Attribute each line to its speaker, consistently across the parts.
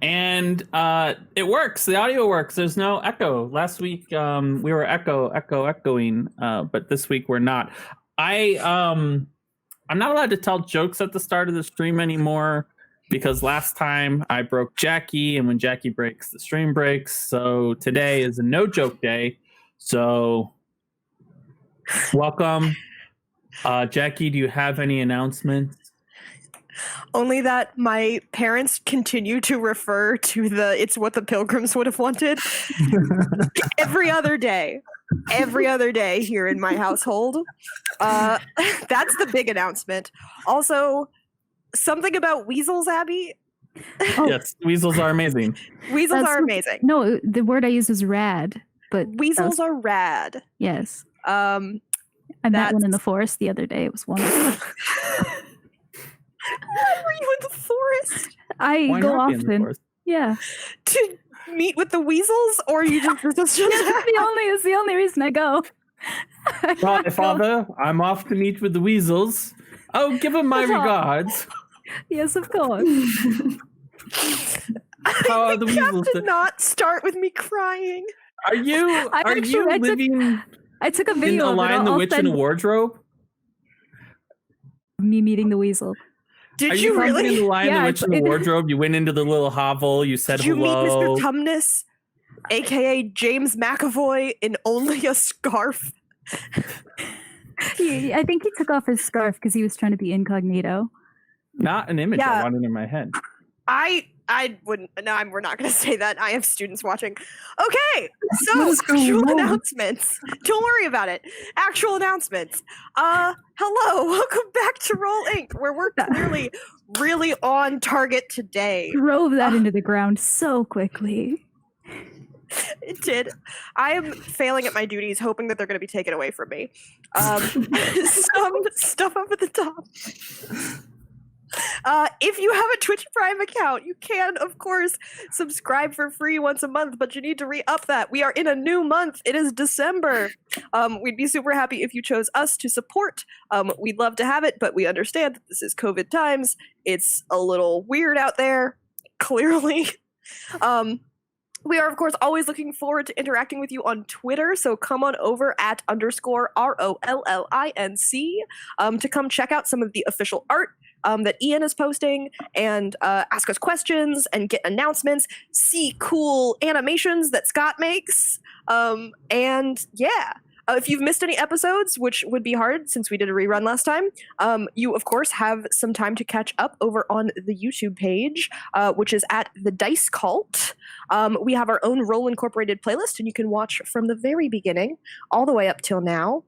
Speaker 1: And it works. The audio works. There's no echo. Last week we were echoing, but this week we're not. I'm not allowed to tell jokes at the start of the stream anymore because last time I broke Jackie, and when Jackie breaks, the stream breaks. So today is a no joke day. So welcome. Jackie, do you have any announcements?
Speaker 2: Only that my parents continue to refer to it's what the Pilgrims would have wanted every other day here in my household. That's the big announcement. Also, something about weasels, Abby.
Speaker 3: Oh.
Speaker 1: Yes, weasels are amazing.
Speaker 2: Weasels are amazing.
Speaker 3: No, the word I used is rad, but
Speaker 2: weasels are rad.
Speaker 3: Yes. I met one in the forest the other day. It was wonderful.
Speaker 2: Why were you in the forest?
Speaker 3: I go often. Yeah.
Speaker 2: To meet with the weasels, or you just
Speaker 3: it's the only reason I go.
Speaker 1: Hi, Father. I'm off to meet with the weasels. Oh, give him my regards.
Speaker 3: Yes, of course.
Speaker 2: How are the weasels? Did not start with me crying.
Speaker 1: Are you living?
Speaker 3: I took a video
Speaker 1: in A Lion, the Witch, and a Wardrobe.
Speaker 3: Me meeting the weasel.
Speaker 2: Did you really?
Speaker 1: In The Lion, the Witch, and the Wardrobe? You went into the little hovel. You said hello.
Speaker 2: Did you meet Mr. Tumnus, aka James McAvoy, in only a scarf?
Speaker 3: I think he took off his scarf because he was trying to be incognito.
Speaker 1: Not an image I wanted in my head.
Speaker 2: I wouldn't. No, we're not going to say that. I have students watching. Okay, so actual announcements. Don't worry about it. Actual announcements. Hello, welcome back to Roll Inc., where we're clearly really on target today.
Speaker 3: Drove that into the ground so quickly.
Speaker 2: It did. I am failing at my duties, hoping that they're going to be taken away from me. Some stuff up at the top. If you have a Twitch Prime account, you can, of course, subscribe for free once a month, but you need to re-up that. We are in a new month. It is December. We'd be super happy if you chose us to support. We'd love to have it, but we understand that this is COVID times. It's a little weird out there, clearly. We are, of course, always looking forward to interacting with you on Twitter, so come on over at _ROLLINC to come check out some of the official art that Ian is posting, and ask us questions and get announcements, see cool animations that Scott makes, and yeah. If you've missed any episodes, which would be hard since we did a rerun last time, you, of course, have some time to catch up over on the YouTube page, which is at The Dice Cult. We have our own Roll Incorporated playlist, and you can watch from the very beginning all the way up till now.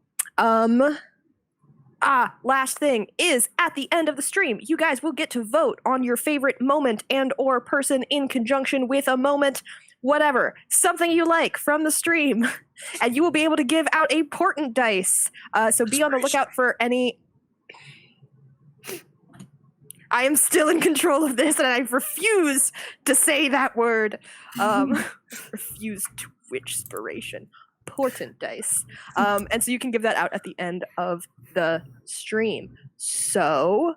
Speaker 2: Last thing is, at the end of the stream, you guys will get to vote on your favorite moment and or person in conjunction with a moment, whatever, something you like from the stream, and you will be able to give out a portent dice. So be on the lookout for any... I am still in control of this, and I refuse to say that word. Refuse Twitch-spiration. Portent dice. And so you can give that out at the end of the stream. So,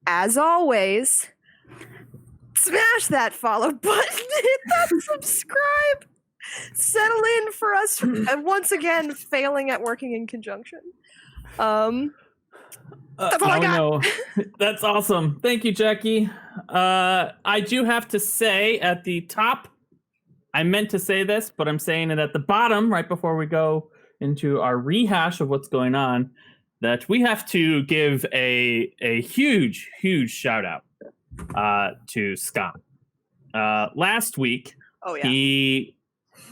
Speaker 2: as always, smash that follow button, hit that subscribe, settle in for us, and once again, failing at working in conjunction. That's all I got.
Speaker 1: No. That's awesome. Thank you, Jackie. I do have to say at the top, I meant to say this, but I'm saying it at the bottom right before we go into our rehash of what's going on, that we have to give a huge shout out to Scott. Last week, he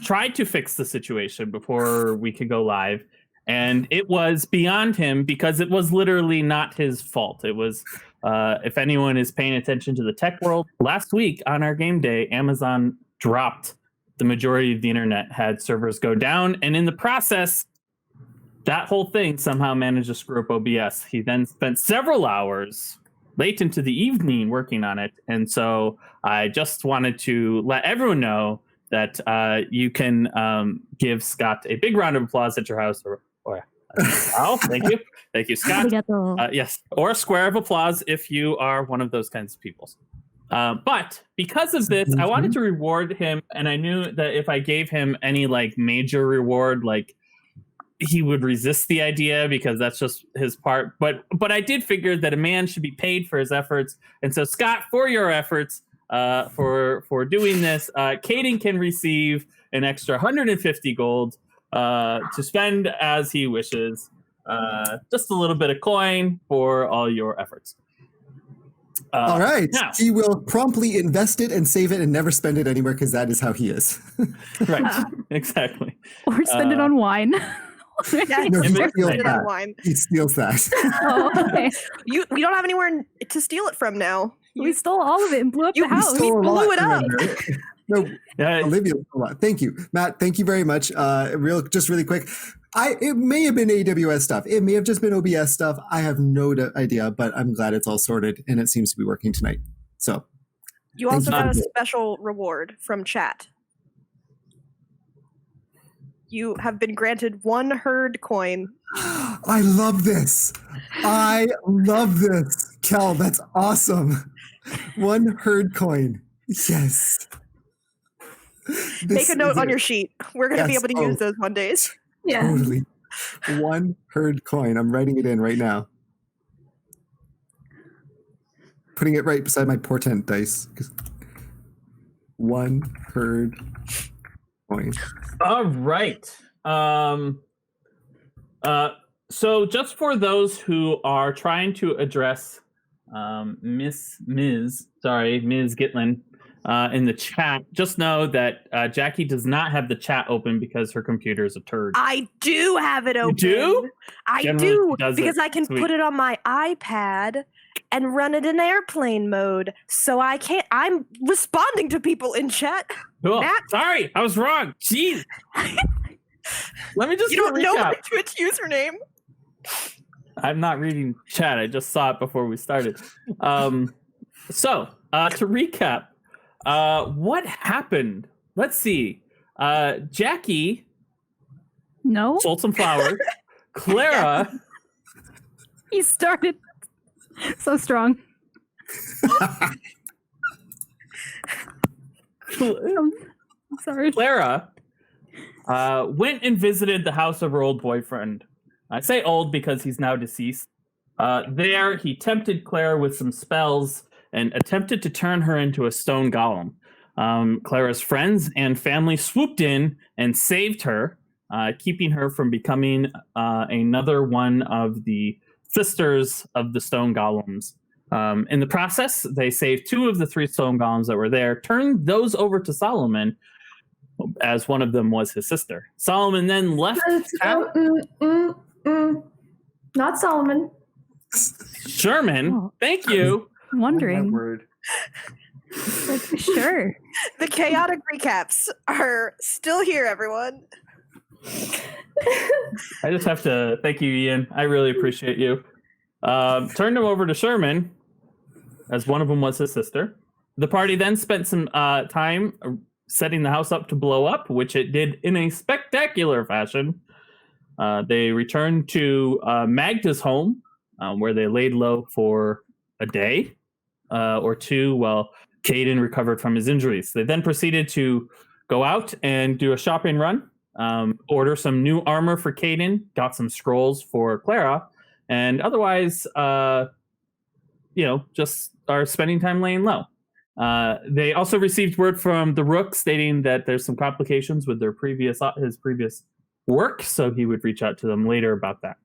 Speaker 1: tried to fix the situation before we could go live, and it was beyond him because it was literally not his fault. It was, if anyone is paying attention to the tech world, last week on our game day, Amazon dropped the majority of the internet, had servers go down, and in the process, that whole thing somehow managed to screw up OBS. He then spent several hours late into the evening working on it, and so I just wanted to let everyone know that you can give Scott a big round of applause at your house, or thank you, Scott. Yes, or a square of applause if you are one of those kinds of people. But because of this, I wanted to reward him, and I knew that if I gave him any like major reward, like he would resist the idea because that's just his part. But I did figure that a man should be paid for his efforts, and so Scott, for your efforts, for doing this, Caden can receive an extra 150 gold to spend as he wishes. Just a little bit of coin for all your efforts.
Speaker 4: All right.
Speaker 1: Now,
Speaker 4: He will promptly invest it and save it and never spend it anywhere because that is how he is.
Speaker 1: right. Exactly.
Speaker 3: Or spend it on wine.
Speaker 2: Yeah,
Speaker 4: No, he
Speaker 1: It
Speaker 4: steals
Speaker 2: Get
Speaker 4: that.
Speaker 2: on wine.
Speaker 4: He steals that.
Speaker 3: Oh, okay.
Speaker 2: You don't have anywhere to steal it from now.
Speaker 3: We stole all of it and blew up
Speaker 2: You
Speaker 3: the house.
Speaker 4: Stole a
Speaker 2: blew
Speaker 4: lot,
Speaker 2: it up.
Speaker 4: remember? No,
Speaker 1: Yeah,
Speaker 4: Olivia, a lot. Thank you, Matt. Thank you very much. Really quick. It may have been AWS stuff. It may have just been OBS stuff. I have no idea, but I'm glad it's all sorted and it seems to be working tonight. So
Speaker 2: You
Speaker 4: Thank
Speaker 2: also
Speaker 4: you.
Speaker 2: got a special reward from chat. You have been granted 1 herd coin.
Speaker 4: I love this. I love this. Kel, that's awesome. 1 herd coin. Yes.
Speaker 2: Make a note on your sheet. We're going to be
Speaker 4: Yes.
Speaker 2: able to use those one days.
Speaker 3: Yeah.
Speaker 4: Totally. 1 herd coin. I'm writing it in right now. Putting it right beside my portent dice. 1 herd coin.
Speaker 1: all right. So just for those who are trying to address Ms. Gitlin in the chat, just know that Jackie does not have the chat open because her computer is a turd.
Speaker 2: I do have it open.
Speaker 1: do?
Speaker 2: I
Speaker 1: Generally
Speaker 2: do
Speaker 1: does it.
Speaker 2: because I can
Speaker 1: Sweet.
Speaker 2: put it on my iPad and run it in airplane mode. So I'm responding to people in chat.
Speaker 1: Cool.
Speaker 2: Matt?
Speaker 1: Sorry, I was wrong. Jeez. Let me just
Speaker 2: You don't know
Speaker 1: recap.
Speaker 2: my Twitch username.
Speaker 1: I'm not reading chat. I just saw it before we started. So to recap, what happened? Let's see. Jackie
Speaker 3: No,
Speaker 1: sold some flowers. Clara,
Speaker 3: he started so strong. I'm sorry.
Speaker 1: Clara went and visited the house of her old boyfriend. I say old because he's now deceased. There, he tempted Clara with some spells and attempted to turn her into a stone golem. Clara's friends and family swooped in and saved her, keeping her from becoming another one of the sisters of the stone golems. In the process, they saved 2 of the 3 stone golems that were there, turned those over to Solomon, as one of them was his sister. Solomon then left town.
Speaker 5: Not Solomon.
Speaker 1: Sherman,
Speaker 3: Oh.
Speaker 1: thank you.
Speaker 3: Wondering.
Speaker 1: Word.
Speaker 3: Like, sure.
Speaker 2: The chaotic recaps are still here, everyone.
Speaker 1: I just have to thank you, Ian. I really appreciate you. Turned him over to Sherman, as one of them was his sister. The party then spent some time setting the house up to blow up, which it did in a spectacular fashion. They returned to Magda's home, where they laid low for a day or 2 while Caden recovered from his injuries. They then proceeded to go out and do a shopping run, order some new armor for Caden, got some scrolls for Clara, and otherwise, just are spending time laying low. They also received word from the Rook stating that there's some complications with their his previous work, so he would reach out to them later about that.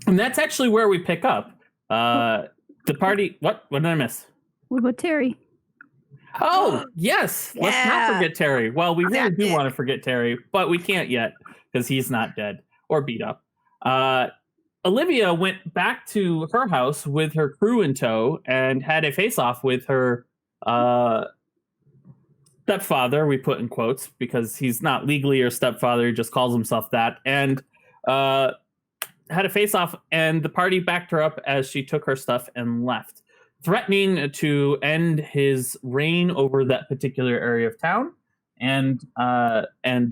Speaker 1: And that's actually where we pick up. The party. What did I miss?
Speaker 3: What about Terry?
Speaker 1: Oh, yes. Let's not
Speaker 2: Yeah.
Speaker 1: forget Terry. Well, we really do
Speaker 2: Dick.
Speaker 1: want to forget Terry, but we can't yet because he's not dead or beat up. Olivia went back to her house with her crew in tow and had a face-off with her stepfather, we put in quotes, because he's not legally her stepfather. He just calls himself that. And had a face-off, and the party backed her up as she took her stuff and left, threatening to end his reign over that particular area of town. And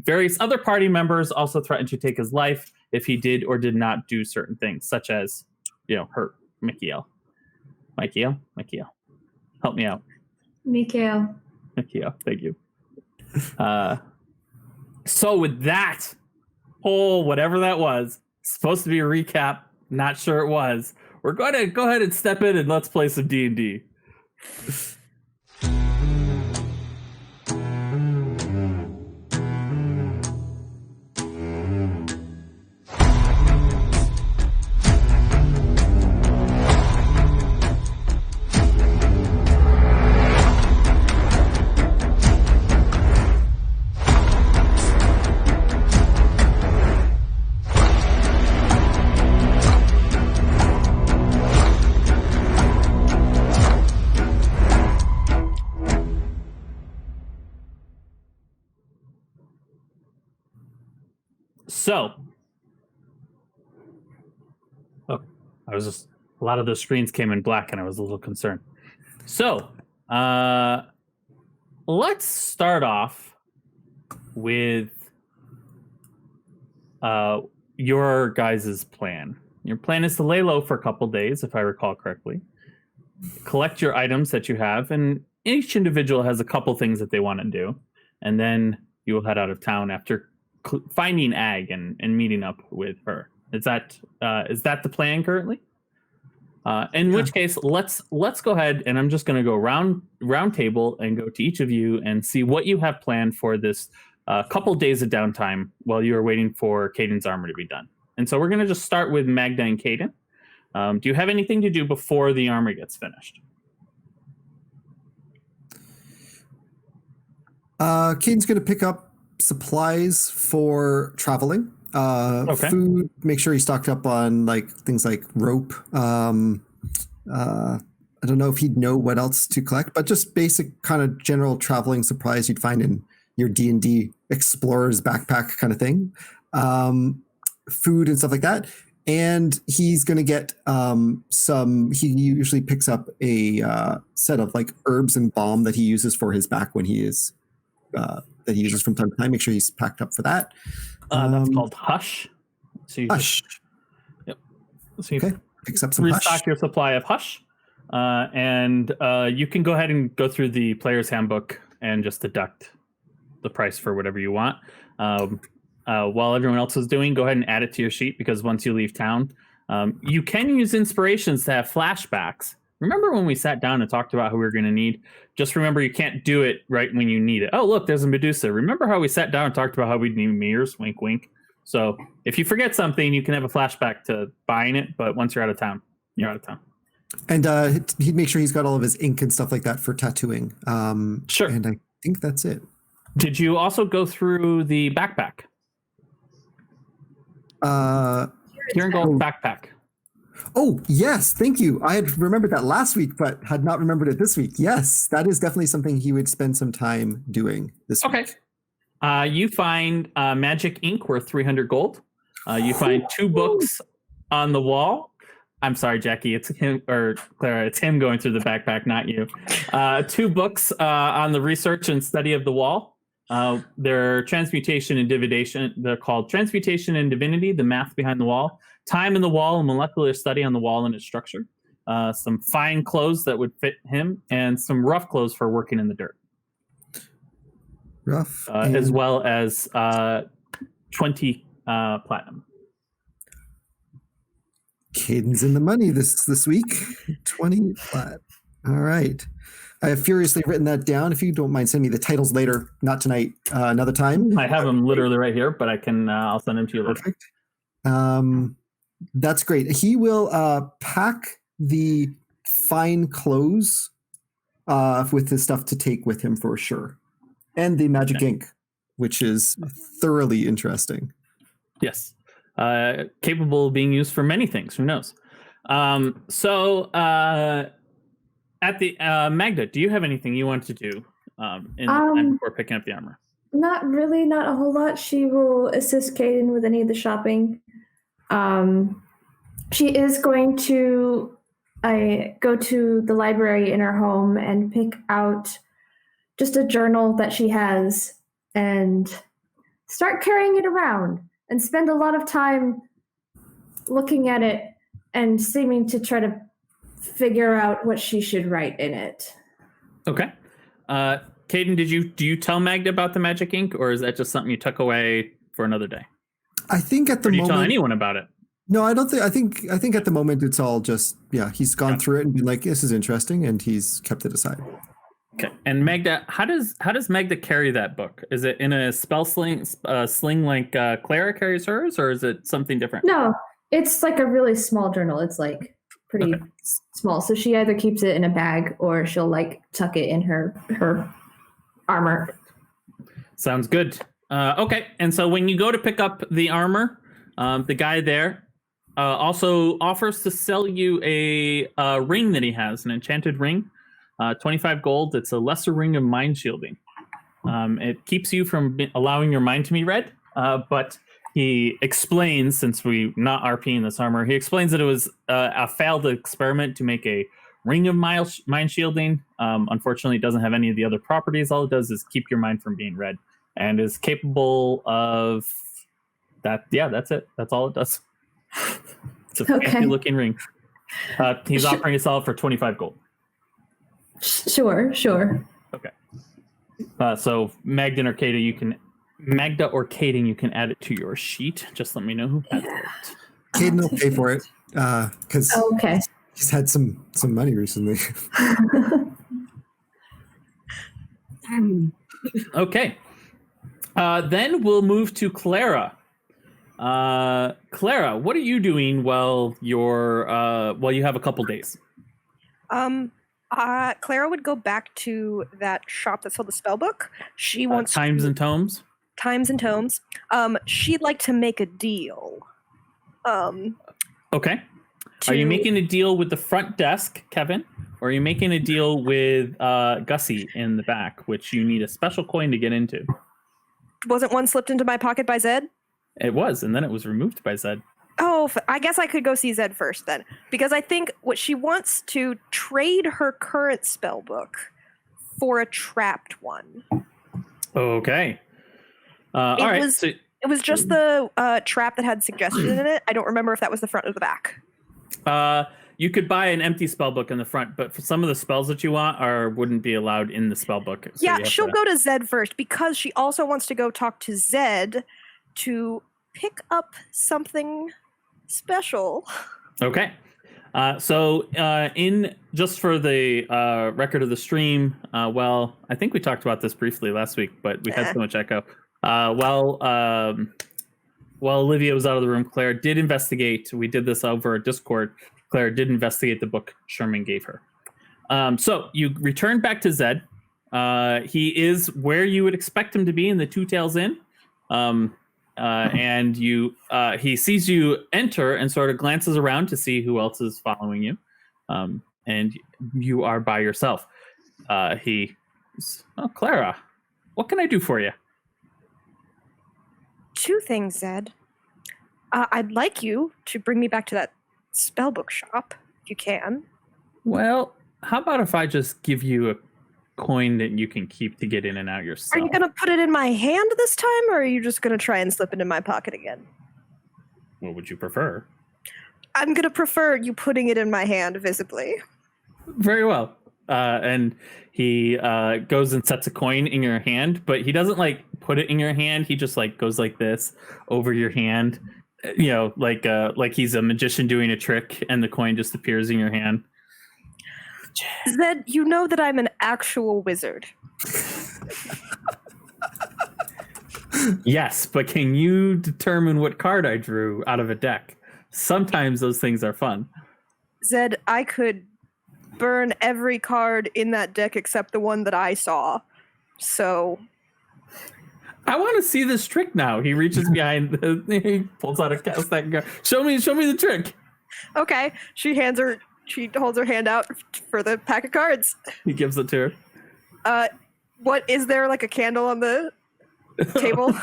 Speaker 1: various other party members also threatened to take his life if he did or did not do certain things, such as, hurt Mikiel. Mikiel, help me out.
Speaker 5: Mikhail.
Speaker 1: Yeah, thank you. So with that poll, whatever that was, supposed to be a recap, not sure it was. We're going to go ahead and step in and let's play some D&D. So, I was just, a lot of those screens came in black and I was a little concerned. So, let's start off with your guys' plan. Your plan is to lay low for a couple days, if I recall correctly. Collect your items that you have, and each individual has a couple things that they want to do. And then you will head out of town after finding Ag and meeting up with her. Is that the plan currently? In which case, let's go ahead, and I'm just going to go round table and go to each of you and see what you have planned for this couple days of downtime while you are waiting for Caden's armor to be done. And so we're going to just start with Magda and Caden. Do you have anything to do before the armor gets finished?
Speaker 4: Caden's going to pick up supplies for traveling.
Speaker 1: Okay.
Speaker 4: Food, make sure he's stocked up on like things like rope. I don't know if he'd know what else to collect, but just basic kind of general traveling supplies you'd find in your D&D explorer's backpack kind of thing. Food and stuff like that. And he's going to get he usually picks up a set of like herbs and balm that he uses for his back when he is that he uses from time to time. Make sure he's packed up for that.
Speaker 1: That's called Hush. So
Speaker 4: Hush.
Speaker 1: Yep. So you
Speaker 4: picks up some
Speaker 1: restock
Speaker 4: Hush.
Speaker 1: your supply of Hush. And you can go ahead and go through the player's handbook and just deduct the price for whatever you want. While everyone else is doing, go ahead and add it to your sheet, because once you leave town, you can use inspirations to have flashbacks. Remember when we sat down and talked about who we were going to need? Just remember, you can't do it right when you need it. Oh, look, there's a Medusa. Remember how we sat down and talked about how we'd need mirrors? Wink, wink. So if you forget something, you can have a flashback to buying it. But once you're out of town, you're out of town.
Speaker 4: And he'd make sure he's got all of his ink and stuff like that for tattooing.
Speaker 1: Sure.
Speaker 4: And I think that's it.
Speaker 1: Did you also go through the backpack? Kieran Gold backpack.
Speaker 4: Oh, yes. Thank you. I had remembered that last week, but had not remembered it this week. Yes, that is definitely something he would spend some time doing this week.
Speaker 1: Okay. You find magic ink worth 300 gold. You find 2 books on the wall. I'm sorry, Jackie. It's him, or Clara. It's him going through the backpack, not you. 2 books on the research and study of the wall. They're transmutation and divination. They're called Transmutation and Divinity, the math behind the wall. Time in the wall, and molecular study on the wall and its structure. Some fine clothes that would fit him, and some rough clothes for working in the dirt.
Speaker 4: Rough.
Speaker 1: As well as 20 platinum.
Speaker 4: Caden's in the money this week. 20 flat. All right. I have furiously written that down. If you don't mind sending me the titles later, not tonight, another time.
Speaker 1: I have them literally right here, but I can. I'll send them to you later.
Speaker 4: Perfect. That's great. He will pack the fine clothes with his stuff to take with him for sure, and the magic ink, which is thoroughly interesting.
Speaker 1: Yes, capable of being used for many things. Who knows? So at the Magda, do you have anything you want to do before picking up the armor?
Speaker 5: Not really, not a whole lot. She will assist Caden with any of the shopping. She is going to go to the library in her home and pick out just a journal that she has and start carrying it around and spend a lot of time looking at it and seeming to try to figure out what she should write in it.
Speaker 1: Okay. Caden, do you tell Magda about the magic ink, or is that just something you tuck away for another day?
Speaker 4: I think at the
Speaker 1: Or do you
Speaker 4: moment.
Speaker 1: tell anyone about it?
Speaker 4: No, I don't think. I think at the moment it's all just he's gone through it and been like, this is interesting, and he's kept it aside.
Speaker 1: Okay. And Magda, how does Magda carry that book? Is it in a spell sling like Clara carries hers, or is it something different?
Speaker 5: No, it's like a really small journal. It's like pretty small. So she either keeps it in a bag or she'll like tuck it in her armor.
Speaker 1: Sounds good. Okay. And so when you go to pick up the armor, the guy there also offers to sell you a ring that he has, an enchanted ring, 25 gold. It's a lesser ring of mind shielding. It keeps you from allowing your mind to be read, but he explains, since we not RPing this armor, he explains that it was a failed experiment to make a ring of mind shielding. Unfortunately, it doesn't have any of the other properties. All it does is keep your mind from being read, and is capable of that. Yeah, that's it. That's all it does. It's a fancy looking ring. He's offering to sell it for 25 gold.
Speaker 5: Sure.
Speaker 1: Okay. So Magda or Caden, you can add it to your sheet. Just let me know who has it.
Speaker 4: Caden will pay for it because he's had some money recently.
Speaker 1: Okay. Then we'll move to Clara. Clara, what are you doing while you have a couple days?
Speaker 2: Clara would go back to that shop that sold the spell book. She wants
Speaker 1: Times and Tomes.
Speaker 2: Times and Tomes. She'd like to make a deal.
Speaker 1: Okay. Are you making a deal with the front desk, Kevin, or are you making a deal with Gussie in the back, which you need a special coin to get into?
Speaker 2: Wasn't one slipped into my pocket by Zed?
Speaker 1: It was, and then it was removed by Zed.
Speaker 2: Oh, I guess I could go see Zed first then, because I think what she wants to trade her current spell book for a trapped one.
Speaker 1: Okay. All right.
Speaker 2: It was just the trap that had suggestions in it. I don't remember if that was the front or the back.
Speaker 1: You could buy an empty spell book in the front, but for some of the spells that you want wouldn't be allowed in the spell book. So
Speaker 2: yeah, she'll go to Zed first because she also wants to go talk to Zed to pick up something special. Okay.
Speaker 1: So in just for the record of the stream, I think we talked about this briefly last week, but we had so much echo. While Olivia was out of the room, Claire did investigate. We did this over Discord. Claire did investigate the book Sherman gave her. So you return back to Zed. He is where you would expect him to be in the Two Tails Inn. And he sees you enter and sort of glances around to see who else is following you. And you are by yourself. Clara, what can I do for you?
Speaker 2: Two things, Zed. I'd like you to bring me back to that spellbook shop, if you can.
Speaker 1: Well, how about if I just give you a coin that you can keep to get in and out yourself?
Speaker 2: Are you going to put it in my hand this time, or are you just going to try and slip it in my pocket again?
Speaker 1: What would you prefer?
Speaker 2: I'm going to prefer you putting it in my hand visibly.
Speaker 1: Very well. And he goes and sets a coin in your hand, but he doesn't put it in your hand. He just goes like this over your hand, like he's a magician doing a trick, and the coin just appears in your hand.
Speaker 2: Zed, you know that I'm an actual wizard.
Speaker 1: Yes, but can you determine what card I drew out of a deck? Sometimes those things are fun.
Speaker 2: Zed, I could burn every card in that deck except the one that I saw. So
Speaker 1: I want to see this trick now. He reaches behind, he pulls out a cast deck and goes, show me the trick.
Speaker 2: Okay. She holds her hand out for the pack of cards.
Speaker 1: He gives it to
Speaker 2: her. What is there, like a candle on the table?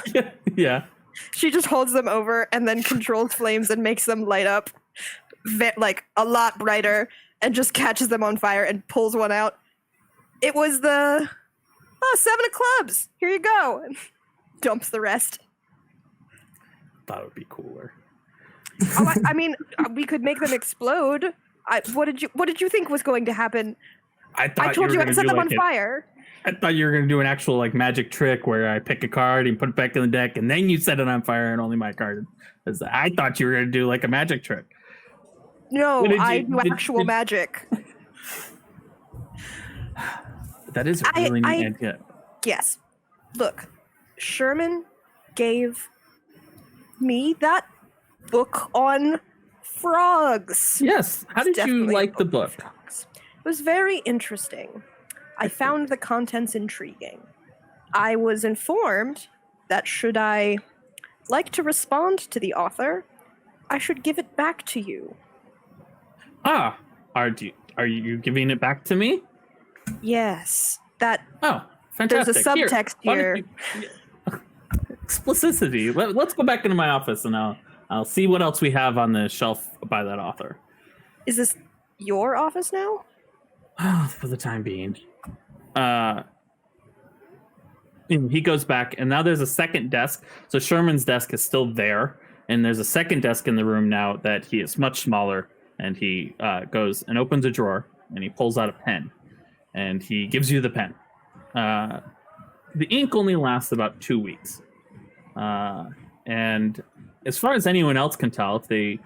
Speaker 1: Yeah.
Speaker 2: She just holds them over and then controls flames and makes them light up a lot brighter, and just catches them on fire and pulls one out. It was the 7 of clubs. Here you go. And dumps the rest.
Speaker 1: Thought it would be cooler.
Speaker 2: I mean, we could make them explode. What did you think was going to happen?
Speaker 1: I
Speaker 2: told you I'd set them on fire.
Speaker 1: I thought you were going to do an actual like magic trick where I pick a card and put it back in the deck and then you set it on fire and only my card. I thought you were going to do like a magic trick.
Speaker 2: No,
Speaker 1: What did
Speaker 2: I
Speaker 1: you-
Speaker 2: do actual magic.
Speaker 1: That is a really neat idea.
Speaker 2: Yes. Look, Sherman gave me that book on frogs.
Speaker 1: Yes. How did you
Speaker 2: Definitely
Speaker 1: like the
Speaker 2: on
Speaker 1: book?
Speaker 2: frogs. It was very interesting. I found the contents intriguing. I was informed that should I like to respond to the author, I should give it back to you.
Speaker 1: Ah, are you giving it back to me?
Speaker 2: Yes. That
Speaker 1: Oh,
Speaker 2: there's
Speaker 1: fantastic.
Speaker 2: a subtext
Speaker 1: why don't
Speaker 2: here.
Speaker 1: you- Explicitity. Let's go back into my office and I'll see what else we have on the shelf by that author.
Speaker 2: Is this your office now?
Speaker 1: For the time being. And he goes back, and now there's a second desk. So Sherman's desk is still there, and there's a second desk in the room now that he is much smaller. And he goes and opens a drawer, and he pulls out a pen, and he gives you the pen. The ink only lasts about 2 weeks, and as far as anyone else can tell, if they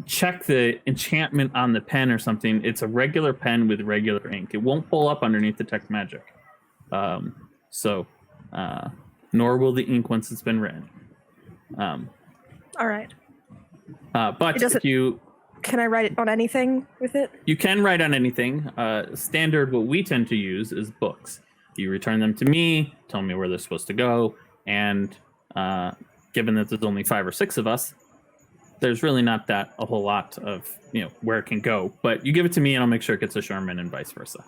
Speaker 1: check the enchantment on the pen or something, it's a regular pen with regular ink. It won't pull up underneath detect magic. Nor will the ink once it's been written.
Speaker 2: All right.
Speaker 1: But
Speaker 2: It doesn't-
Speaker 1: if you
Speaker 2: Can I write it on anything with it?
Speaker 1: you can write on anything. Standard, what we tend to use is books. You return them to me, tell me where they're supposed to go, and given that there's only 5 or 6 of us, there's really not a whole lot of where it can go. But you give it to me, and I'll make sure it gets to Sherman, and vice versa.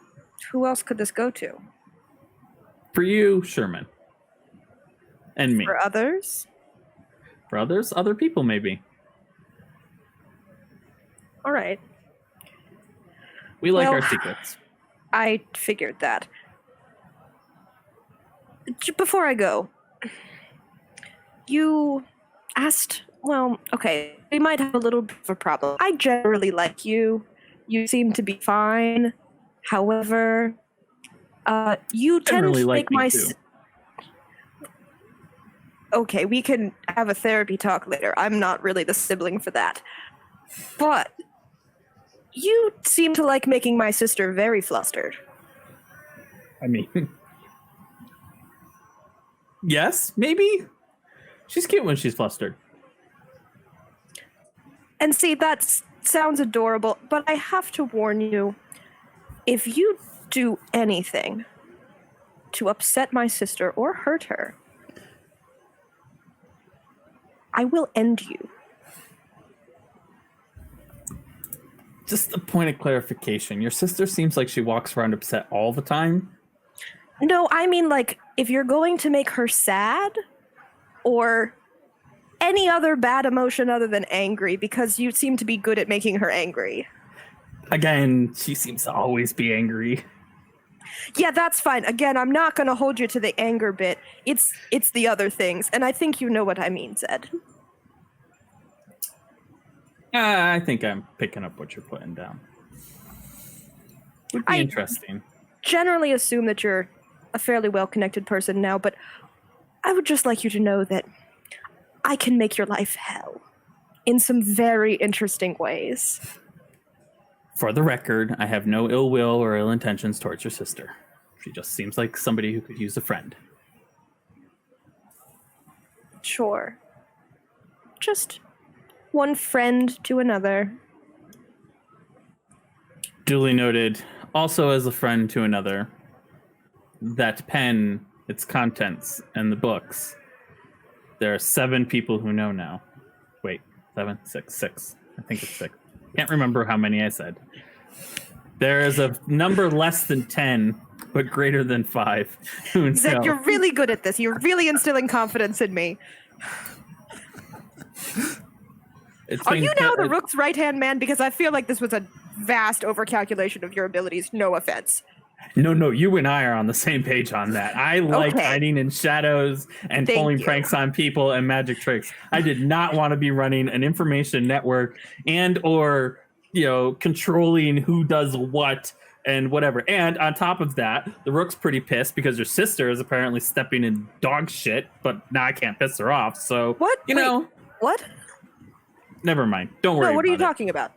Speaker 2: Who else could this go to?
Speaker 1: For you, Sherman, and me.
Speaker 2: For others?
Speaker 1: For others, other people maybe.
Speaker 2: All right.
Speaker 1: We like
Speaker 2: Well,
Speaker 1: our secrets.
Speaker 2: I figured that. Before I go, you asked, well, okay, we might have a little bit of a problem. I generally like you. You seem to be fine. However, you tend
Speaker 1: Generally
Speaker 2: to
Speaker 1: like
Speaker 2: make
Speaker 1: me
Speaker 2: my...
Speaker 1: too.
Speaker 2: Okay, we can have a therapy talk later. I'm not really the sibling for that. But you seem to like making my sister very flustered.
Speaker 1: I mean, yes, maybe. She's cute when she's flustered.
Speaker 2: And see, that sounds adorable, but I have to warn you, if you do anything to upset my sister or hurt her, I will end you.
Speaker 1: Just a point of clarification. Your sister seems like she walks around upset all the time.
Speaker 2: No, I mean, like, if you're going to make her sad or any other bad emotion other than angry, because you seem to be good at making her angry.
Speaker 1: Again, she seems to always be angry.
Speaker 2: Yeah, that's fine. Again, I'm not going to hold you to the anger bit. It's the other things, and I think you know what I mean, Zed.
Speaker 1: I think I'm picking up what you're putting down. Would be interesting.
Speaker 2: Generally assume that you're a fairly well-connected person now, but I would just like you to know that I can make your life hell in some very interesting ways.
Speaker 1: For the record, I have no ill will or ill intentions towards your sister. She just seems like somebody who could use a friend.
Speaker 2: Sure. Just one friend to another.
Speaker 1: Duly noted. Also, as a friend to another, that pen, its contents, and the books. There are 7 people who know now. Wait, 7, 6. I think it's 6. Can't remember how many I said. There is a number less than 10, but greater than 5 who
Speaker 2: Zed,
Speaker 1: know.
Speaker 2: you're really good at this. You're really instilling confidence in me. Are you now the Rook's right-hand man? Because I feel like this was a vast overcalculation of your abilities. No offense.
Speaker 1: No, you and I are on the same page on that. I like
Speaker 2: Okay.
Speaker 1: hiding in shadows and
Speaker 2: Thank
Speaker 1: pulling
Speaker 2: you.
Speaker 1: pranks on people and magic tricks. I did not want to be running an information network and or controlling who does what and whatever. And on top of that, the Rook's pretty pissed because her sister is apparently stepping in dog shit, but now I can't piss her off. So,
Speaker 2: What?
Speaker 1: you
Speaker 2: Wait,
Speaker 1: know,
Speaker 2: what?
Speaker 1: never mind. Don't worry
Speaker 2: No, what are you
Speaker 1: about
Speaker 2: talking about?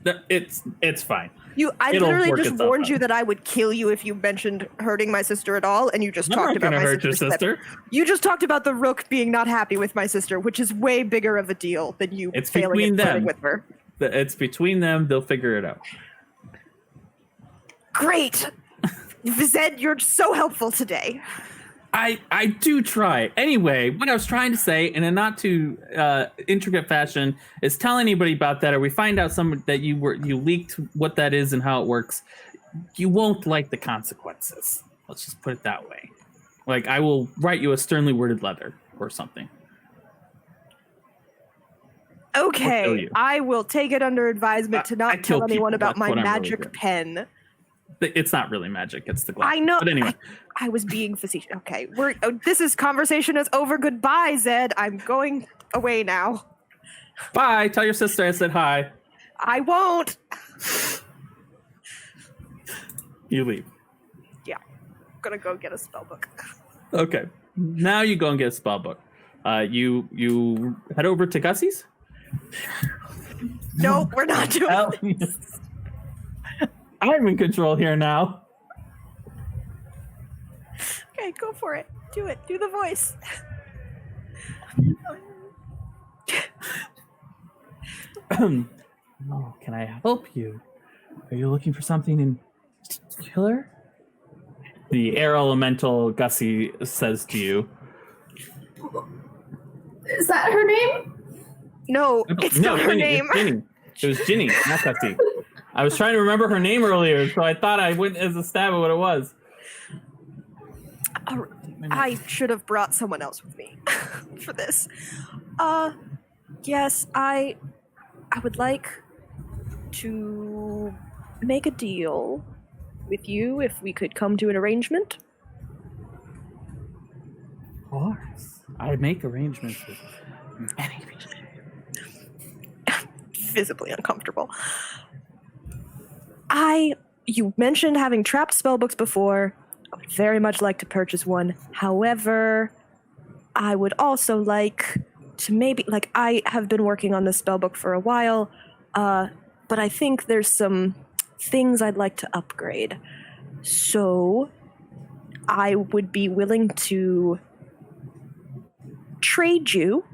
Speaker 1: it. It's fine.
Speaker 2: I
Speaker 1: It'll
Speaker 2: literally
Speaker 1: work
Speaker 2: just
Speaker 1: itself
Speaker 2: warned
Speaker 1: out.
Speaker 2: you that I would kill you if you mentioned hurting my sister at all, and you just
Speaker 1: I'm
Speaker 2: talked
Speaker 1: not
Speaker 2: about
Speaker 1: going to
Speaker 2: my
Speaker 1: hurt your
Speaker 2: sister's step-
Speaker 1: sister.
Speaker 2: You just talked about the Rook being not happy with my sister, which is way bigger of a deal than you
Speaker 1: It's
Speaker 2: failing
Speaker 1: between
Speaker 2: at flirting
Speaker 1: them.
Speaker 2: with her.
Speaker 1: It's between them. They'll figure it out.
Speaker 2: Great, Zed, you're so helpful today.
Speaker 1: I do try. Anyway, what I was trying to say in a not too intricate fashion is tell anybody about that, or we find out that you leaked what that is and how it works. You won't like the consequences. Let's just put it that way. Like, I will write you a sternly worded letter or something. Or kill
Speaker 2: Okay,
Speaker 1: you.
Speaker 2: I will take it under advisement to
Speaker 1: I
Speaker 2: not tell
Speaker 1: kill
Speaker 2: anyone
Speaker 1: people,
Speaker 2: about
Speaker 1: that's
Speaker 2: my
Speaker 1: what I'm really
Speaker 2: magic
Speaker 1: doing.
Speaker 2: pen.
Speaker 1: It's not really magic. It's the glass.
Speaker 2: I know.
Speaker 1: But anyway,
Speaker 2: I was being facetious. Okay, this is conversation is over. Goodbye, Zed. I'm going away now.
Speaker 1: bye. Tell your sister I said hi.
Speaker 2: I won't.
Speaker 1: You leave.
Speaker 2: Yeah, I'm gonna go get a spell book.
Speaker 1: Okay. Now you go and get a spell book. You head over to Gussie's.
Speaker 2: No, we're not doing
Speaker 1: Well, I'm in control here now.
Speaker 2: Okay, go for it. Do it. Do the voice.
Speaker 1: Oh, can I help you? Are you looking for something in particular? The air elemental Gussie says to you.
Speaker 5: Is that her name?
Speaker 2: No, it's not her
Speaker 1: Ginny,
Speaker 2: name.
Speaker 1: it's Ginny. It was Ginny, not Gussie. I was trying to remember her name earlier, so I thought I went as a stab at what it was.
Speaker 2: I should have brought someone else with me for this. Yes, I would like to make a deal with you if we could come to an arrangement.
Speaker 1: Of course. I make arrangements with many people.
Speaker 2: Visibly uncomfortable. You mentioned having trapped spellbooks before. I would very much like to purchase one. However, I would also like to maybe, like, I have been working on this spellbook for a while, but I think there's some things I'd like to upgrade. So I would be willing to trade you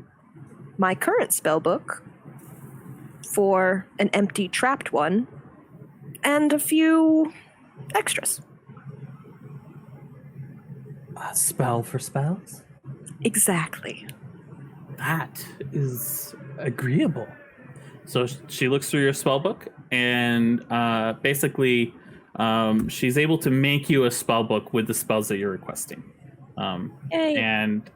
Speaker 2: my current spellbook for an empty trapped one and a few extras.
Speaker 1: A spell for spells?
Speaker 2: Exactly.
Speaker 1: That is agreeable. So she looks through your spell book and basically she's able to make you a spell book with the spells that you're requesting.
Speaker 2: Yay.
Speaker 1: And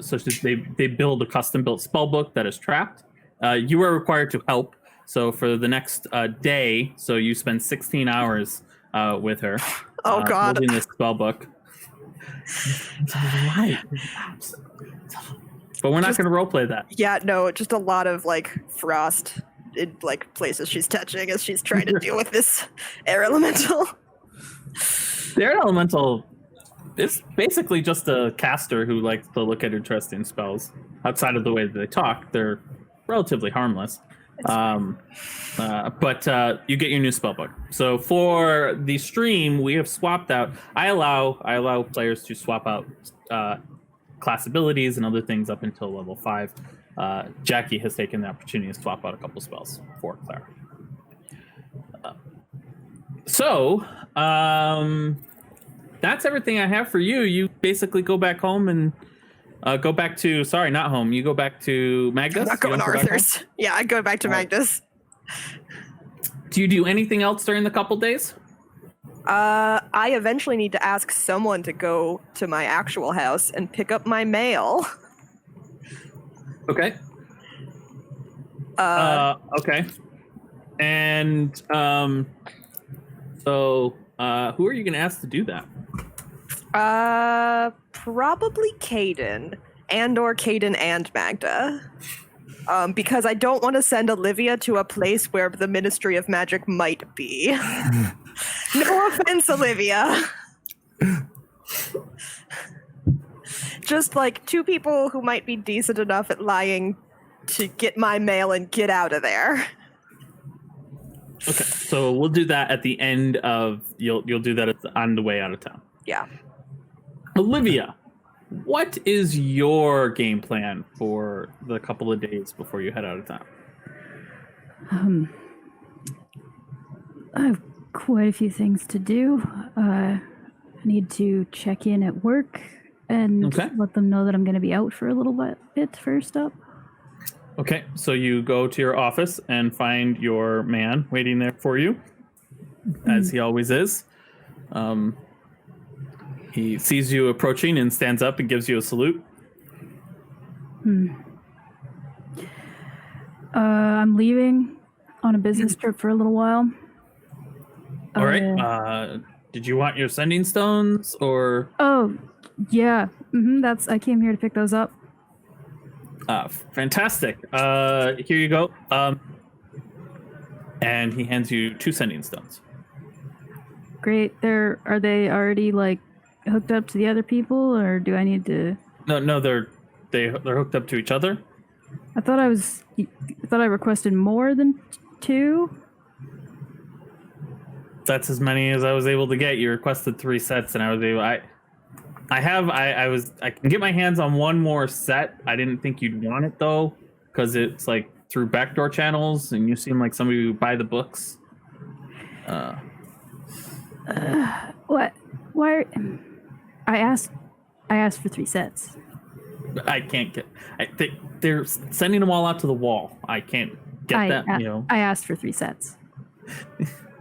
Speaker 1: so they build a custom built spell book that is trapped. You are required to help. So for the next day, so you spend 16 hours with her.
Speaker 2: Oh, God.
Speaker 1: Building this spell book. But we're not going to roleplay that.
Speaker 2: Yeah, no, just a lot of like frost in like places she's touching as she's trying to deal with this air elemental.
Speaker 1: The air elemental is basically just a caster who likes to look at interesting spells. Outside of the way that they talk, they're relatively harmless. But you get your new spellbook. So for the stream, we have swapped out. I allow players to swap out class abilities and other things up until level 5. Jackie has taken the opportunity to swap out a couple spells for Clara. So that's everything I have for you. You basically go back home and go back to, sorry, not home. You go back to Magnus?
Speaker 2: I'm not going to Arthur's. Yeah, I go back to Magnus.
Speaker 1: Do you do anything else during the couple days?
Speaker 2: I eventually need to ask someone to go to my actual house and pick up my mail.
Speaker 1: Okay. Okay. And so who are you going to ask to do that?
Speaker 2: Probably Caden or Caden and Magda. Because I don't want to send Olivia to a place where the Ministry of Magic might be. No offense, Olivia. Just like two people who might be decent enough at lying to get my mail and get out of there.
Speaker 1: Okay, so we'll do that at the end of you'll do that on the way out of town.
Speaker 2: Yeah.
Speaker 1: Olivia, what is your game plan for the couple of days before you head out of town?
Speaker 3: I have quite a few things to do. I need to check in at work and let them know that I'm going to be out for a little bit first up.
Speaker 1: Okay, so you go to your office and find your man waiting there for you, as he always is. He sees you approaching and stands up and gives you a salute.
Speaker 3: I'm leaving on a business trip for a little while.
Speaker 1: All right. Did you want your sending stones or?
Speaker 3: Oh, yeah. I came here to pick those up.
Speaker 1: Fantastic. Here you go. And he hands you 2 sending stones.
Speaker 3: Great. Are they already like hooked up to the other people, or do I need to?
Speaker 1: No, they're hooked up to each other.
Speaker 3: I thought I requested more than 2.
Speaker 1: That's as many as I was able to get. You requested 3 sets, and I was able. I can get my hands on one more set. I didn't think you'd want it though, because it's like through backdoor channels, and you seem like somebody who buy the books.
Speaker 3: What? Why? I asked for 3 sets.
Speaker 1: I can't get. They're sending them all out to the wall. I can't get that.
Speaker 3: I asked for 3 sets.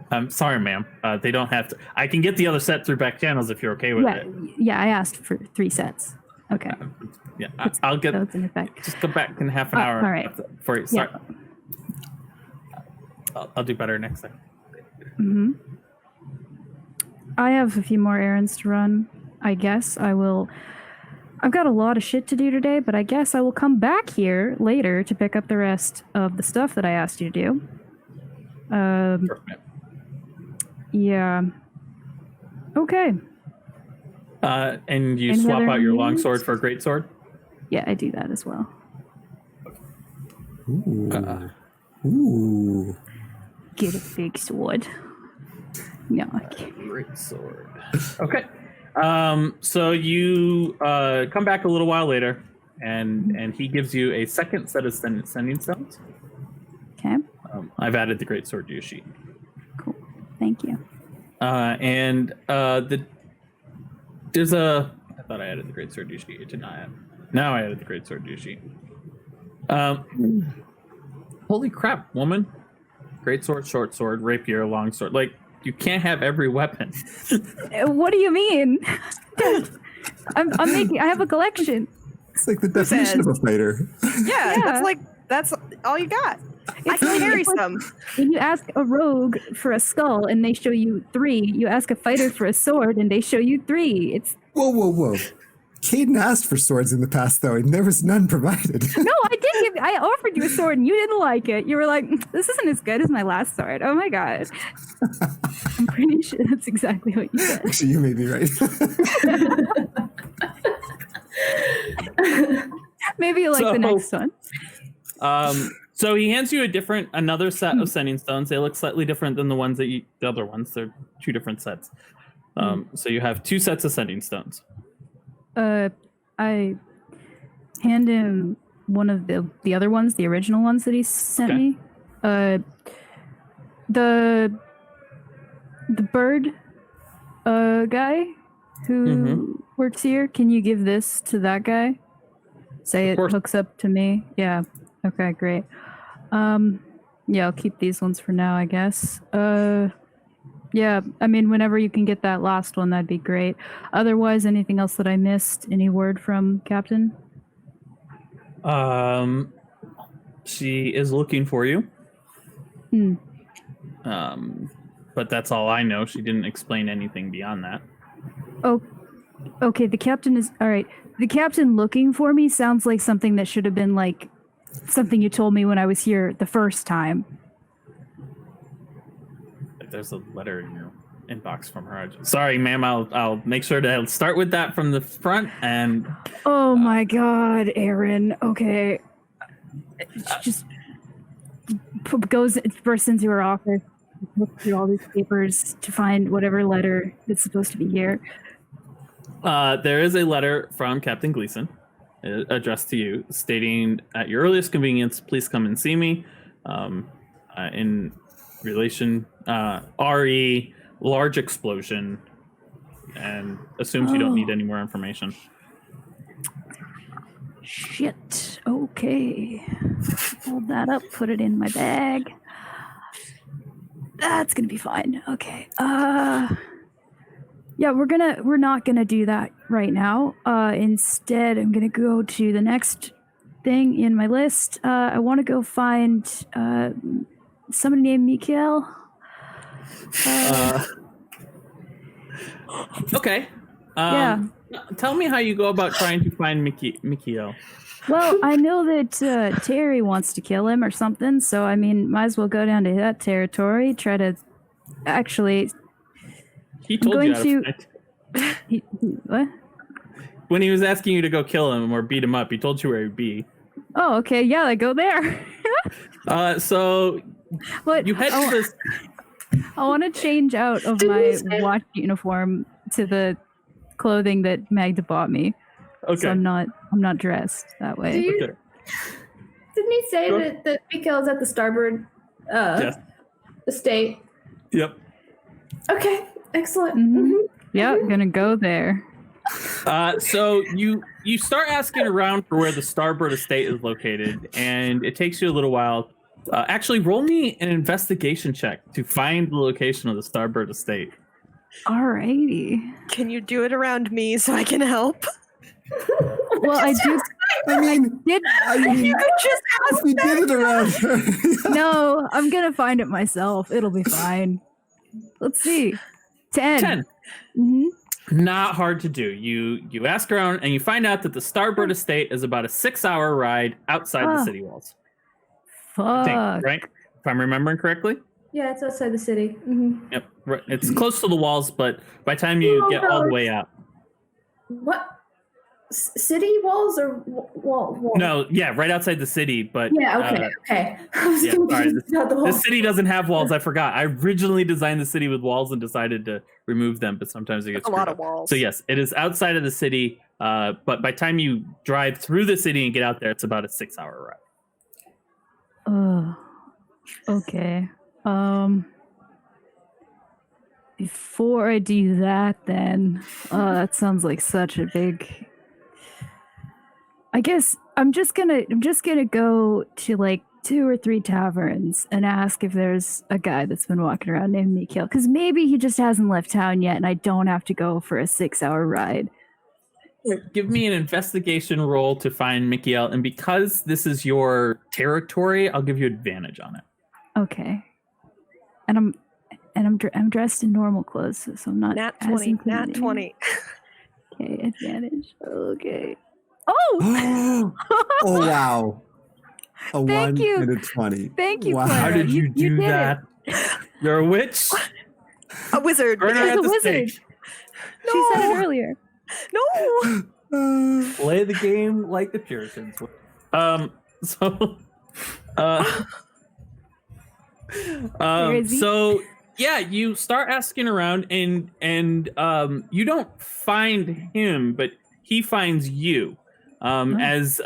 Speaker 1: I'm sorry, ma'am. They don't have to. I can get the other set through back channels if you're okay with it.
Speaker 3: Yeah, I asked for 3 sets. Okay.
Speaker 1: Yeah, I'll get.
Speaker 3: Those in effect.
Speaker 1: Just come back in half an hour.
Speaker 3: All right.
Speaker 1: For you. Sorry. I'll do better next time.
Speaker 3: I have a few more errands to run. I guess I will. I've got a lot of shit to do today, but I guess I will come back here later to pick up the rest of the stuff that I asked you to do.
Speaker 1: Perfect.
Speaker 3: Yeah. Okay.
Speaker 1: And you
Speaker 3: Any
Speaker 1: swap
Speaker 3: other
Speaker 1: out your long
Speaker 3: meetings?
Speaker 1: sword for a great sword?
Speaker 3: Yeah, I do that as well.
Speaker 4: Ooh.
Speaker 3: Get a big sword. No, I can't.
Speaker 1: Great sword. Okay. So you come back a little while later, and he gives you a second set of sending stones.
Speaker 3: Okay.
Speaker 1: I've added the great sword to your sheet.
Speaker 3: Cool. Thank you.
Speaker 1: And there's a. I thought I added the great sword to your sheet. It did not add. Now I added the great sword to your sheet. Holy crap, woman! Great sword, short sword, rapier, long sword. Like, you can't have every weapon.
Speaker 3: What do you mean? I have a collection.
Speaker 4: It's like the definition of a fighter.
Speaker 2: Yeah, that's all you got. I can carry some.
Speaker 3: When you ask a rogue for a skull and they show you 3, you ask a fighter for a sword and they show you 3. It's
Speaker 4: Whoa. Caden asked for swords in the past, though, and there was none provided.
Speaker 3: No, I offered you a sword and you didn't like it. You were like, this isn't as good as my last sword. Oh my god. I'm pretty sure that's exactly what you said.
Speaker 4: Actually, you may be right.
Speaker 3: Maybe you like the next one.
Speaker 1: So he hands you another set of sending stones. They look slightly different than the other ones. They're 2 different sets. So you have 2 sets of sending stones.
Speaker 3: I hand him one of the other ones, the original ones that he sent me. The bird guy who works here. Can you give this to that guy? Say it hooks up to me. Yeah. Okay, great. Yeah, I'll keep these ones for now, I guess. Yeah, I mean, whenever you can get that last one, that'd be great. Otherwise, anything else that I missed? Any word from Captain?
Speaker 1: She is looking for you. But that's all I know. She didn't explain anything beyond that.
Speaker 3: Oh, okay. The captain is all right. The captain looking for me sounds like something that should have been like something you told me when I was here the first time.
Speaker 1: There's a letter in your inbox from her. Sorry, ma'am. I'll make sure to start with that from the front. And
Speaker 3: Oh my God, Aaron. Okay, just bursts into her office, looks through all these papers to find whatever letter that's supposed to be here.
Speaker 1: there is a letter from Captain Gleason addressed to you, stating, "At your earliest convenience, please come and see me." In relation, RE large explosion, and assumes you don't need any more information.
Speaker 3: Shit. Okay. Hold that up. Put it in my bag. That's gonna be fine. Okay. Yeah, we're not gonna do that right now. Instead, I'm gonna go to the next thing in my list. I want to go find somebody named Mikhail.
Speaker 1: Okay.
Speaker 3: Yeah.
Speaker 1: Tell me how you go about trying to find Mikhail.
Speaker 3: Well, I know that Terry wants to kill him or something, so I mean, might as well go down to that territory. Try to actually.
Speaker 1: He told
Speaker 3: going
Speaker 1: you
Speaker 3: to- What?
Speaker 1: when he was asking you to go kill him or beat him up. He told you where he'd be.
Speaker 3: Oh, okay. Yeah, I go there.
Speaker 1: So
Speaker 3: What?
Speaker 1: you head to this.
Speaker 3: I want to change out of
Speaker 5: Didn't
Speaker 3: my
Speaker 5: you say-
Speaker 3: watch uniform to the clothing that Magda bought me.
Speaker 1: Okay.
Speaker 3: So I'm not dressed that way.
Speaker 5: Do you,
Speaker 1: Okay.
Speaker 5: Didn't he say
Speaker 1: Go.
Speaker 5: that Mikhail is at the starboard
Speaker 1: Yes.
Speaker 5: estate?
Speaker 1: Yep.
Speaker 5: Okay, excellent.
Speaker 3: Mhm.
Speaker 5: Mhm.
Speaker 3: Yeah, I'm gonna go there.
Speaker 1: So you start asking around for where the starboard estate is located, and it takes you a little while. Actually, roll me an investigation check to find the location of the starboard estate.
Speaker 3: Alrighty.
Speaker 2: Can you do it around me so I can help?
Speaker 3: Well, I do.
Speaker 4: I mean,
Speaker 3: Did
Speaker 2: You could just ask
Speaker 4: if we did it around her.
Speaker 3: no? I'm gonna find it myself. It'll be fine. Let's see. 10.
Speaker 1: 10.
Speaker 3: Mm-hmm.
Speaker 1: Not hard to do. You ask around, and you find out that the starboard estate is about a 6-hour ride outside the
Speaker 3: Ah.
Speaker 1: city walls. I think,
Speaker 3: Fuck.
Speaker 1: right? If I'm remembering correctly.
Speaker 5: Yeah, it's outside the city. Hmm.
Speaker 1: Yep. Right. It's close to the walls, but by the time you get all the way out.
Speaker 5: What? City walls or wall?
Speaker 1: No, yeah, right outside the city, but
Speaker 5: Yeah, okay, okay. I was
Speaker 1: yeah, sorry,
Speaker 5: confused about the
Speaker 1: the
Speaker 5: walls.
Speaker 1: city doesn't have walls. I forgot. I originally designed the city with walls and decided to remove them, but sometimes it gets
Speaker 2: a lot
Speaker 1: screwed
Speaker 2: of
Speaker 1: up.
Speaker 2: walls.
Speaker 1: So yes, it is outside of the city, but by the time you drive through the city and get out there, it's about a 6-hour ride.
Speaker 3: Okay. Before I do that, then, that sounds like such a big. I guess I'm just gonna go to like 2 or 3 taverns and ask if there's a guy that's been walking around named Mikhail, because maybe he just hasn't left town yet, and I don't have to go for a 6-hour ride.
Speaker 1: Give me an investigation roll to find Mikhail, and because this is your territory, I'll give you advantage on it.
Speaker 3: Okay. And I'm dressed in normal clothes, so I'm not
Speaker 2: Nat
Speaker 3: as
Speaker 2: 20. Nat
Speaker 3: intimidating.
Speaker 2: 20.
Speaker 3: Okay, advantage. Okay. Oh,
Speaker 4: Oh wow. A
Speaker 3: Thank
Speaker 4: 1
Speaker 3: you.
Speaker 4: and a 20.
Speaker 3: thank you,
Speaker 4: Wow.
Speaker 3: Clara.
Speaker 1: How did you do
Speaker 3: did it.
Speaker 1: that? You're a witch.
Speaker 2: A wizard.
Speaker 1: Burn her
Speaker 3: She's
Speaker 1: at
Speaker 3: a
Speaker 1: the
Speaker 3: wizard.
Speaker 1: stake.
Speaker 3: She said it
Speaker 2: No.
Speaker 3: earlier.
Speaker 2: No.
Speaker 1: Play the game like the Puritans. So,
Speaker 3: Crazy.
Speaker 1: so yeah, you start asking around, and you don't find him, but he finds you. As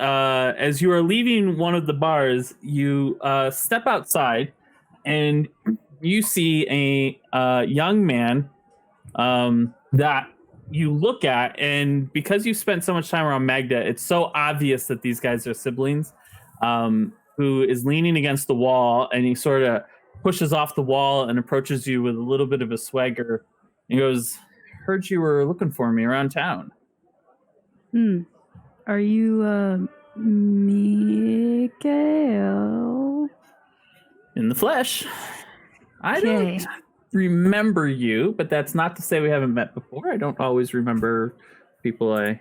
Speaker 1: you are leaving one of the bars, you step outside, and you see a young man that you look at, and because you spent so much time around Magda, it's so obvious that these guys are siblings. Who is leaning against the wall, and he sort of pushes off the wall and approaches you with a little bit of a swagger. He goes, "Heard you were looking for me around town."
Speaker 3: Are you Mikhail?
Speaker 1: In the flesh. I
Speaker 3: Okay.
Speaker 1: don't remember you, but that's not to say we haven't met before. I don't always remember people I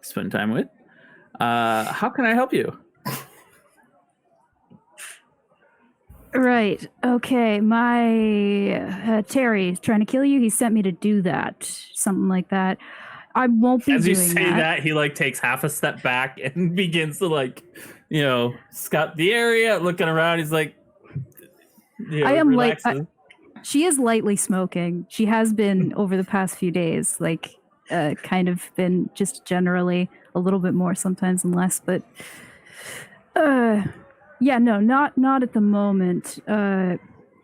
Speaker 1: spend time with. How can I help you?
Speaker 3: Right. Okay. My Terry is trying to kill you. He sent me to do that. Something like that. I won't be
Speaker 1: As you
Speaker 3: doing
Speaker 1: say that, he like takes half a step back and begins to like, scout the area, looking around. He's like,
Speaker 3: I am like,
Speaker 1: relaxes.
Speaker 3: she is lightly smoking. She has been over the past few days, like, kind of been just generally a little bit more sometimes and less, but, yeah, no, not at the moment.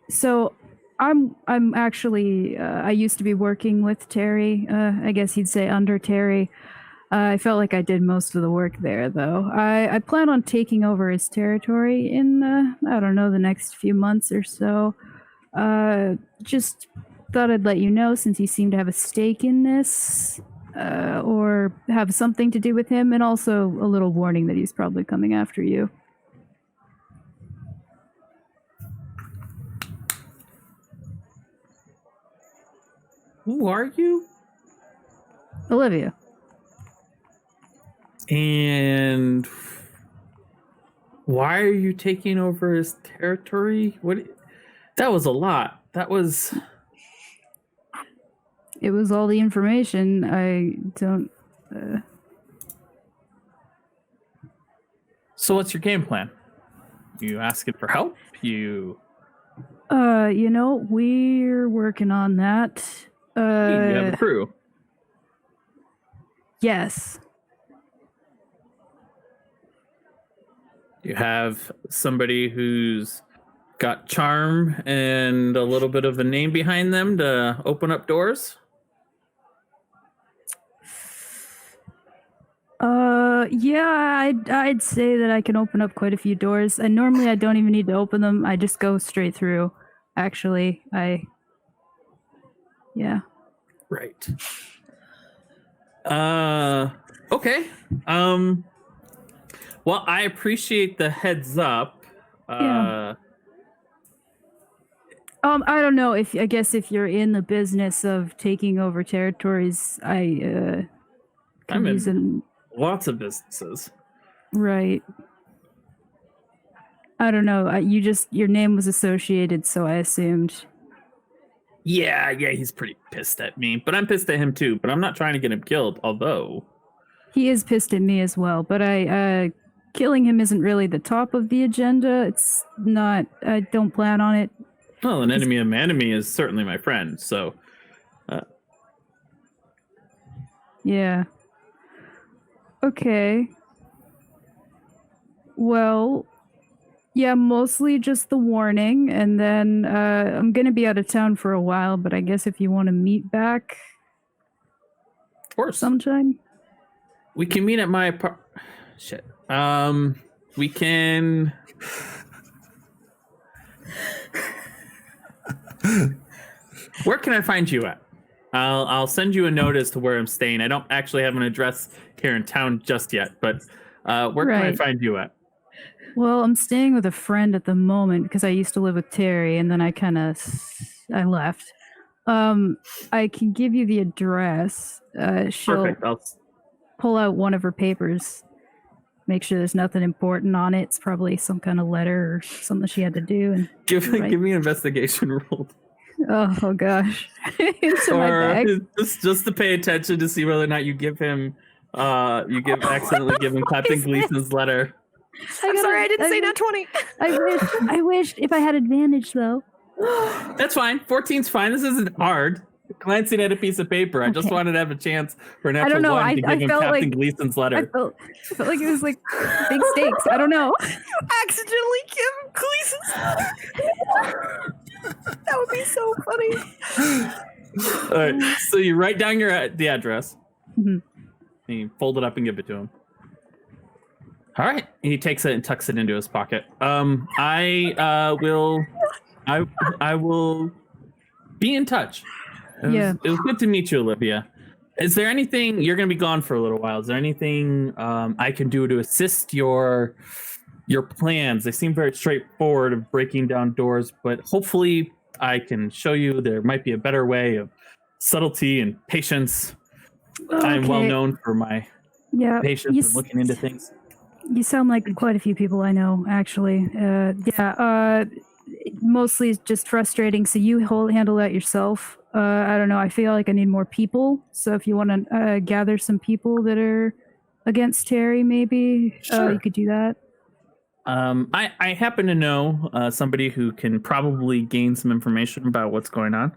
Speaker 3: So I'm actually, I used to be working with Terry. I guess you'd say under Terry. I felt like I did most of the work there, though. I plan on taking over his territory in, I don't know, the next few months or so. Just thought I'd let you know since you seem to have a stake in this, or have something to do with him, and also a little warning that he's probably coming after you.
Speaker 1: Who are you?
Speaker 3: Olivia.
Speaker 1: And why are you taking over his territory? What? That was a lot. That was.
Speaker 3: It was all the information. I don't.
Speaker 1: So what's your game plan? You asking for help? You
Speaker 3: We're working on that.
Speaker 1: you have a crew.
Speaker 3: Yes.
Speaker 1: You have somebody who's got charm and a little bit of a name behind them to open up doors.
Speaker 3: Yeah, I'd say that I can open up quite a few doors. And normally I don't even need to open them. I just go straight through. Actually, yeah.
Speaker 1: Right. Okay. Well, I appreciate the heads up.
Speaker 3: Yeah. I don't know I guess if you're in the business of taking over territories,
Speaker 1: I'm in lots of businesses.
Speaker 3: Right. I don't know. Your name was associated, so I assumed.
Speaker 1: Yeah, he's pretty pissed at me, but I'm pissed at him too. But I'm not trying to get him killed, although
Speaker 3: He is pissed at me as well, but killing him isn't really the top of the agenda. It's not. I don't plan on it.
Speaker 1: well, an enemy of my enemy is certainly my friend. So,
Speaker 3: Yeah. Okay. Well, yeah, mostly just the warning, and then I'm gonna be out of town for a while, but I guess if you want to meet back
Speaker 1: of course,
Speaker 3: sometime.
Speaker 1: we can meet at my shit. We can. Where can I find you at? I'll send you a note as to where I'm staying. I don't actually have an address here in town just yet, but where can I
Speaker 3: Right.
Speaker 1: find you at?
Speaker 3: Well, I'm staying with a friend at the moment because I used to live with Terry, and then I I left. I can give you the address. She'll
Speaker 1: Perfect. I'll
Speaker 3: pull out one of her papers, make sure there's nothing important on it. It's probably some kind of letter or something she had to do. And
Speaker 1: give
Speaker 3: Right.
Speaker 1: me an investigation roll,
Speaker 3: oh gosh, into my
Speaker 1: or
Speaker 3: bag.
Speaker 1: just to pay attention to see whether or not you give him accidentally give him Captain Gleason's letter.
Speaker 2: I'm sorry, I didn't say nat 20.
Speaker 3: I wish if I had advantage though.
Speaker 1: That's fine. 14's fine. This isn't hard. Glancing at a piece of paper, I just
Speaker 3: Okay.
Speaker 1: wanted to have a chance for an
Speaker 3: I
Speaker 1: natural
Speaker 3: don't know,
Speaker 1: one
Speaker 3: I
Speaker 1: to give him
Speaker 3: felt
Speaker 1: Captain
Speaker 3: like-
Speaker 1: Gleason's
Speaker 3: I
Speaker 1: letter.
Speaker 3: felt like it was like big stakes. I don't know.
Speaker 2: Accidentally give Gleason's. That would be so funny.
Speaker 1: All right, so you write down the address.
Speaker 3: Mhm.
Speaker 1: And you fold it up and give it to him. All right, and he takes it and tucks it into his pocket. I will be in touch. It was good to meet you, Olivia. Is there anything, you're going to be gone for a little while, is there anything I can do to assist your plans? They seem very straightforward of breaking down doors, but hopefully I can show you there might be a better way of subtlety and patience. I'm well
Speaker 3: Okay.
Speaker 1: known for my
Speaker 3: Yeah,
Speaker 1: patience
Speaker 3: you
Speaker 1: and looking into things.
Speaker 3: You sound like quite a few people I know, actually. mostly it's just frustrating. So you handle that yourself. I don't know. I feel like I need more people. So if you want to gather some people that are against Terry, maybe
Speaker 1: Sure.
Speaker 3: you could do that.
Speaker 1: I happen to know somebody who can probably gain some information about what's going on.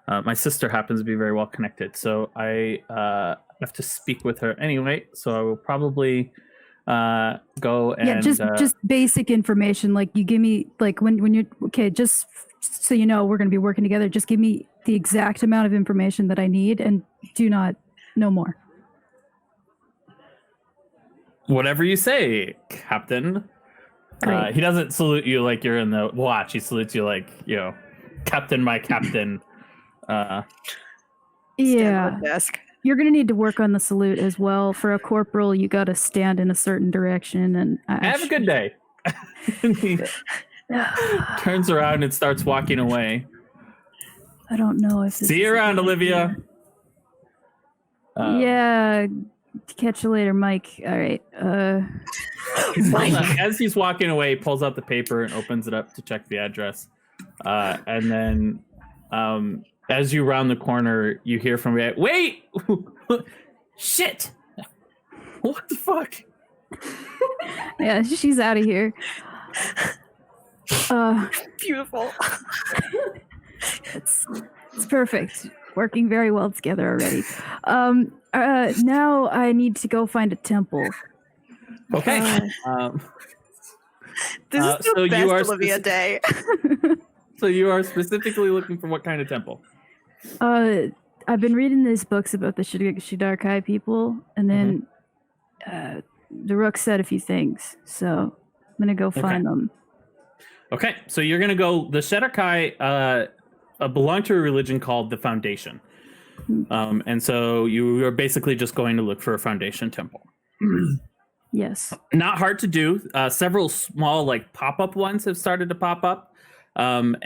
Speaker 1: My sister happens to be very well connected, so I have to speak with her anyway. So I will probably go and
Speaker 3: Yeah, just basic information. Like you give me like when you're okay. Just so you know, we're going to be working together. Just give me the exact amount of information that I need, and do not no more.
Speaker 1: whatever you say, Captain.
Speaker 3: Great.
Speaker 1: He doesn't salute you like you're in the watch. He salutes you like, Captain, my captain.
Speaker 2: Stand on
Speaker 3: Yeah,
Speaker 2: the desk.
Speaker 3: you're going to need to work on the salute as well. For a corporal, you got to stand in a certain direction. And
Speaker 1: Have a good day. And he turns around and starts walking away.
Speaker 3: I don't know if this
Speaker 1: See
Speaker 3: is
Speaker 1: you
Speaker 3: a
Speaker 1: around,
Speaker 3: good
Speaker 1: Olivia.
Speaker 3: yeah, catch you later, Mike. All right.
Speaker 1: As he's walking away, he pulls out the paper and opens it up to check the address. And then as you round the corner, you hear from me, wait! Shit! What the fuck?
Speaker 3: Yeah, she's out of here.
Speaker 2: Beautiful.
Speaker 3: It's perfect. Working very well together already. Now I need to go find a temple.
Speaker 1: Okay.
Speaker 2: This is the
Speaker 1: so you
Speaker 2: best
Speaker 1: are
Speaker 2: Olivia day.
Speaker 1: So you are specifically looking for what kind of temple?
Speaker 3: I've been reading these books about the Shidarkai people, and then the Rook said a few things, so I'm gonna go find them.
Speaker 1: Okay, so you're gonna go. The Shadar-kai belong to a religion called the Foundation, and so you are basically just going to look for a Foundation temple.
Speaker 3: Yes.
Speaker 1: Not hard to do. Several small pop-up ones have started to pop up, but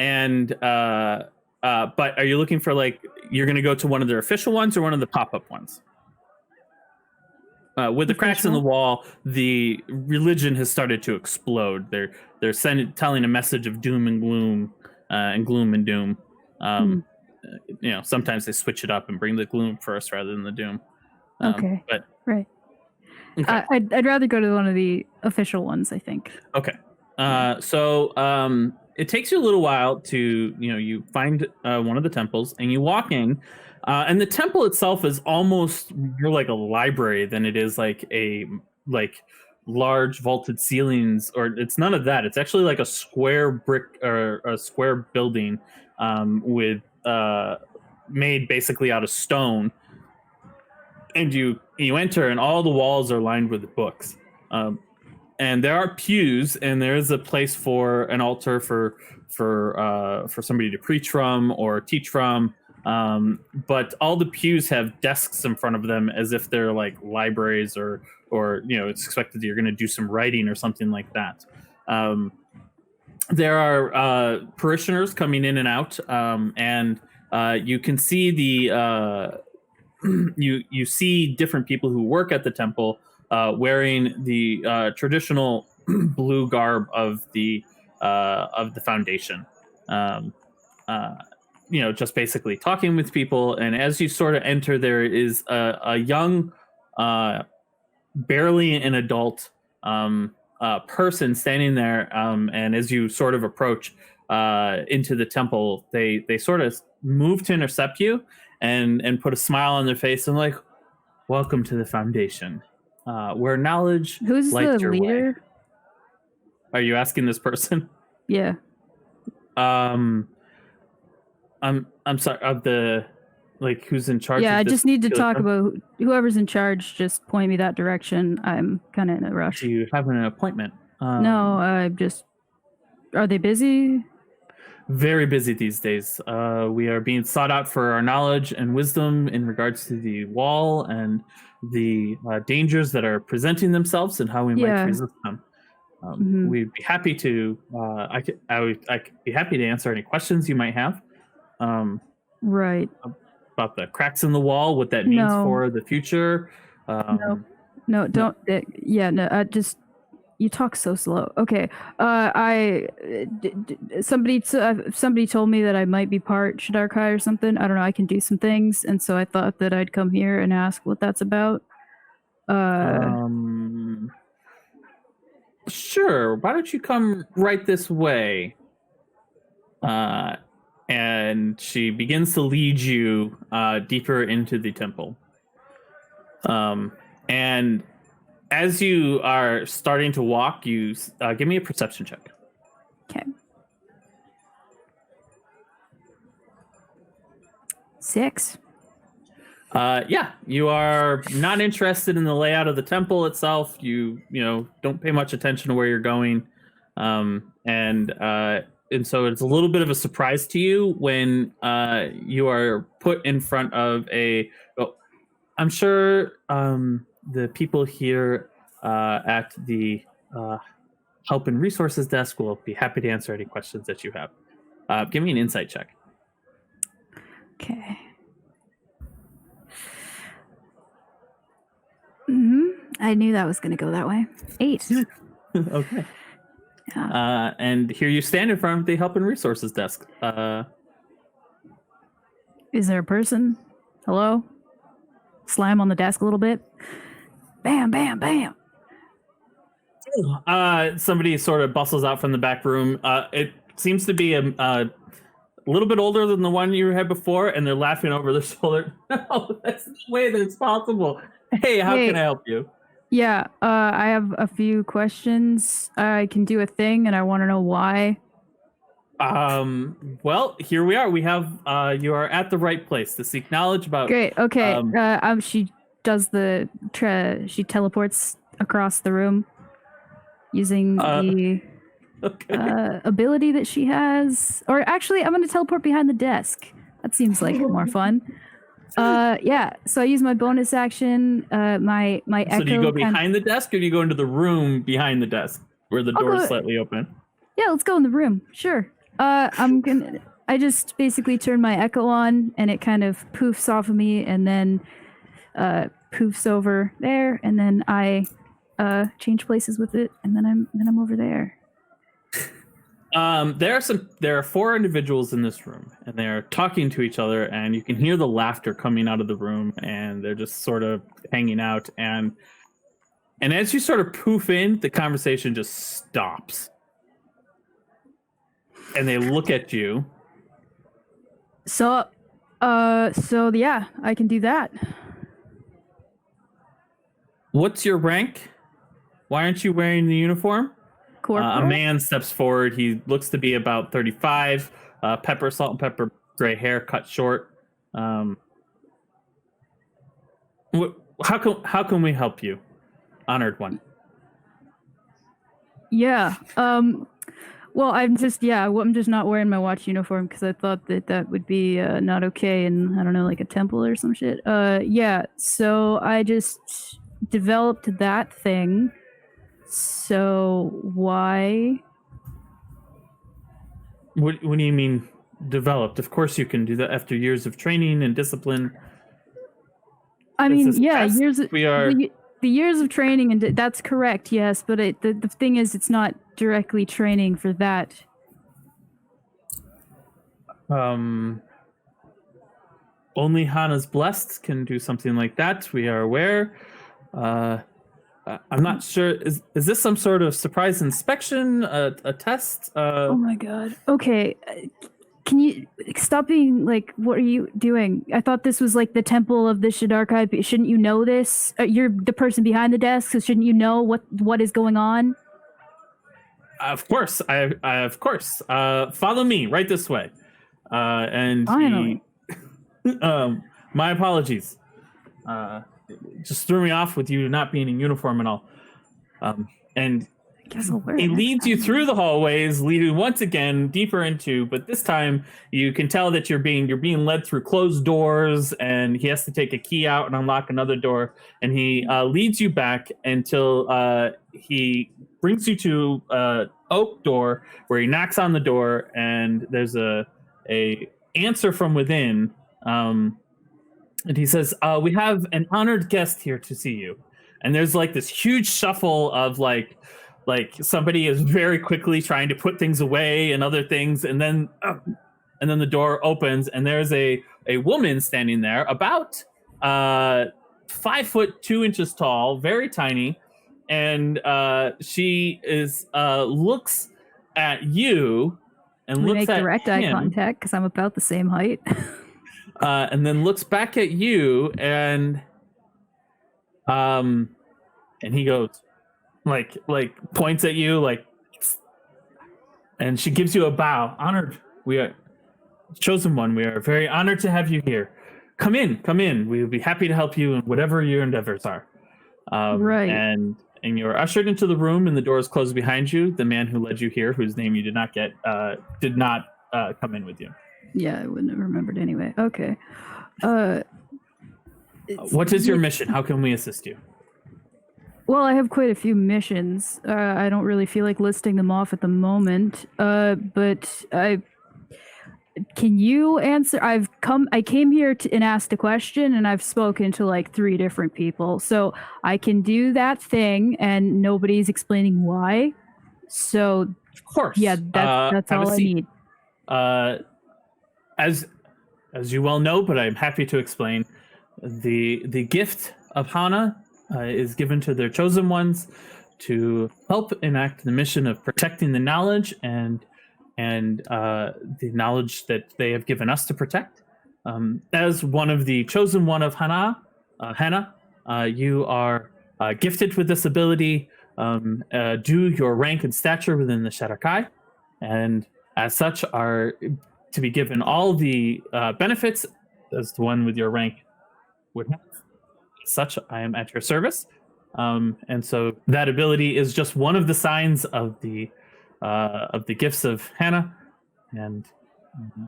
Speaker 1: are you looking for you're gonna go to one of their official ones or one of the pop-up ones? With the cracks in the wall, the religion has started to explode. They're telling a message of doom and gloom, and gloom and doom. Sometimes they switch it up and bring the gloom first rather than the doom.
Speaker 3: Okay.
Speaker 1: But
Speaker 3: Right.
Speaker 1: okay.
Speaker 3: I'd rather go to one of the official ones, I think.
Speaker 1: Okay. So it takes you a little while to you find one of the temples and you walk in. And the temple itself is almost more like a library than it is like a large vaulted ceilings, or it's none of that. It's actually like a square brick or a square building with made basically out of stone. And you enter, and all the walls are lined with books. And there are pews, and there is a place for an altar for somebody to preach from or teach from. But all the pews have desks in front of them as if they're like libraries or it's expected that you're going to do some writing or something like that. There are parishioners coming in and out, and you can see you see different people who work at the temple wearing the traditional blue garb of the Foundation. Just basically talking with people. And as you sort of enter, there is a young, barely an adult person standing there. And as you sort of approach into the temple, they sort of move to intercept you and put a smile on their face and like, welcome to the Foundation, where knowledge
Speaker 3: Who's
Speaker 1: lights
Speaker 3: the
Speaker 1: your
Speaker 3: leader?
Speaker 1: way. Are you asking this person?
Speaker 3: Yeah.
Speaker 1: I'm sorry, of the who's in charge?
Speaker 3: Yeah,
Speaker 1: of
Speaker 3: I
Speaker 1: this
Speaker 3: just need to
Speaker 1: particular
Speaker 3: talk
Speaker 1: temple?
Speaker 3: about whoever's in charge. Just point me that direction. I'm kind of in a rush.
Speaker 1: Do you have an appointment?
Speaker 3: No, are they busy?
Speaker 1: Very busy these days. We are being sought out for our knowledge and wisdom in regards to the wall and the dangers that are presenting themselves and how we might
Speaker 3: Yeah.
Speaker 1: resist them. We'd be happy to. I could be happy to answer any questions you might have.
Speaker 3: Right.
Speaker 1: About the cracks in the wall, what that means
Speaker 3: No.
Speaker 1: for the future.
Speaker 3: No, don't. Yeah, no. You talk so slow. Okay. Somebody told me that I might be part Shidarkai or something. I don't know. I can do some things, and so I thought that I'd come here and ask what that's about.
Speaker 1: Sure. Why don't you come right this way? And she begins to lead you deeper into the temple. And as you are starting to walk, you give me a perception check.
Speaker 3: Okay. 6.
Speaker 1: Yeah, you are not interested in the layout of the temple itself. You don't pay much attention to where you're going, and so it's a little bit of a surprise to you when you are put in front of a. Well, I'm sure the people here at the Help and Resources desk will be happy to answer any questions that you have. Give me an insight check.
Speaker 3: Okay. I knew that was going to go that way. 8.
Speaker 1: Okay.
Speaker 3: Yeah.
Speaker 1: And here you stand in front of the Help and Resources desk.
Speaker 3: Is there a person? Hello? Slam on the desk a little bit. Bam, bam, bam.
Speaker 1: Somebody sort of bustles out from the back room. It seems to be a little bit older than the one you had before, and they're laughing over their shoulder. No, that's the way that it's possible. Hey, how can I help you?
Speaker 3: Yeah, I have a few questions. I can do a thing, and I want to know why.
Speaker 1: Well, here we are. We have you are at the right place to seek knowledge about.
Speaker 3: Great. Okay. She does she teleports across the room using the ability that she has. Or actually, I'm going to teleport behind the desk. That seems like more fun. Yeah. So I use my bonus action. My echo.
Speaker 1: So do you go behind the desk, or do you go into the room behind the desk where the door is slightly open?
Speaker 3: Yeah, let's go in the room. Sure. I just basically turn my echo on, and it kind of poofs off of me, and then poofs over there, and then I change places with it, and then I'm over there.
Speaker 1: There are 4 individuals in this room, and they're talking to each other, and you can hear the laughter coming out of the room, and they're just sort of hanging out, and as you sort of poof in, the conversation just stops. And they look at you.
Speaker 3: So yeah, I can do that.
Speaker 1: What's your rank? Why aren't you wearing the uniform? A man steps forward. He looks to be about 35. Salt and pepper, gray hair, cut short. How can we help you, honored one?
Speaker 3: Yeah. Well, I'm just not wearing my watch uniform because I thought that would be not okay in, I don't know, like a temple or some shit. Yeah. So I just developed that thing. So why?
Speaker 1: What do you mean developed? Of course you can do that after years of training and discipline.
Speaker 3: I mean, yeah,
Speaker 1: the
Speaker 3: years of training, and that's correct, yes. But the thing is, it's not directly training for that.
Speaker 1: Only Hana's Blessed can do something like that. We are aware. I'm not sure. Is this some sort of surprise inspection? A test?
Speaker 3: Oh my god. Okay. Can you stop being like, what are you doing? I thought this was like the temple of the Shidarkai. Shouldn't you know this? You're the person behind the desk, so shouldn't you know what is going on?
Speaker 1: Of course. I of course. Follow me right this way. And
Speaker 3: finally.
Speaker 1: My apologies. Just threw me off with you not being in uniform and all. And he leads you through the hallways, leading once again deeper into, but this time you can tell that you're being led through closed doors, and he has to take a key out and unlock another door, and he leads you back until he brings you to an oak door where he knocks on the door, and there's a answer from within, and he says, we have an honored guest here to see you. And there's like this huge shuffle of like like somebody is very quickly trying to put things away and other things, and then the door opens and there's a woman standing there about 5'2" tall, very tiny, and she is looks at you and
Speaker 3: We
Speaker 1: looks
Speaker 3: make
Speaker 1: at
Speaker 3: direct eye
Speaker 1: him,
Speaker 3: contact because I'm about the same height.
Speaker 1: and then looks back at you and he goes like points at you like, and she gives you a bow. Honored, we are chosen one. We are very honored to have you here. Come in. We will be happy to help you in whatever your endeavors are.
Speaker 3: Right.
Speaker 1: And you're ushered into the room, and the doors close behind you. The man who led you here, whose name you did not get, did not come in with you.
Speaker 3: Yeah, I wouldn't have remembered anyway. Okay.
Speaker 1: What is your mission? How can we assist you?
Speaker 3: Well, I have quite a few missions. I don't really feel like listing them off at the moment. But can you answer? I came here and asked a question, and I've spoken to like 3 different people. So I can do that thing, and nobody's explaining why. So
Speaker 1: Of course.
Speaker 3: yeah, that's
Speaker 1: have a
Speaker 3: all I
Speaker 1: seat.
Speaker 3: need.
Speaker 1: As you well know, but I'm happy to explain, the gift of Hana is given to their chosen ones to help enact the mission of protecting the knowledge and the knowledge that they have given us to protect. As one of the chosen one of Hana, you are gifted with this ability due your rank and stature within the Shadar-kai, and as such are to be given all the benefits as the one with your rank would have. As such, I am at your service, and so that ability is just one of the signs of the gifts of Hana, and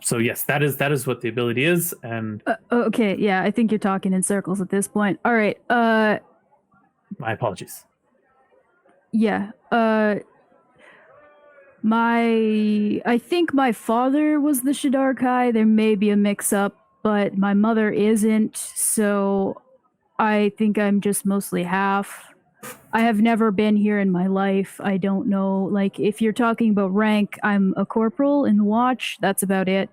Speaker 1: so yes, that is what the ability is. And
Speaker 3: Okay, yeah, I think you're talking in circles at this point. All right.
Speaker 1: my apologies.
Speaker 3: Yeah. I think my father was the Shadar-kai. There may be a mix-up, but my mother isn't, so I think I'm just mostly half. I have never been here in my life. I don't know. Like, if you're talking about rank, I'm a corporal in the watch. That's about it.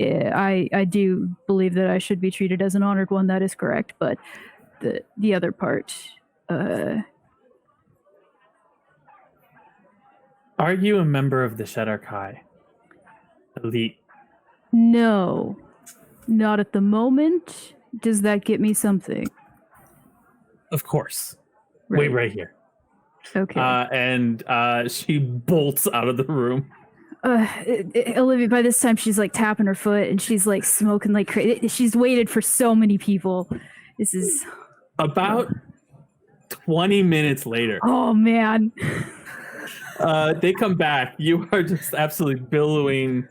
Speaker 3: I do believe that I should be treated as an honored one. That is correct. But the other part...
Speaker 1: Are you a member of the Shadar-kai elite?
Speaker 3: No. Not at the moment. Does that get me something?
Speaker 1: Of course. Wait right here.
Speaker 3: Okay.
Speaker 1: And she bolts out of the room.
Speaker 3: Olivia, by this time, she's like tapping her foot and she's like smoking like crazy. She's waited for so many people. This is
Speaker 1: About 20 minutes later,
Speaker 3: oh man.
Speaker 1: they come back. You are just absolutely billowing,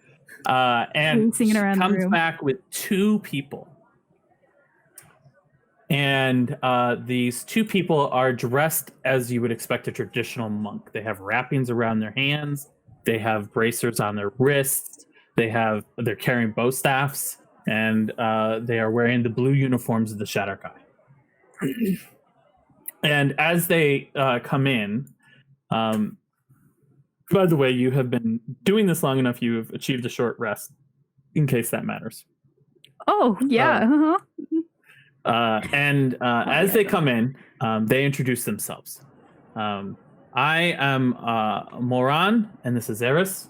Speaker 1: and
Speaker 3: Singing
Speaker 1: she
Speaker 3: around the
Speaker 1: comes
Speaker 3: room.
Speaker 1: back with 2 people. And these 2 people are dressed as you would expect a traditional monk. They have wrappings around their hands. They have bracers on their wrists. They're carrying bow staffs, and they are wearing the blue uniforms of the Shadar-kai. And as they come in, by the way, you have been doing this long enough. You have achieved a short rest, in case that matters.
Speaker 3: Oh yeah. Uh-huh.
Speaker 1: As they come in, they introduce themselves. I am Moran, and this is Eris.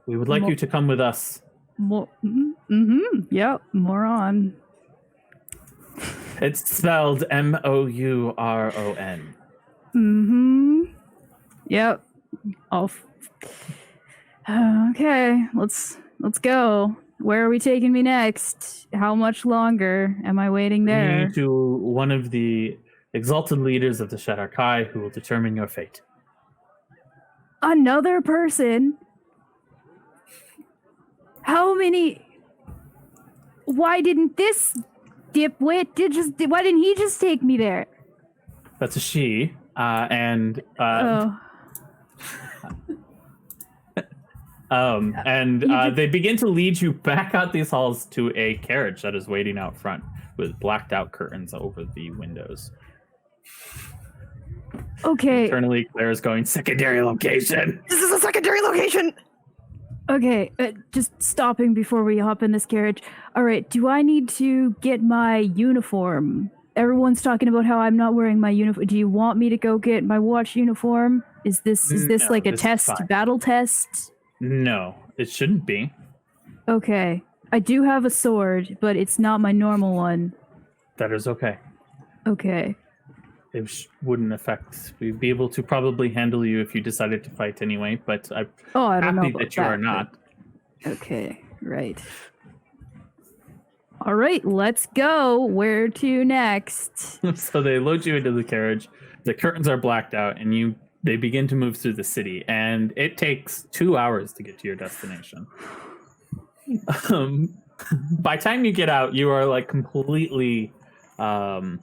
Speaker 1: We would like you to come with us.
Speaker 3: Yep. Moron.
Speaker 1: It's spelled Mouron.
Speaker 3: Yep. Okay. Let's go. Where are we taking me next? How much longer am I waiting there?
Speaker 1: You to one of the exalted leaders of the Shadar-kai who will determine your fate.
Speaker 3: Another person? How many? Why didn't this dipwit why didn't he just take me there?
Speaker 1: That's a she. They begin to lead you back out these halls to a carriage that is waiting out front with blacked out curtains over the windows.
Speaker 3: Okay.
Speaker 1: Internally, Claire is going secondary location.
Speaker 2: This is a secondary location.
Speaker 3: Okay, just stopping before we hop in this carriage. All right, do I need to get my uniform? Everyone's talking about how I'm not wearing my uniform. Do you want me to go get my watch uniform? Is this
Speaker 1: No,
Speaker 3: like a
Speaker 1: this is
Speaker 3: test,
Speaker 1: fine.
Speaker 3: battle test?
Speaker 1: No, it shouldn't be.
Speaker 3: Okay, I do have a sword, but it's not my normal one.
Speaker 1: That is okay.
Speaker 3: Okay.
Speaker 1: It wouldn't affect. We'd be able to probably handle you if you decided to fight anyway. But I'm
Speaker 3: Oh, I don't know
Speaker 1: happy
Speaker 3: about
Speaker 1: that you are not.
Speaker 3: but- Okay, right. All right, let's go. Where to next?
Speaker 1: So they load you into the carriage. The curtains are blacked out, and they begin to move through the city. And it takes 2 hours to get to your destination. By the time you get out, you are like completely, when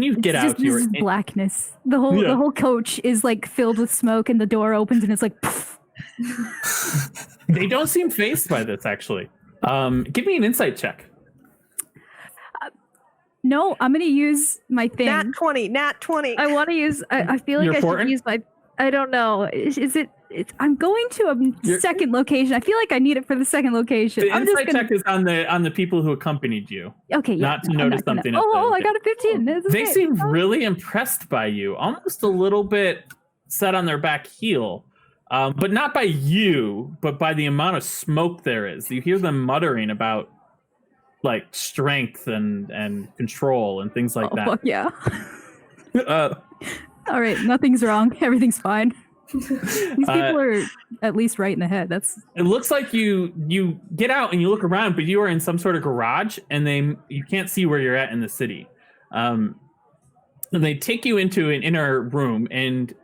Speaker 1: you get out,
Speaker 3: this
Speaker 1: you're
Speaker 3: is blackness. The whole coach is like filled with smoke, and the door opens, and it's like. Poof.
Speaker 1: They don't seem phased by this, actually. Give me an insight check.
Speaker 3: No, I'm gonna use my thing.
Speaker 2: Nat 20. Nat 20.
Speaker 3: I want to use. I feel like
Speaker 1: Your
Speaker 3: I
Speaker 1: Fortin?
Speaker 3: should use my. I don't know. Is it? I'm going to a second location. I feel like I need it for the second location.
Speaker 1: The
Speaker 3: I'm just
Speaker 1: insight
Speaker 3: gonna.
Speaker 1: check is on the people who accompanied you.
Speaker 3: Okay, yeah.
Speaker 1: not to
Speaker 3: I'm
Speaker 1: notice
Speaker 3: gonna-
Speaker 1: something at
Speaker 3: Oh,
Speaker 1: the-
Speaker 3: I got a 15. That's
Speaker 1: They
Speaker 3: okay.
Speaker 1: seem
Speaker 3: Oh.
Speaker 1: really impressed by you, almost a little bit set on their back heel. But not by you, but by the amount of smoke there is. You hear them muttering about like strength and control and things like
Speaker 3: Oh, fuck yeah.
Speaker 1: that.
Speaker 3: All right, nothing's wrong. Everything's fine. These people
Speaker 1: Uh,
Speaker 3: are at least right in the head. That's
Speaker 1: It looks like you get out and you look around, but you are in some sort of garage, and you can't see where you're at in the city. And they take you into an inner room and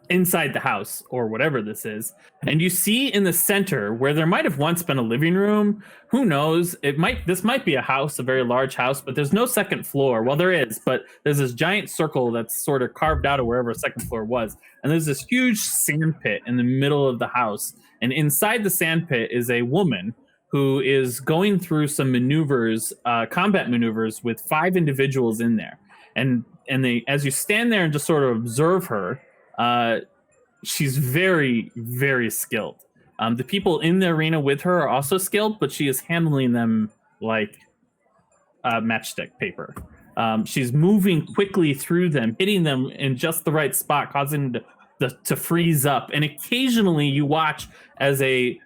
Speaker 1: inside the house or whatever this is, and you see in the center where there might have once been a living room. Who knows? This might be a house, a very large house, but there's no second floor. Well, there is, but there's this giant circle that's sort of carved out of wherever a second floor was, and there's this huge sand pit in the middle of the house. And inside the sand pit is a woman who is going through some maneuvers, combat maneuvers, with 5 individuals in there. And they, as you stand there and just sort of observe her, she's very, very skilled. The people in the arena with her are also skilled, but she is handling them like matchstick paper. She's moving quickly through them, hitting them in just the right spot, causing them to freeze up. And occasionally you watch as a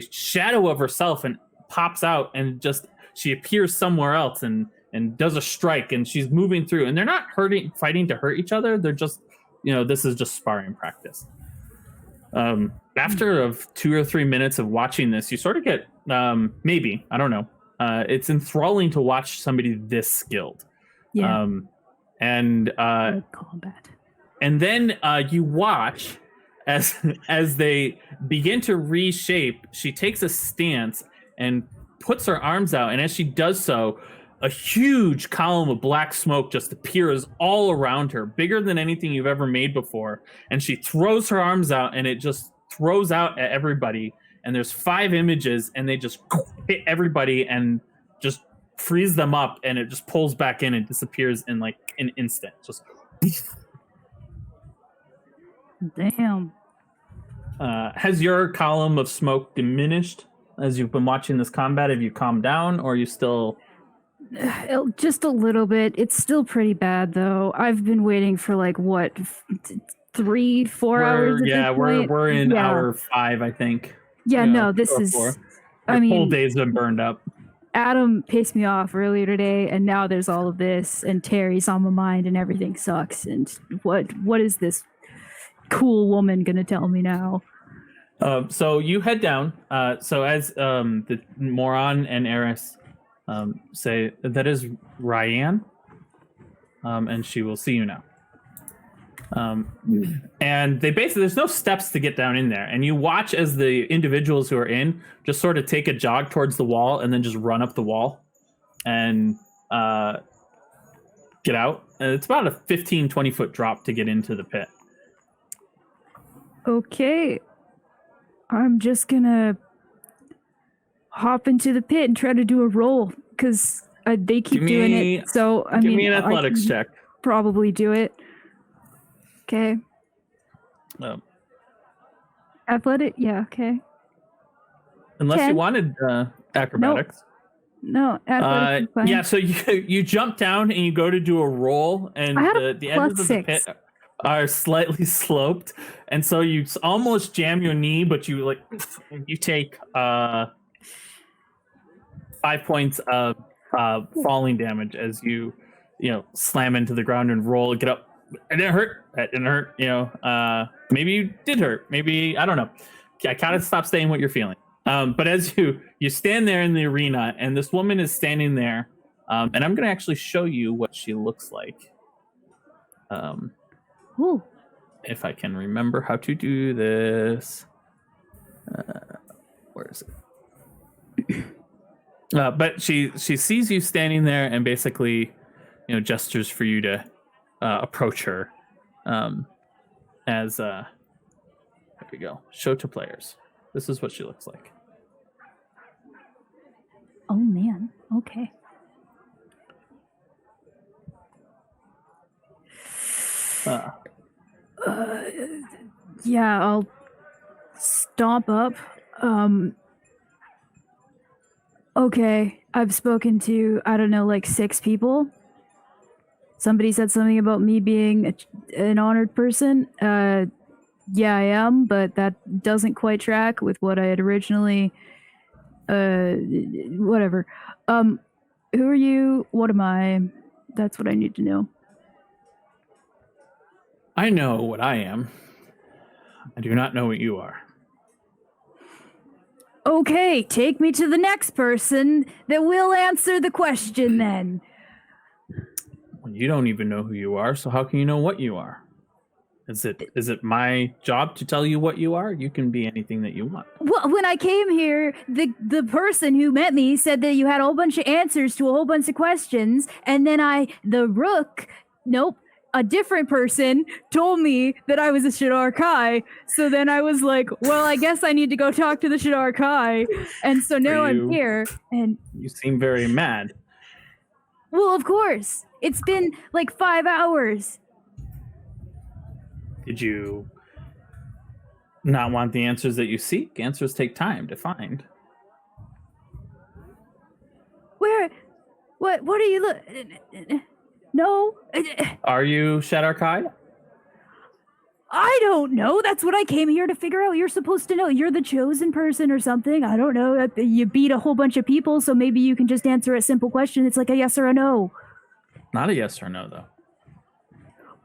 Speaker 1: shadow of herself and pops out, and just she appears somewhere else and does a strike, and she's moving through, and they're not fighting to hurt each other. They're just, this is just sparring practice. After of 2 or 3 minutes of watching this, you sort of get, maybe, I don't know. It's enthralling to watch somebody this skilled.
Speaker 3: yeah.
Speaker 1: And
Speaker 3: Combat.
Speaker 1: and then you watch as they begin to reshape. She takes a stance and puts her arms out, and as she does so, a huge column of black smoke just appears all around her, bigger than anything you've ever made before. And she throws her arms out, and it just throws out at everybody. And there's 5 images, and they just hit everybody and just freeze them up, and it just pulls back in and disappears in like an instant. Just
Speaker 3: Damn.
Speaker 1: has your column of smoke diminished as you've been watching this combat? Have you calmed down, or are you still?
Speaker 3: Just a little bit. It's still pretty bad, though. I've been waiting for like what, 3-4 hours. At
Speaker 1: Yeah,
Speaker 3: this
Speaker 1: we're
Speaker 3: point?
Speaker 1: in
Speaker 3: Yeah.
Speaker 1: hour 5, I think.
Speaker 3: Yeah,
Speaker 1: Yeah,
Speaker 3: no, this
Speaker 1: or
Speaker 3: is.
Speaker 1: 4.
Speaker 3: I
Speaker 1: The whole
Speaker 3: mean,
Speaker 1: day's been burned up.
Speaker 3: Adam pissed me off earlier today, and now there's all of this, and Terry's on my mind, and everything sucks. And what is this cool woman gonna tell me now?
Speaker 1: So you head down. So as the Moron and Eris say, that is Ryan, and she will see you now. And they basically, there's no steps to get down in there, and you watch as the individuals who are in just sort of take a jog towards the wall and then just run up the wall and get out. And it's about a 15-20 foot drop to get into the pit.
Speaker 3: Okay, I'm just gonna hop into the pit and try to do a roll, because They keep
Speaker 1: Give
Speaker 3: doing
Speaker 1: me-
Speaker 3: it, so I
Speaker 1: Give
Speaker 3: mean,
Speaker 1: me an
Speaker 3: I
Speaker 1: athletics
Speaker 3: can
Speaker 1: check.
Speaker 3: probably do it. Okay, athletic. Yeah. Okay.
Speaker 1: Unless you
Speaker 3: 10.
Speaker 1: wanted acrobatics.
Speaker 3: No, athletic. is fine.
Speaker 1: Yeah, so you jump down and you go to do a roll, and
Speaker 3: I had a
Speaker 1: the edges of the pit
Speaker 3: +6.
Speaker 1: are slightly sloped, and so you almost jam your knee, but you you take 5 points of falling damage as you slam into the ground and roll, get up. It didn't hurt. That didn't hurt. Maybe you did hurt. Maybe I don't know. I kind of stop saying what you're feeling. But as you stand there in the arena, and this woman is standing there, and I'm going to actually show you what she looks like.
Speaker 3: Ooh.
Speaker 1: If I can remember how to do this. Where is it? But she sees you standing there and basically, gestures for you to approach her. There we go. Show to players. This is what she looks like.
Speaker 3: Oh man. Okay. Yeah, I'll stomp up. Okay, I've spoken to, I don't know, like 6 people. Somebody said something about me being an honored person. Yeah, I am, but that doesn't quite track with what I had originally. Whatever. Who are you? What am I? That's what I need to know.
Speaker 1: I know what I am. I do not know what you are.
Speaker 3: Okay, take me to the next person that will answer the question then.
Speaker 1: Well, you don't even know who you are, so how can you know what you are? Is it my job to tell you what you are? You can be anything that you want.
Speaker 3: Well, when I came here, the person who met me said that you had a whole bunch of answers to a whole bunch of questions, and then a different person told me that I was a Shadar Kai. So then I was like, well, I guess I need to go talk to the Shadar Kai. And so now I'm here. And
Speaker 1: You seem very mad.
Speaker 3: well, of course, it's been like 5 hours.
Speaker 1: Did you not want the answers that you seek? Answers take time to find.
Speaker 3: What are you No,
Speaker 1: Are you Shadar Kai?
Speaker 3: I don't know. That's what I came here to figure out. You're supposed to know. You're the chosen person or something. I don't know. You beat a whole bunch of people, so maybe you can just answer a simple question. It's like a yes or a no.
Speaker 1: Not a yes or no, though.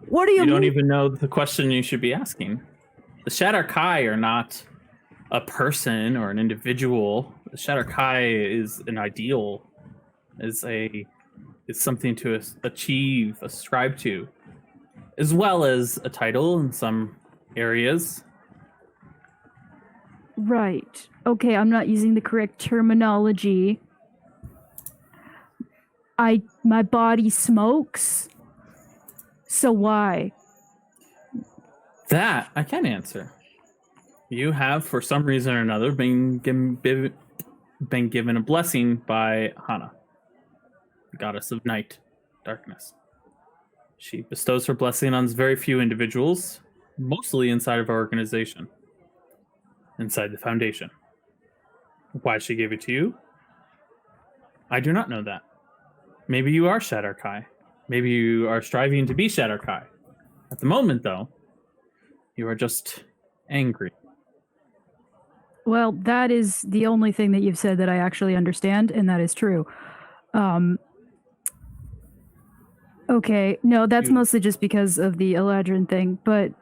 Speaker 3: What do you
Speaker 1: You
Speaker 3: mean?
Speaker 1: don't even know the question you should be asking. The Shadar Kai are not a person or an individual. The Shadar Kai is an ideal, is something to achieve, ascribe to, as well as a title in some areas.
Speaker 3: Right. Okay, I'm not using the correct terminology. My body smokes. So why?
Speaker 1: That I can answer. You have, for some reason or another, been given a blessing by Hana, the goddess of night, darkness. She bestows her blessing on very few individuals, mostly inside of our organization, inside the Foundation. Why she gave it to you? I do not know that. Maybe you are Shadar Kai. Maybe you are striving to be Shadar Kai. At the moment, though, you are just angry.
Speaker 3: Well, that is the only thing that you've said that I actually understand, and that is true. Okay, no, that's mostly just because of the Eladrin thing, but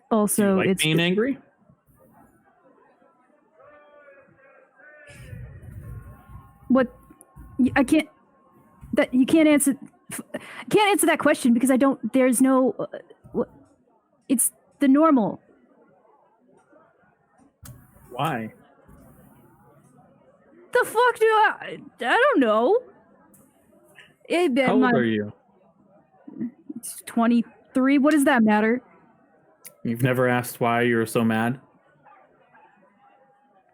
Speaker 3: also
Speaker 1: Do you like
Speaker 3: it's
Speaker 1: being angry?
Speaker 3: what I can't that you can't answer. Can't answer that question because I don't. There's no. It's the normal.
Speaker 1: Why?
Speaker 3: The fuck do I don't know.
Speaker 1: How old are you?
Speaker 3: It's 23. What does that matter?
Speaker 1: You've never asked why you're so mad?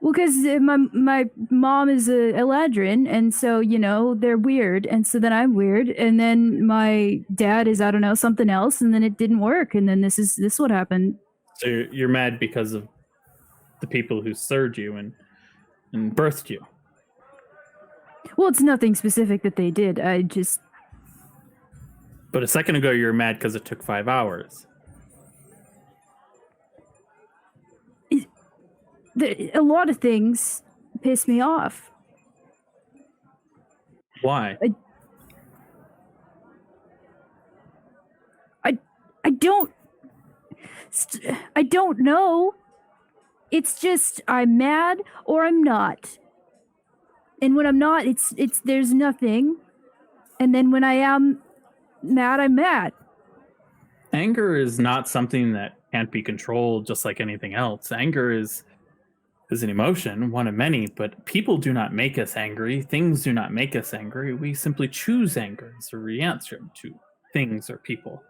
Speaker 3: Well, because my mom is a Eladrin, and so they're weird, and so then I'm weird, and then my dad is, I don't know, something else, and then it didn't work, and then this is what happened.
Speaker 1: So you're mad because of the people who served you and birthed you.
Speaker 3: Well, it's nothing specific that they did. I just
Speaker 1: But a second ago, you were mad because it took 5 hours.
Speaker 3: a lot of things piss me off.
Speaker 1: Why?
Speaker 3: I don't know. It's just I'm mad or I'm not. And when I'm not, it's there's nothing. And then when I am mad, I'm mad.
Speaker 1: Anger is not something that can't be controlled, just like anything else. Anger is an emotion, one of many, but people do not make us angry. Things do not make us angry. We simply choose anger as a reaction to things or people.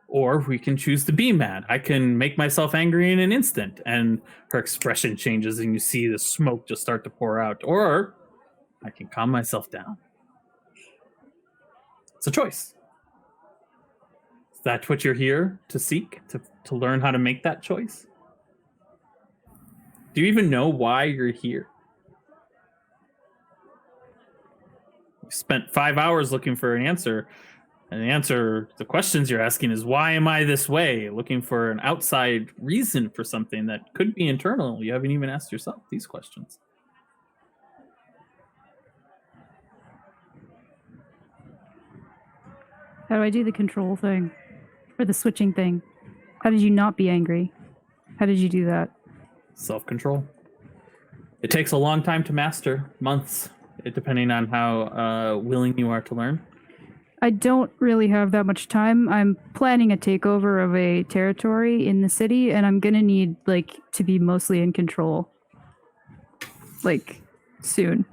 Speaker 1: Or we can choose to be mad. I can make myself angry in an instant, and her expression changes, and you see the smoke just start to pour out. Or I can calm myself down. It's a choice. Is that what you're here to seek? To learn how to make that choice? Do you even know why you're here? You spent 5 hours looking for an answer. And the questions you're asking is, why am I this way? Looking for an outside reason for something that could be internal. You haven't even asked yourself these questions.
Speaker 3: How do I do the control thing? Or the switching thing? How did you not be angry? How did you do that?
Speaker 1: Self-control. It takes a long time to master, months, depending on how willing you are to learn.
Speaker 3: I don't really have that much time. I'm planning a takeover of a territory in the city, and I'm gonna need to be mostly in control. Soon.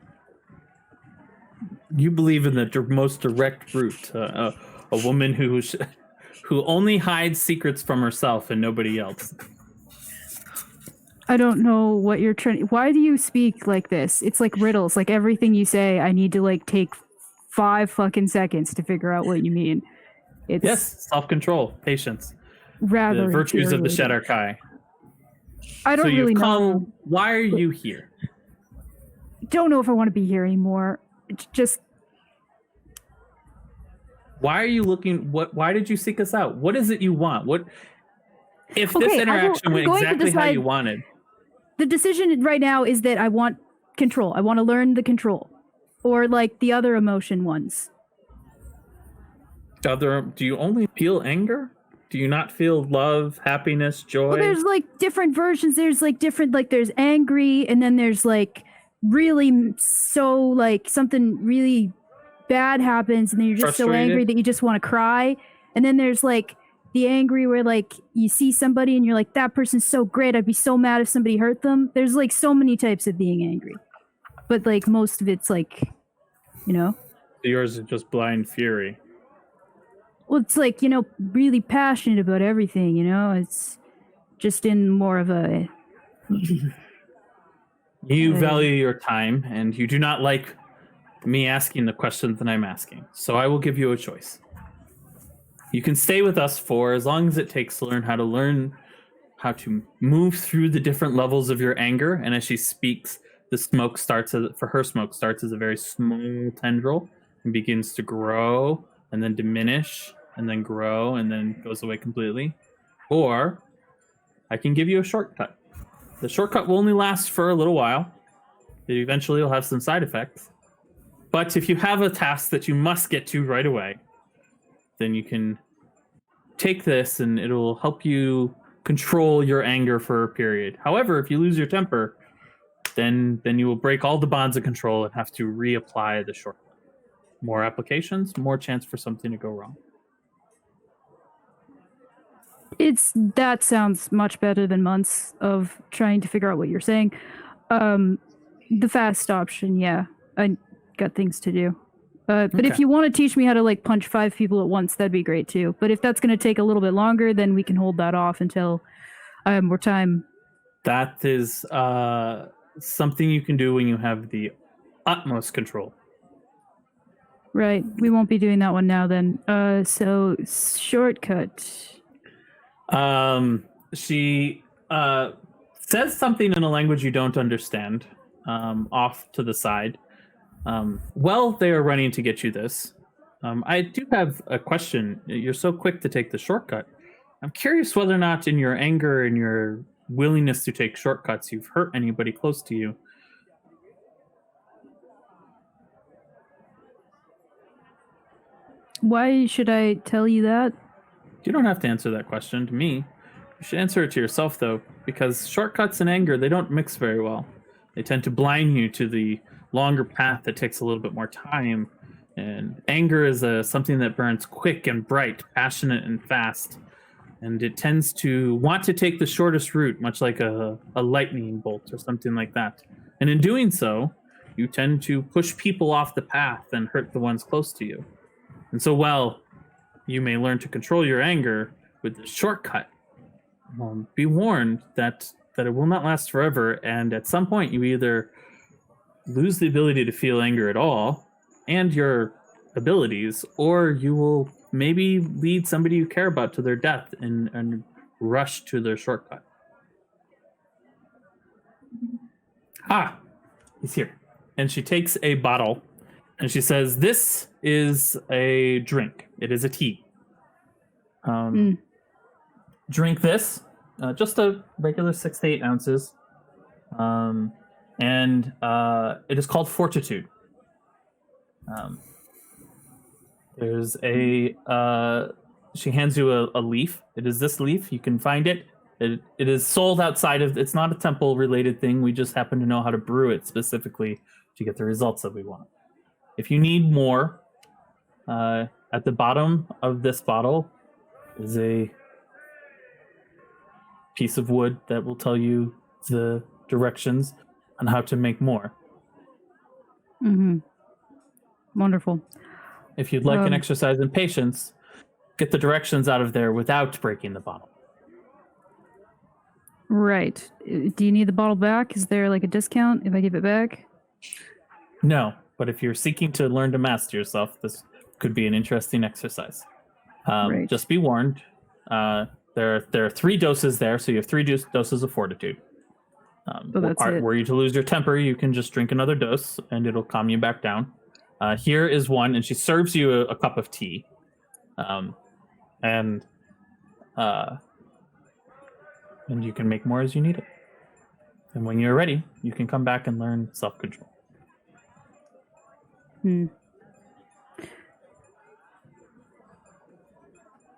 Speaker 1: You believe in the most direct route. A woman who only hides secrets from herself and nobody else.
Speaker 3: I don't know what you're trying. Why do you speak like this? It's like riddles. Like everything you say, I need to take 5 fucking seconds to figure out what you mean. It's
Speaker 1: yes, self-control, patience,
Speaker 3: rather
Speaker 1: the virtues of the
Speaker 3: infuriating.
Speaker 1: Shadar-kai.
Speaker 3: I don't really know.
Speaker 1: Why are you here?
Speaker 3: Don't know if I want to be here anymore. It's just
Speaker 1: why are you looking? Why did you seek us out? What is it you want? What if this interaction went exactly how you wanted?
Speaker 3: The decision right now is that I want control. I want to learn the control. Or the other emotion ones.
Speaker 1: Do you only feel anger? Do you not feel love, happiness, joy?
Speaker 3: Well, there's different versions. There's different there's angry, and then there's really something really bad happens, and then you're just so angry that you just want to cry. And then there's the angry where you see somebody and you're like, that person's so great, I'd be so mad if somebody hurt them. There's so many types of being angry. But most of it's
Speaker 1: Yours is just blind fury.
Speaker 3: Well, it's really passionate about everything, It's just in more of a
Speaker 1: You value your time, and you do not like me asking the questions that I'm asking. So I will give you a choice. You can stay with us for as long as it takes to learn how to move through the different levels of your anger. And as she speaks, the smoke starts as a very small tendril and begins to grow and then diminish and then grow and then goes away completely. Or I can give you a shortcut. The shortcut will only last for a little while. It eventually will have some side effects. But if you have a task that you must get to right away, then you can take this and it'll help you control your anger for a period. However, if you lose your temper, then you will break all the bonds of control and have to reapply the shortcut. More applications, more chance for something to go wrong.
Speaker 3: That sounds much better than months of trying to figure out what you're saying. The fast option, yeah. I got things to do. But if you want to teach me how to punch 5 people at once, that'd be great too. But if that's going to take a little bit longer, then we can hold that off until I have more time.
Speaker 1: That is something you can do when you have the utmost control.
Speaker 3: Right. We won't be doing that one now then. So shortcut.
Speaker 1: She says something in a language you don't understand, off to the side. While they are running to get you this, I do have a question. You're so quick to take the shortcut. I'm curious whether or not in your anger and your willingness to take shortcuts, you've hurt anybody close to you.
Speaker 3: Why should I tell you that?
Speaker 1: You don't have to answer that question to me. You should answer it to yourself, though, because shortcuts and anger, they don't mix very well. They tend to blind you to the longer path that takes a little bit more time. And anger is something that burns quick and bright, passionate and fast. And it tends to want to take the shortest route, much like a lightning bolt or something like that. And in doing so, you tend to push people off the path and hurt the ones close to you. And so while you may learn to control your anger with the shortcut, be warned that it will not last forever. And at some point, you either lose the ability to feel anger at all and your abilities, or you will maybe lead somebody you care about to their death and rush to their shortcut. Ah, he's here. And she takes a bottle and she says, "This is a drink. It is a tea. Drink this, just a regular 6 to 8 ounces. And it is called Fortitude. There's a, she hands you a leaf. It is this leaf. You can find it. It is sold outside of, it's not a temple related thing. We just happen to know how to brew it specifically to get the results that we want. If you need more, at the bottom of this bottle is a piece of wood that will tell you the directions on how to make more.
Speaker 3: Mm-hmm. Wonderful.
Speaker 1: If you'd like an exercise in patience, get the directions out of there without breaking the bottle.
Speaker 3: Right. Do you need the bottle back? Is there like a discount if I give it back?
Speaker 1: No, but if you're seeking to learn to master yourself, this could be an interesting exercise.
Speaker 3: Right.
Speaker 1: Just be warned. There are 3 doses there, so you have 3 doses of Fortitude.
Speaker 3: that's it.
Speaker 1: Were you to lose your temper, you can just drink another dose, and it'll calm you back down. Here is one, and she serves you a cup of tea. And you can make more as you need it. And when you're ready, you can come back and learn self-control.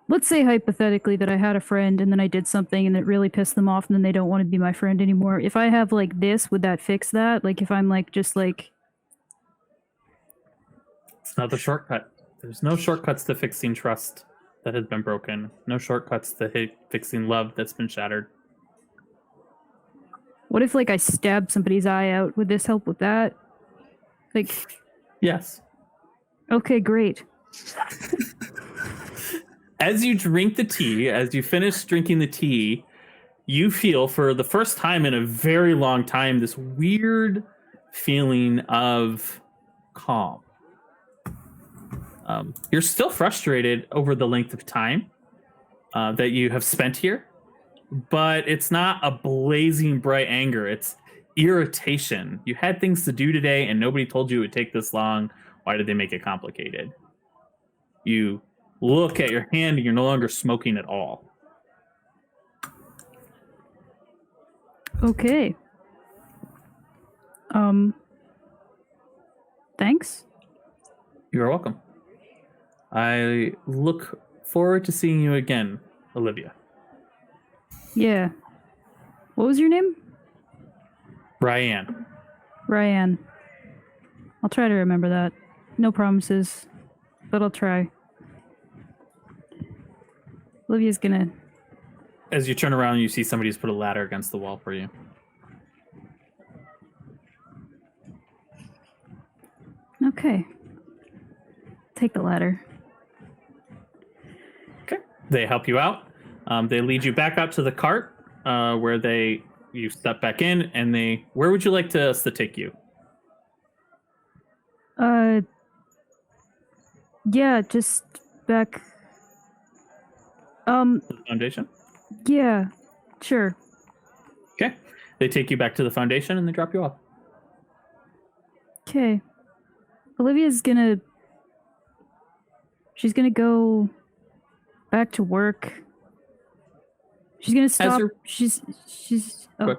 Speaker 3: Let's say hypothetically that I had a friend and then I did something and it really pissed them off and then they don't want to be my friend anymore. If I have like this, would that fix that? Like if I'm like just like...
Speaker 1: It's not the shortcut. There's no shortcuts to fixing trust that has been broken. No shortcuts to fixing love that's been shattered.
Speaker 3: What if like I stabbed somebody's eye out? Would this help with that? Like...
Speaker 1: Yes.
Speaker 3: Okay, great.
Speaker 1: As you drink the tea, as you finish drinking the tea, you feel for the first time in a very long time this weird feeling of calm. You're still frustrated over the length of time that you have spent here, but it's not a blazing bright anger. It's irritation. You had things to do today and nobody told you it would take this long. Why did they make it complicated? You look at your hand and you're no longer smoking at all.
Speaker 3: Okay. Thanks.
Speaker 1: You're welcome. I look forward to seeing you again, Olivia.
Speaker 3: Yeah. What was your name?
Speaker 1: Ryan.
Speaker 3: Ryan. I'll try to remember that. No promises, but I'll try. Olivia's gonna...
Speaker 1: As you turn around, you see somebody's put a ladder against the wall for you.
Speaker 3: Okay. Take the ladder.
Speaker 1: Okay. They help you out. They lead you back out to the cart where you step back in, and where would you like us to take you?
Speaker 3: Yeah, just back.
Speaker 1: To the foundation?
Speaker 3: Yeah, sure.
Speaker 1: Okay. They take you back to the foundation and they drop you off.
Speaker 3: Okay. She's gonna go back to work. She's gonna stop. She's. Oh.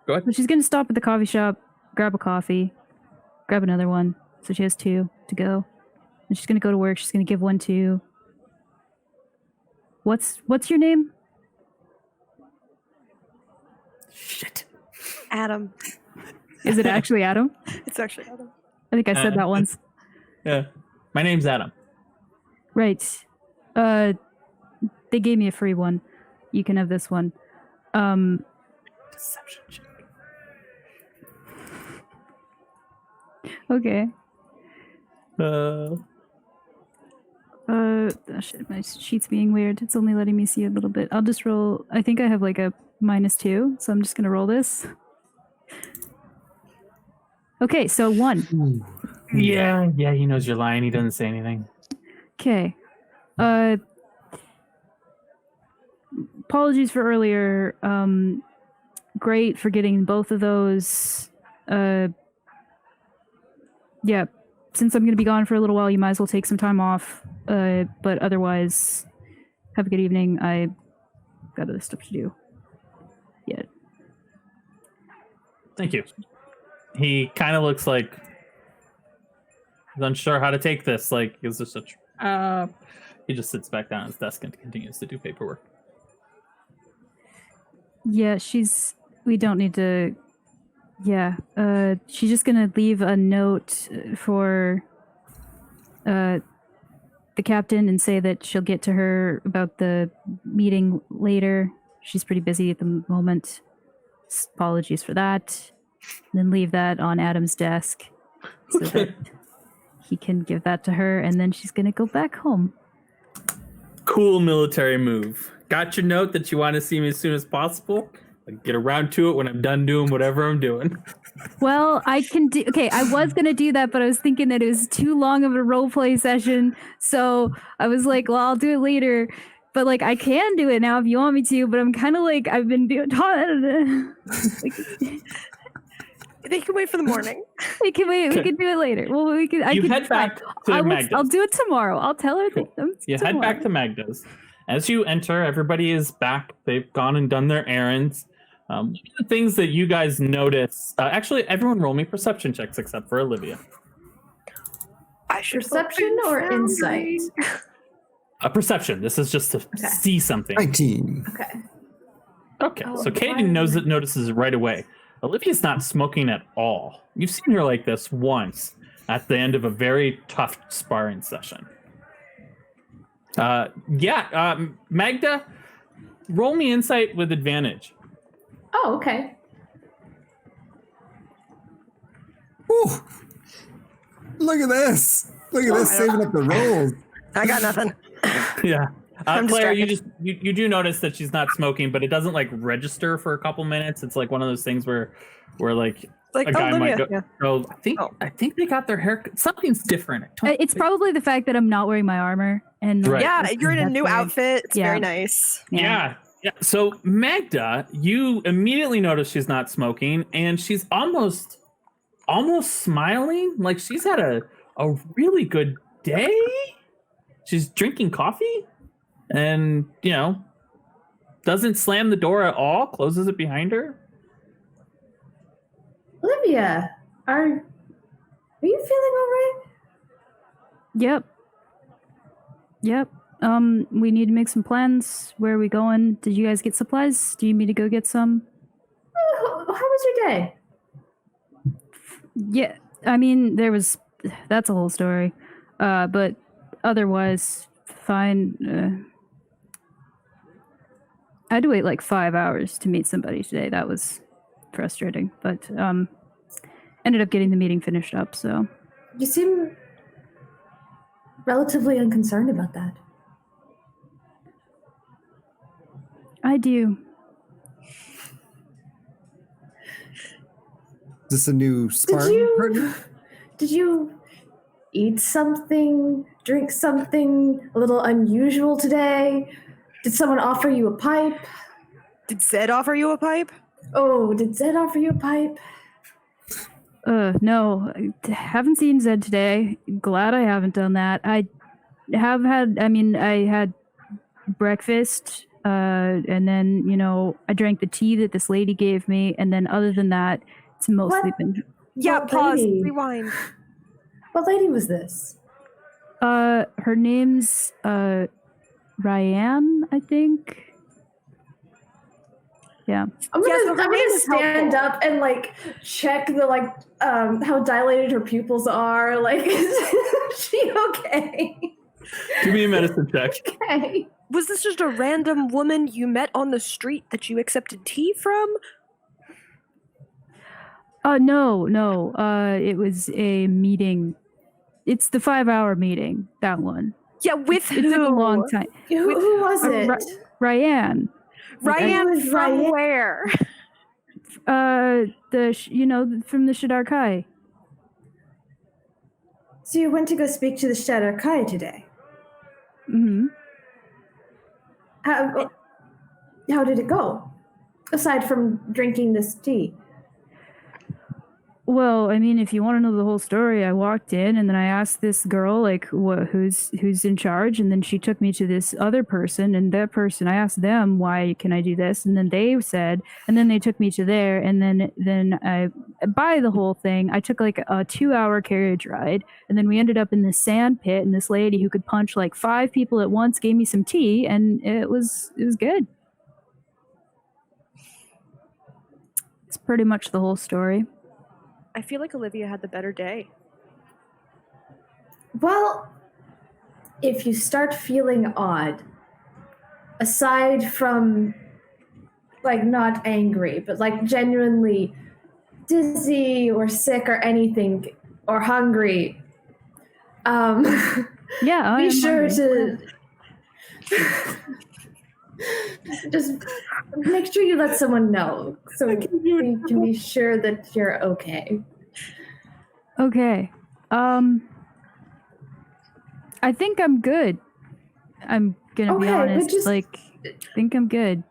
Speaker 1: Go ahead.
Speaker 3: But she's gonna stop at the coffee shop, grab a coffee, grab another one. So she has 2 to go. And she's gonna go to work. She's gonna give one to. What's your name?
Speaker 1: Shit.
Speaker 2: Adam.
Speaker 3: Is it actually Adam?
Speaker 2: It's actually Adam.
Speaker 3: I think I said that once.
Speaker 1: Yeah. My name's Adam.
Speaker 3: Right. They gave me a free one. You can have this one.
Speaker 1: Deception check.
Speaker 3: Okay.
Speaker 1: Uh,
Speaker 3: Oh shit, my sheet's being weird. It's only letting me see a little bit. I'll just roll. I think I have like a -2, so I'm just gonna roll this. Okay, so 1.
Speaker 1: yeah, he knows you're lying. He doesn't say anything.
Speaker 3: Okay. Apologies for earlier. Great for getting both of those. Yeah, since I'm going to be gone for a little while, you might as well take some time off. But otherwise, have a good evening. I got other stuff to do. Yeah.
Speaker 1: Thank you. He kind of looks like he's unsure how to take this. Like, is this a... He just sits back down at his desk and continues to do paperwork.
Speaker 3: Yeah, we don't need to... Yeah, she's just gonna leave a note for the captain and say that she'll get to her about the meeting later. She's pretty busy at the moment. Apologies for that. And then leave that on Adam's desk so that he can give that to her, and then she's gonna go back home.
Speaker 1: Cool military move. Got your note that you want to see me as soon as possible? I'll get around to it when I'm done doing whatever I'm doing.
Speaker 3: Well, I can do... Okay, I was going to do that, but I was thinking that it was too long of a roleplay session. So I was like, well, I'll do it later. But, like, I can do it now if you want me to, but I'm kind of like, I've been doing...
Speaker 2: They can wait for the morning.
Speaker 3: We can wait. We can do it later. Well, we can...
Speaker 1: Head back to Magda's.
Speaker 3: I'll do it tomorrow. I'll tell her.
Speaker 1: Cool.
Speaker 3: Tomorrow.
Speaker 1: Head back to Magda's. As you enter, everybody is back. They've gone and done their errands. One of the things that you guys notice, actually, everyone roll me perception checks except for Olivia.
Speaker 2: I should
Speaker 5: Perception or insight?
Speaker 1: A perception. This is just to see something.
Speaker 4: 19.
Speaker 5: Okay.
Speaker 1: Okay,
Speaker 5: Oh,
Speaker 1: so Katie notices it right away. Olivia's not smoking at all. You've seen her like this once at the end of a very tough sparring session. Magda, roll me insight with advantage.
Speaker 5: Oh, okay.
Speaker 4: Ooh. Look at this. Look at this, saving up the rolls.
Speaker 2: I got nothing.
Speaker 1: Yeah.
Speaker 2: I'm
Speaker 1: Claire,
Speaker 2: distracted.
Speaker 1: you do notice that she's not smoking, but it doesn't like register for a couple minutes. It's like one of those things where like
Speaker 2: Like,
Speaker 1: a guy might go,
Speaker 2: yeah.
Speaker 1: oh, I think they got their hair. Something's different.
Speaker 3: It's probably the fact that I'm not wearing my armor. And
Speaker 1: Right.
Speaker 2: Yeah, you're in a
Speaker 3: that's
Speaker 2: new
Speaker 3: why-
Speaker 2: outfit. It's
Speaker 3: Yeah.
Speaker 2: very nice.
Speaker 1: Yeah. So Magda, you immediately notice she's not smoking, and she's almost smiling, like she's had a really good day. She's drinking coffee, and doesn't slam the door at all. Closes it behind her.
Speaker 5: Olivia, are you feeling all right?
Speaker 3: Yep. We need to make some plans. Where are we going? Did you guys get supplies? Do you need me to go get some?
Speaker 5: How was your day?
Speaker 3: Yeah, I mean, that's a whole story. But otherwise, fine. I had to wait like 5 hours to meet somebody today. That was frustrating, but ended up getting the meeting finished up, so.
Speaker 5: You seem relatively unconcerned about that.
Speaker 3: I do.
Speaker 4: Is this a new sparring partner?
Speaker 5: Did you eat something, drink something a little unusual today? Did someone offer you a pipe?
Speaker 2: Did Zed offer you a pipe?
Speaker 5: Oh, did Zed offer you a pipe?
Speaker 3: No, I haven't seen Zed today. Glad I haven't done that. I had breakfast, and then, I drank the tea that this lady gave me, and then other than that, it's mostly been...
Speaker 2: Yeah,
Speaker 5: What
Speaker 2: pause.
Speaker 5: lady?
Speaker 2: Rewind.
Speaker 5: What lady was this?
Speaker 3: Her name's, Ryan, I think. Yeah.
Speaker 5: I'm
Speaker 2: Yeah, so
Speaker 5: gonna
Speaker 2: her name is
Speaker 5: stand
Speaker 2: helpful.
Speaker 5: up and check the how dilated her pupils are. Is she okay?
Speaker 1: Give me a medicine check.
Speaker 5: Okay.
Speaker 2: Was this just a random woman you met on the street that you accepted tea from?
Speaker 3: No. It was a meeting. It's the 5-hour meeting, that one.
Speaker 2: Yeah, with
Speaker 3: It
Speaker 2: who?
Speaker 3: took a long time.
Speaker 5: Who was it?
Speaker 3: Ryan.
Speaker 2: Ryan
Speaker 5: Who is
Speaker 2: from
Speaker 5: Ryan?
Speaker 2: where?
Speaker 3: From the Shadar Kai.
Speaker 5: So you went to go speak to the Shadow Kai today.
Speaker 3: Mm-hmm.
Speaker 5: How did it go? Aside from drinking this tea.
Speaker 3: Well, if you want to know the whole story, I walked in and then I asked this girl, who's in charge, and then she took me to this other person, and that person, I asked them, why can I do this? And then they said, and then they took me to there, and then I, by the whole thing, I took a 2-hour carriage ride, and then we ended up in this sand pit, and this lady who could punch 5 people at once gave me some tea, and it was good. It's pretty much the whole story.
Speaker 2: I feel like Olivia had the better day.
Speaker 5: Well, if you start feeling odd, aside from not angry, but genuinely dizzy or sick or anything, or hungry,
Speaker 3: Yeah, I
Speaker 5: be
Speaker 3: am
Speaker 5: sure
Speaker 3: hungry.
Speaker 5: to just make sure you let someone know so we can be sure that you're okay.
Speaker 3: Okay. I think I'm good. I'm gonna be
Speaker 5: Okay, but
Speaker 3: honest.
Speaker 5: just-
Speaker 3: think I'm good.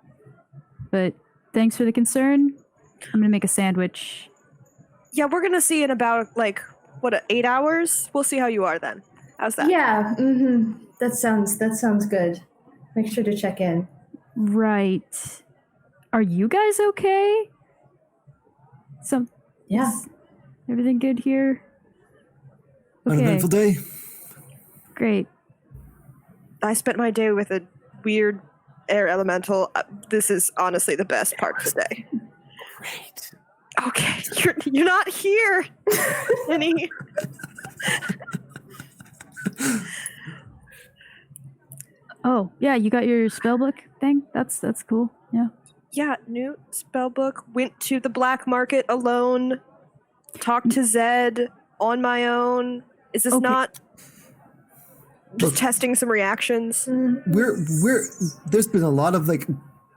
Speaker 3: But thanks for the concern. I'm gonna make a sandwich.
Speaker 2: Yeah, we're gonna see in about 8 hours? We'll see how you are then. How's that?
Speaker 5: Yeah, that sounds good. Make sure to check in.
Speaker 3: Right. Are you guys okay?
Speaker 5: Yeah.
Speaker 3: Is everything good here?
Speaker 4: An
Speaker 3: Okay,
Speaker 4: eventful day.
Speaker 3: great.
Speaker 2: I spent my day with a weird air elemental. This is honestly the best part of the day.
Speaker 1: Great.
Speaker 2: Okay, you're not here, Penny.
Speaker 3: Oh, yeah, you got your spellbook thing? That's cool. Yeah.
Speaker 2: Yeah, new spellbook. Went to the black market alone. Talked to Zed on my own. Is this
Speaker 3: Okay.
Speaker 2: not just
Speaker 4: Look.
Speaker 2: testing some reactions?
Speaker 4: We're there's been a lot of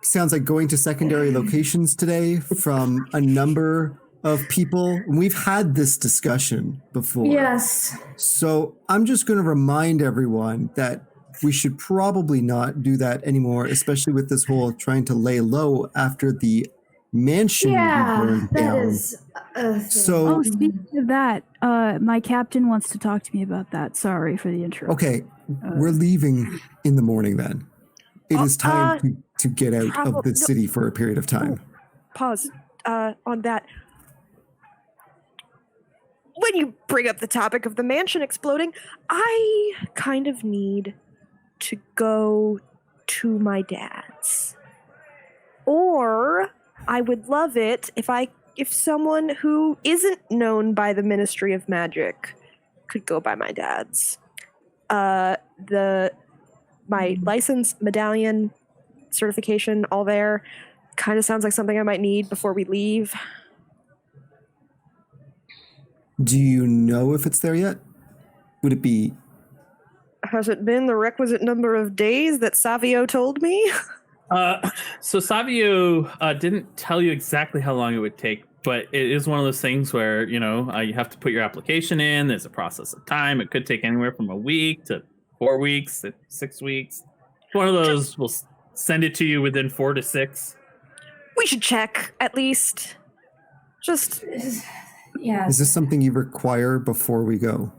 Speaker 4: sounds like going to secondary locations today from a number of people. We've had this discussion before.
Speaker 5: Yes.
Speaker 4: So I'm just going to remind everyone that we should probably not do that anymore, especially with this whole trying to lay low after the mansion
Speaker 5: Yeah,
Speaker 4: burned
Speaker 5: that
Speaker 4: down.
Speaker 5: is a thing.
Speaker 4: So-
Speaker 3: Oh, speaking of that, my captain wants to talk to me about that. Sorry for the intro.
Speaker 4: Okay, we're leaving in the morning then. It is time to get out of the city for a period of time.
Speaker 2: Pause on that. When you bring up the topic of the mansion exploding, I kind of need to go to my dad's. Or I would love it if someone who isn't known by the Ministry of Magic could go by my dad's. My license, medallion, certification, all there. Kind of sounds like something I might need before we leave.
Speaker 4: Do you know if it's there yet? Would it be?
Speaker 2: Has it been the requisite number of days that Savio told me?
Speaker 1: So Savio didn't tell you exactly how long it would take, but it is one of those things where, you have to put your application in. There's a process of time. It could take anywhere from a week to 4 weeks to 6 weeks. One of those will send it to you within 4 to 6.
Speaker 2: We should check, at least. Just...
Speaker 5: Yeah.
Speaker 4: Is this something you require before we go?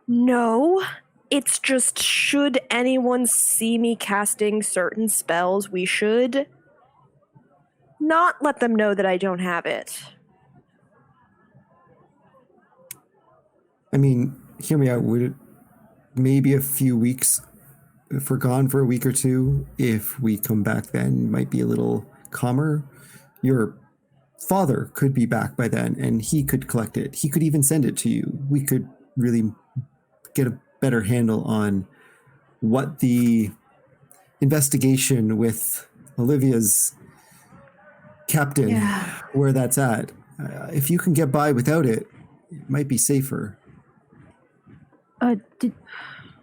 Speaker 2: No. It's just, should anyone see me casting certain spells, we should not let them know that I don't have it.
Speaker 4: I mean, hear me out. Would it maybe a few weeks, if we're gone for a week or two, if we come back then, might be a little calmer? Your father could be back by then, and he could collect it. He could even send it to you. We could really get a better handle on what the investigation with Olivia's captain, where that's at. If you can get by without it, it might be safer.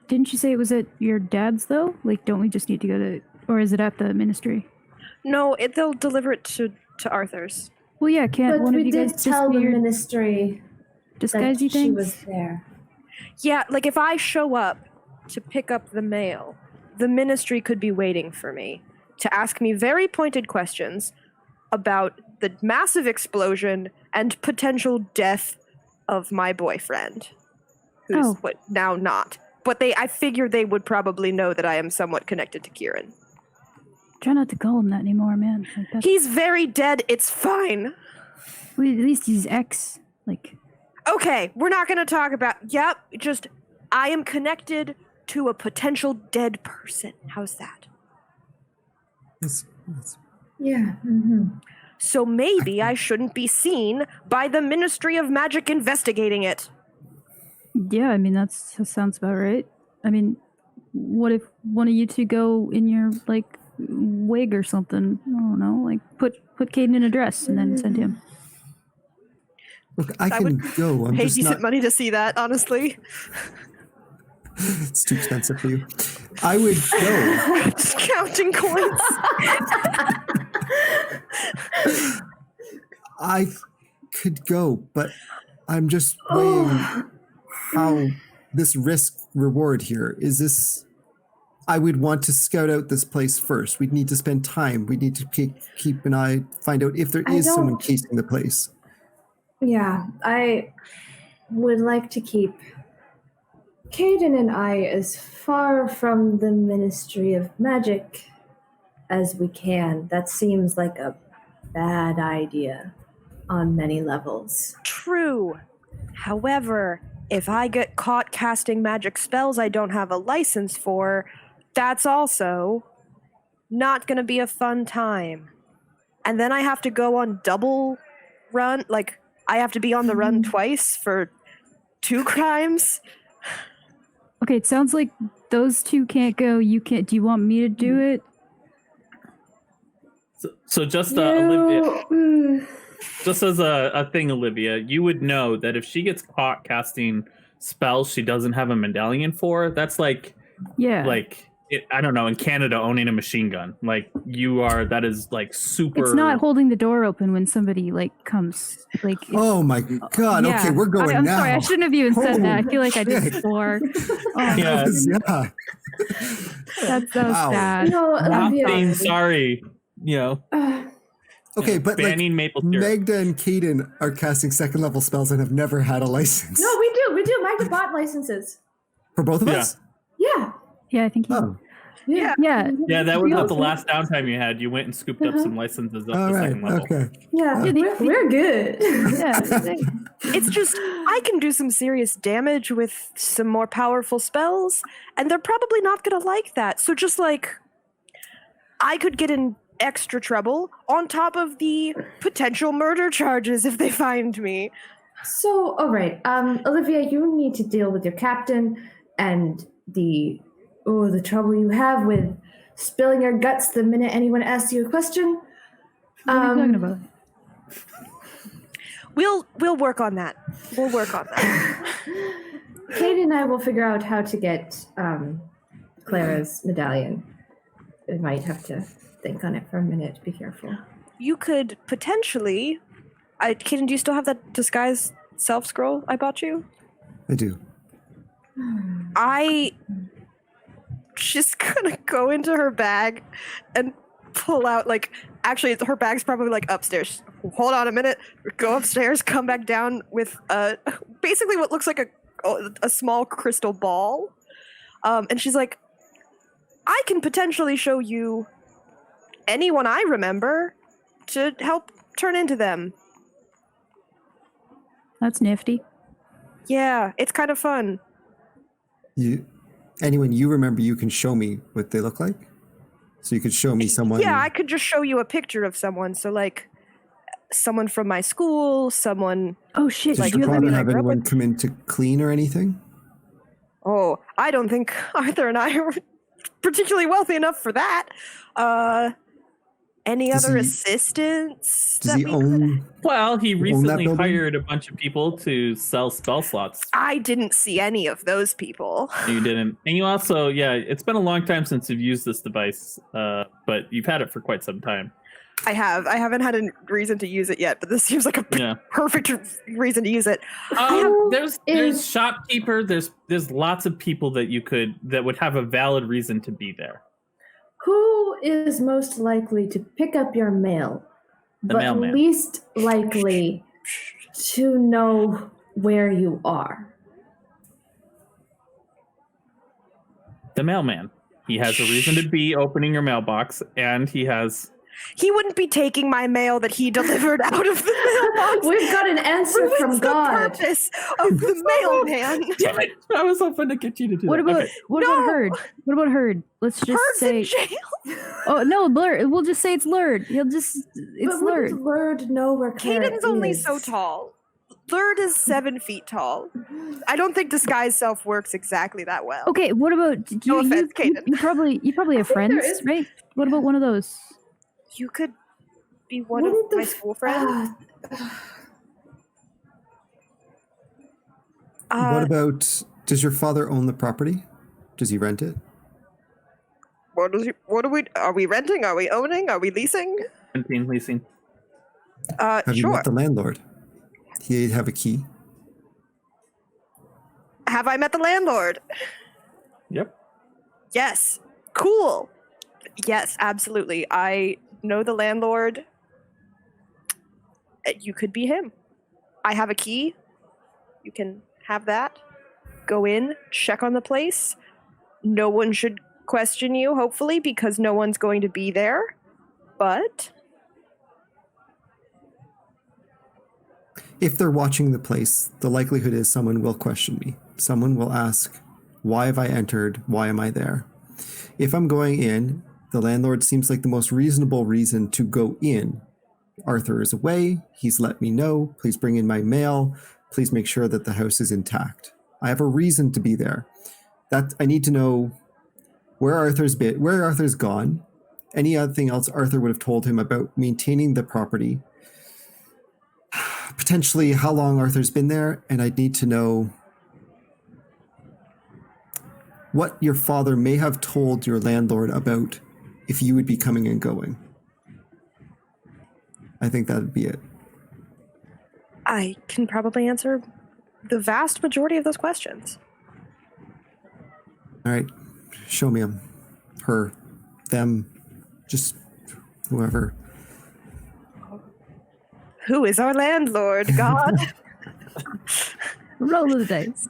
Speaker 3: Didn't you say it was at your dad's though? Like, don't we just need to go to, or is it at the ministry?
Speaker 2: No, they'll deliver it to Arthur's.
Speaker 3: Well, yeah, can't
Speaker 5: But
Speaker 3: one of
Speaker 5: we
Speaker 3: you
Speaker 5: did
Speaker 3: guys
Speaker 5: tell
Speaker 3: just
Speaker 5: the
Speaker 3: be your
Speaker 5: ministry that
Speaker 3: disguisey
Speaker 5: she
Speaker 3: things?
Speaker 5: was there.
Speaker 2: Yeah, like if I show up to pick up the mail, the ministry could be waiting for me to ask me very pointed questions about the massive explosion and potential death of my boyfriend, who's now not. But I figured they would probably know that I am somewhat connected to Kieran.
Speaker 3: Try not to call him that anymore, man. Like, that's,
Speaker 2: He's very dead. It's fine.
Speaker 3: well, at least he's ex. Like,
Speaker 2: Okay, we're not going to talk about... Yep, just... I am connected to a potential dead person. How's that?
Speaker 5: Yeah. Mm-hmm.
Speaker 2: So maybe I shouldn't be seen by the Ministry of Magic investigating it.
Speaker 3: yeah, I mean that sounds about right. I mean, what if one of you two go in your like wig or something? I don't know, like put Caden in a dress and then send him.
Speaker 4: Look, I can go. I'm
Speaker 2: Pay
Speaker 4: just
Speaker 2: decent
Speaker 4: not.
Speaker 2: money to see that, honestly.
Speaker 4: It's too expensive for you. I would go.
Speaker 2: Just counting coins.
Speaker 4: I could go, but I'm just weighing how this risk reward here is. This, I would want to scout out this place first. We'd need to spend time. We need to keep an eye, find out if there is someone casing the place.
Speaker 5: Yeah, I would like to keep Caden and I as far from the Ministry of Magic as we can. That seems like a bad idea on many levels.
Speaker 2: True. However, if I get caught casting magic spells I don't have a license for, that's also not going to be a fun time. And then I have to go on double run, like I have to be on the run twice for 2 crimes.
Speaker 3: Okay, it sounds like those two can't go. You can't. Do you want me to do it?
Speaker 1: So just Olivia,
Speaker 5: Mm,
Speaker 1: just as a thing, Olivia, you would know that if she gets caught casting spells she doesn't have a medallion for, that's like
Speaker 3: Yeah.
Speaker 1: I don't know, in Canada owning a machine gun. Like that is like super.
Speaker 3: It's not holding the door open when somebody like comes. Like.
Speaker 4: Oh my God!
Speaker 3: Yeah.
Speaker 4: Okay, we're going
Speaker 3: I'm
Speaker 4: now.
Speaker 3: sorry, I shouldn't have even said that. I feel like I did
Speaker 4: shit.
Speaker 3: before. Oh,
Speaker 1: Yeah.
Speaker 4: Yeah.
Speaker 3: That was
Speaker 4: Wow.
Speaker 3: bad.
Speaker 5: no,
Speaker 1: Not
Speaker 5: Olivia.
Speaker 1: saying sorry.
Speaker 4: Okay, but like
Speaker 1: banning maple syrup.
Speaker 4: Magda and Caden are casting second level spells and have never had a license.
Speaker 5: No, we do. Magda bought licenses.
Speaker 4: For both of
Speaker 1: Yeah.
Speaker 4: us?
Speaker 5: Yeah.
Speaker 3: Yeah, I think.
Speaker 4: Oh,
Speaker 2: Yeah.
Speaker 3: Yeah.
Speaker 1: Yeah, that was
Speaker 3: We
Speaker 1: not the
Speaker 3: also-
Speaker 1: last downtime you had. You went and scooped up some licenses up
Speaker 4: all
Speaker 1: to
Speaker 4: right.
Speaker 1: second level.
Speaker 4: Okay.
Speaker 5: Yeah, we're good.
Speaker 3: Yeah.
Speaker 2: It's just, I can do some serious damage with some more powerful spells, and they're probably not going to like that. So just like, I could get in extra trouble on top of the potential murder charges if they find me.
Speaker 5: So, all right, Olivia, you need to deal with your captain and the trouble you have with spilling your guts the minute anyone asks you a question.
Speaker 3: What are you talking about?
Speaker 2: We'll work on that. We'll work on that.
Speaker 5: Kate and I will figure out how to get Clara's medallion. We might have to think on it for a minute. Be careful.
Speaker 2: you could potentially. Kaden, do you still have that disguise self scroll I bought you?
Speaker 4: I do.
Speaker 2: I just gonna go into her bag and pull out actually her bag's probably upstairs. Hold on a minute. Go upstairs, come back down with basically what looks like a small crystal ball. And she's like, I can potentially show you anyone I remember to help turn into them.
Speaker 3: That's nifty.
Speaker 2: Yeah, it's kind of fun.
Speaker 4: Anyone you remember, you can show me what they look like? So you could show me someone.
Speaker 2: Yeah, I could just show you a picture of someone. So someone from my school, someone.
Speaker 3: Oh shit!
Speaker 4: Does your father have anyone come in to clean or anything?
Speaker 2: Oh, I don't think Arthur and I are particularly wealthy enough for that. Any other assistants?
Speaker 4: Does he own?
Speaker 1: Well, he recently hired a bunch of people to sell spell slots.
Speaker 2: I didn't see any of those people.
Speaker 1: You didn't. And you also, it's been a long time since you've used this device, but you've had it for quite some time.
Speaker 2: I have. I haven't had a reason to use it yet, but this seems like a perfect reason to use it.
Speaker 1: There's shopkeeper. There's lots of people that would have a valid reason to be there.
Speaker 5: Who is most likely to pick up your mail,
Speaker 1: The
Speaker 5: but
Speaker 1: mailman.
Speaker 5: least likely to know where you are?
Speaker 1: The mailman. He has a reason to be opening your mailbox, and he
Speaker 2: wouldn't be taking my mail that he delivered out of the mailbox.
Speaker 5: We've got an answer from God.
Speaker 2: The purpose of the mailman.
Speaker 1: Damn it! I was hoping to get you to do
Speaker 3: What
Speaker 1: that.
Speaker 3: about
Speaker 1: Okay.
Speaker 3: what about Herd? What about Herd? Let's just
Speaker 2: Herd's
Speaker 3: say.
Speaker 2: in jail.
Speaker 3: Oh no, Blur. We'll just say it's Lurd. It's
Speaker 5: But
Speaker 3: Lurd.
Speaker 5: wouldn't Lurd know where Kara
Speaker 2: Caden's only
Speaker 5: is?
Speaker 2: so tall. Lurd is 7 feet tall. I don't think disguise self works exactly that well.
Speaker 3: Okay, what about
Speaker 2: No offense, Kaden.
Speaker 3: you probably have
Speaker 5: think
Speaker 3: friends,
Speaker 5: there is-
Speaker 3: right? What about one of those?
Speaker 2: You could be one
Speaker 5: Wouldn't
Speaker 2: of my school friends.
Speaker 4: What about? Does your father own the property? Does he rent it?
Speaker 2: Are we renting? Are we owning? Are we leasing?
Speaker 1: Renting, leasing.
Speaker 4: Have you
Speaker 2: Sure.
Speaker 4: met the landlord? He have a key.
Speaker 2: Have I met the landlord?
Speaker 1: Yep.
Speaker 2: Yes. Cool. Yes, absolutely. I know the landlord. You could be him. I have a key. You can have that. Go in, check on the place. No one should question you, hopefully, because no one's going to be there. But
Speaker 4: If they're watching the place, the likelihood is someone will question me. Someone will ask, why have I entered? Why am I there? If I'm going in, the landlord seems like the most reasonable reason to go in. Arthur is away. He's let me know. Please bring in my mail. Please make sure that the house is intact. I have a reason to be there. That I need to know where Arthur's gone. Any other thing else Arthur would have told him about maintaining the property. Potentially how long Arthur's been there, and I'd need to know what your father may have told your landlord about if you would be coming and going. I think that'd be it.
Speaker 2: I can probably answer the vast majority of those questions.
Speaker 4: All right, show me him, her, them, just whoever.
Speaker 2: Who is our landlord, God?
Speaker 3: Roll of the dice.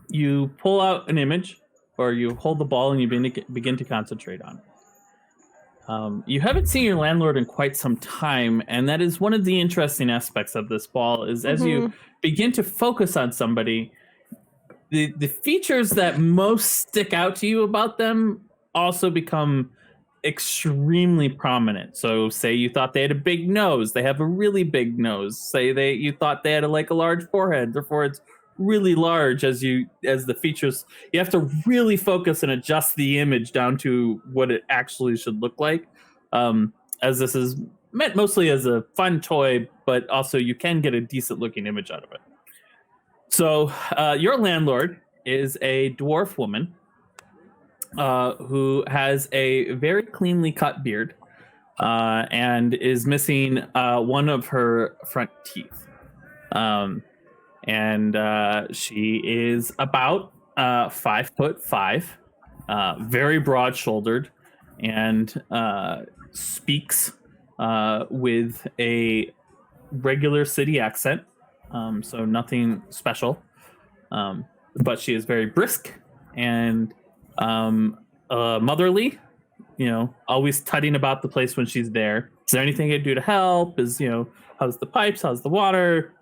Speaker 1: You pull out an image, or you hold the ball and you begin to concentrate on it. You haven't seen your landlord in quite some time, and that is one of the interesting aspects of this ball. Is as you begin to focus on somebody, the features that most stick out to you about them also become extremely prominent. So say you thought they had a big nose, they have a really big nose. Say you thought they had a large forehead, their forehead's really large. As the features, you have to really focus and adjust the image down to what it actually should look like. As this is meant mostly as a fun toy, but also you can get a decent looking image out of it. So your landlord is a dwarf woman, who has a very cleanly cut beard and is missing one of her front teeth. And she is about 5'5", very broad-shouldered, and speaks with a regular city accent, so nothing special. But she is very brisk and motherly, always tutting about the place when she's there. Is there anything I can do to help? How's the pipes? How's the water?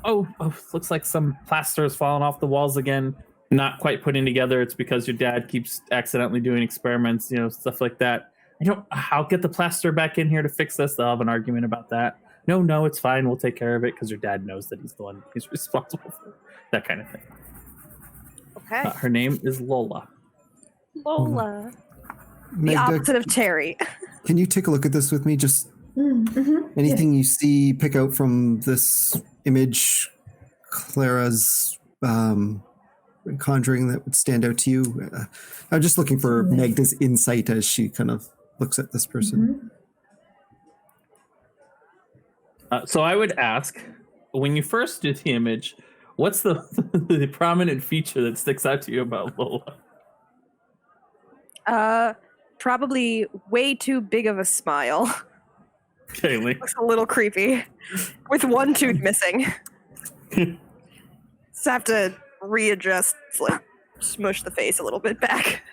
Speaker 1: Oh, looks like some plaster has fallen off the walls again. Not quite putting together. It's because your dad keeps accidentally doing experiments, stuff like that. I'll get the plaster back in here to fix this. They'll have an argument about that. No, it's fine. We'll take care of it because your dad knows that he's the one who's responsible for it. That kind of thing.
Speaker 2: Okay.
Speaker 1: Her name is Lola.
Speaker 2: Lola. The
Speaker 4: Magda,
Speaker 2: opposite of Terry.
Speaker 4: can you take a look at this with me? Just anything you see, pick out from this image, Clara's conjuring that would stand out to you. I'm just looking for Magda's insight as she kind of looks at this person.
Speaker 1: So I would ask, when you first do the image, what's the the prominent feature that sticks out to you about Lola?
Speaker 2: Probably way too big of a smile.
Speaker 1: Kaylee.
Speaker 2: Looks a little creepy. With one tooth missing. Just have to readjust, smush the face a little bit back.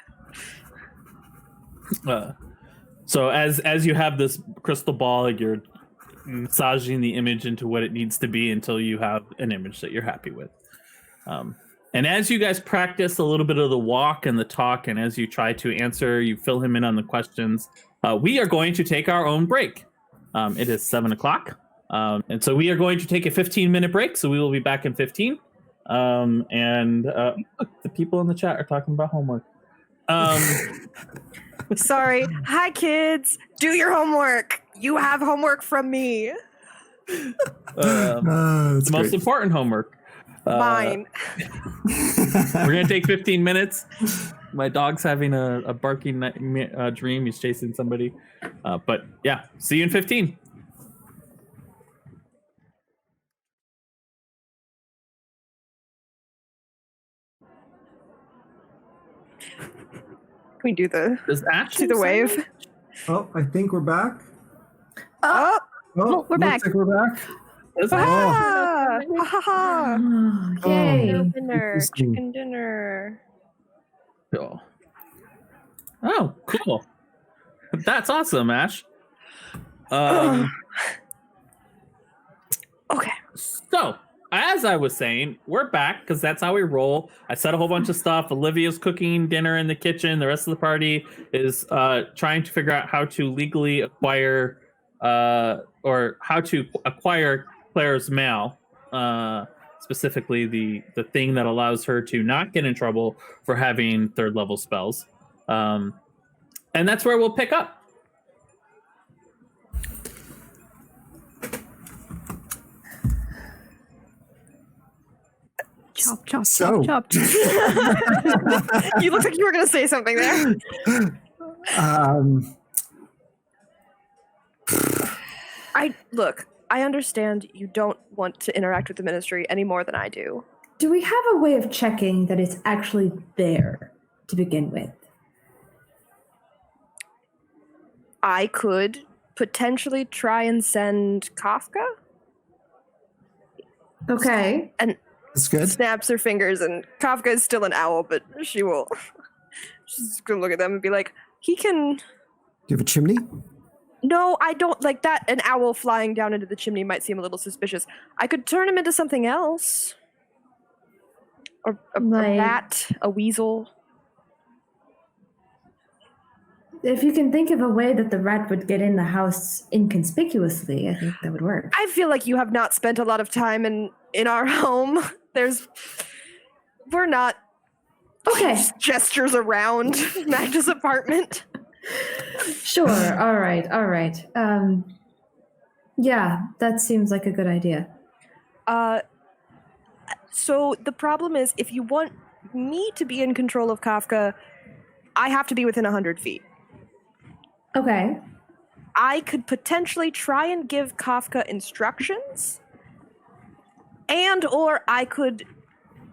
Speaker 1: So as you have this crystal ball, you're massaging the image into what it needs to be until you have an image that you're happy with. And as you guys practice a little bit of the walk and the talk, and as you try to answer, you fill him in on the questions, we are going to take our own break. It is 7:00. And so we are going to take a 15-minute break. So we will be back in 15. And look, the people in the chat are talking about homework.
Speaker 2: Sorry. Hi, kids. Do your homework. You have homework from me.
Speaker 1: The most important homework.
Speaker 2: Mine.
Speaker 1: We're going to take 15 minutes. My dog's having a barking dream. He's chasing somebody. But yeah, see you in 15.
Speaker 2: Can we do the wave?
Speaker 6: Oh, I think we're back.
Speaker 2: Oh,
Speaker 3: Well, we're back.
Speaker 6: Looks like we're back.
Speaker 2: ah, ha, ha, ha.
Speaker 5: Yay.
Speaker 2: Dinner,
Speaker 6: Interesting.
Speaker 2: chicken dinner.
Speaker 1: Cool. Oh, cool. That's awesome, Ash.
Speaker 2: Okay.
Speaker 1: So, as I was saying, we're back because that's how we roll. I said a whole bunch of stuff. Olivia's cooking dinner in the kitchen. The rest of the party is trying to figure out how to legally acquire or how to acquire Claire's mail, specifically the thing that allows her to not get in trouble for having third level spells. And that's where we'll pick up.
Speaker 3: Chop, chop,
Speaker 4: So-
Speaker 3: chop, chop.
Speaker 2: You looked like you were going to say something there. I understand you don't want to interact with the ministry any more than I do.
Speaker 5: Do we have a way of checking that it's actually there to begin with?
Speaker 2: I could potentially try and send Kafka.
Speaker 5: Okay.
Speaker 2: And
Speaker 4: That's good.
Speaker 2: snaps her fingers, and Kafka is still an owl, but she will. She's gonna look at them and be like, "He can."
Speaker 4: Do you have a chimney?
Speaker 2: No, I don't like that. An owl flying down into the chimney might seem a little suspicious. I could turn him into something else, or a
Speaker 5: Like-
Speaker 2: bat, a weasel.
Speaker 5: If you can think of a way that the rat would get in the house inconspicuously, I think that would work.
Speaker 2: I feel like you have not spent a lot of time in our home. We're not
Speaker 5: Okay.
Speaker 2: gestures around Magda's apartment.
Speaker 5: Sure. All right. Yeah, that seems like a good idea.
Speaker 2: So the problem is, if you want me to be in control of Kafka, I have to be within 100 feet.
Speaker 5: Okay.
Speaker 2: I could potentially try and give Kafka instructions, and or I could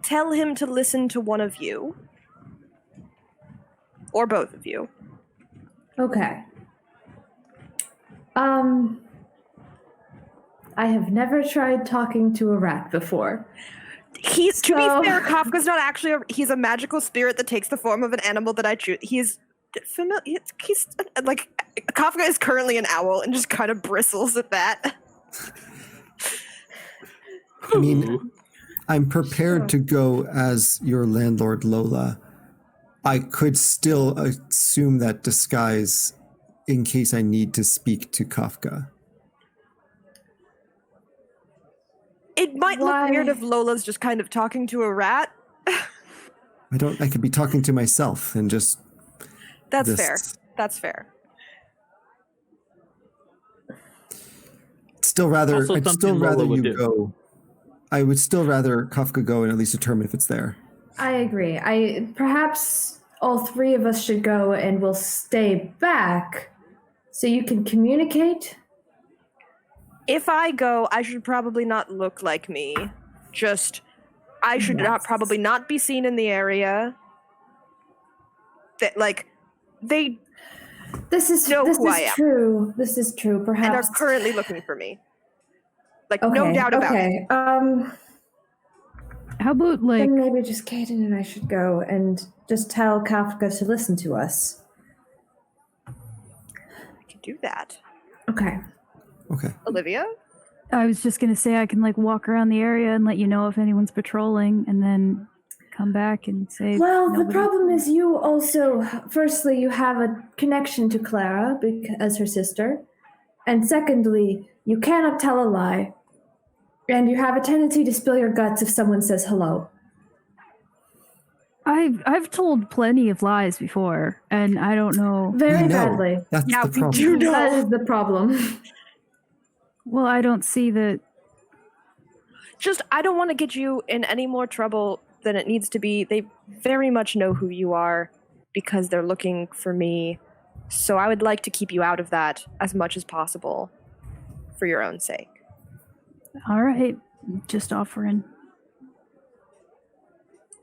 Speaker 2: tell him to listen to one of you, or both of you.
Speaker 5: Okay. I have never tried talking to a rat before.
Speaker 2: He's, to
Speaker 5: So-
Speaker 2: be fair, Kafka's not actually he's a magical spirit that takes the form of an animal that I choose. He's familiar. He's like, Kafka is currently an owl and just kind of bristles at that.
Speaker 4: I mean, I'm prepared to go as your landlord, Lola. I could still assume that disguise in case I need to speak to Kafka.
Speaker 2: It might
Speaker 5: Why?
Speaker 2: look weird if Lola's just kind of talking to a rat.
Speaker 4: I could be talking to myself and just
Speaker 2: That's
Speaker 4: this-
Speaker 2: fair. That's fair.
Speaker 4: Still rather,
Speaker 1: Also
Speaker 4: I'd
Speaker 1: something
Speaker 4: still
Speaker 1: Lola
Speaker 4: rather
Speaker 1: would
Speaker 4: you
Speaker 1: do.
Speaker 4: go. I would still rather Kafka go and at least determine if it's there.
Speaker 5: I agree. Perhaps all three of us should go and we'll stay back so you can communicate.
Speaker 2: If I go, I should probably not look like me. Just, I should not probably not be seen in the area. That they
Speaker 5: This is
Speaker 2: Know who I am.
Speaker 5: true. This is true.
Speaker 2: and are
Speaker 5: Perhaps
Speaker 2: currently looking for me. Like,
Speaker 5: okay,
Speaker 2: no doubt about it.
Speaker 5: okay.
Speaker 3: How about like
Speaker 5: Then maybe just Kaden and I should go and just tell Kafka to listen to us.
Speaker 2: I can do that.
Speaker 5: Okay.
Speaker 4: Okay.
Speaker 2: Olivia?
Speaker 3: I was just gonna say I can like walk around the area and let you know if anyone's patrolling, and then come back and say.
Speaker 5: Well, the
Speaker 3: nobody-
Speaker 5: problem is you also, firstly, you have a connection to Clara as her sister, and secondly, you cannot tell a lie, and you have a tendency to spill your guts if someone says hello.
Speaker 3: I've told plenty of lies before, and I don't know.
Speaker 5: Very
Speaker 4: We know.
Speaker 5: badly.
Speaker 4: That's
Speaker 2: Yeah,
Speaker 4: the
Speaker 2: we
Speaker 4: problem.
Speaker 2: do know.
Speaker 5: That is the problem.
Speaker 3: Well, I don't see that.
Speaker 2: Just, I don't want to get you in any more trouble than it needs to be. They very much know who you are because they're looking for me. So I would like to keep you out of that as much as possible for your own sake.
Speaker 3: All right, just offering.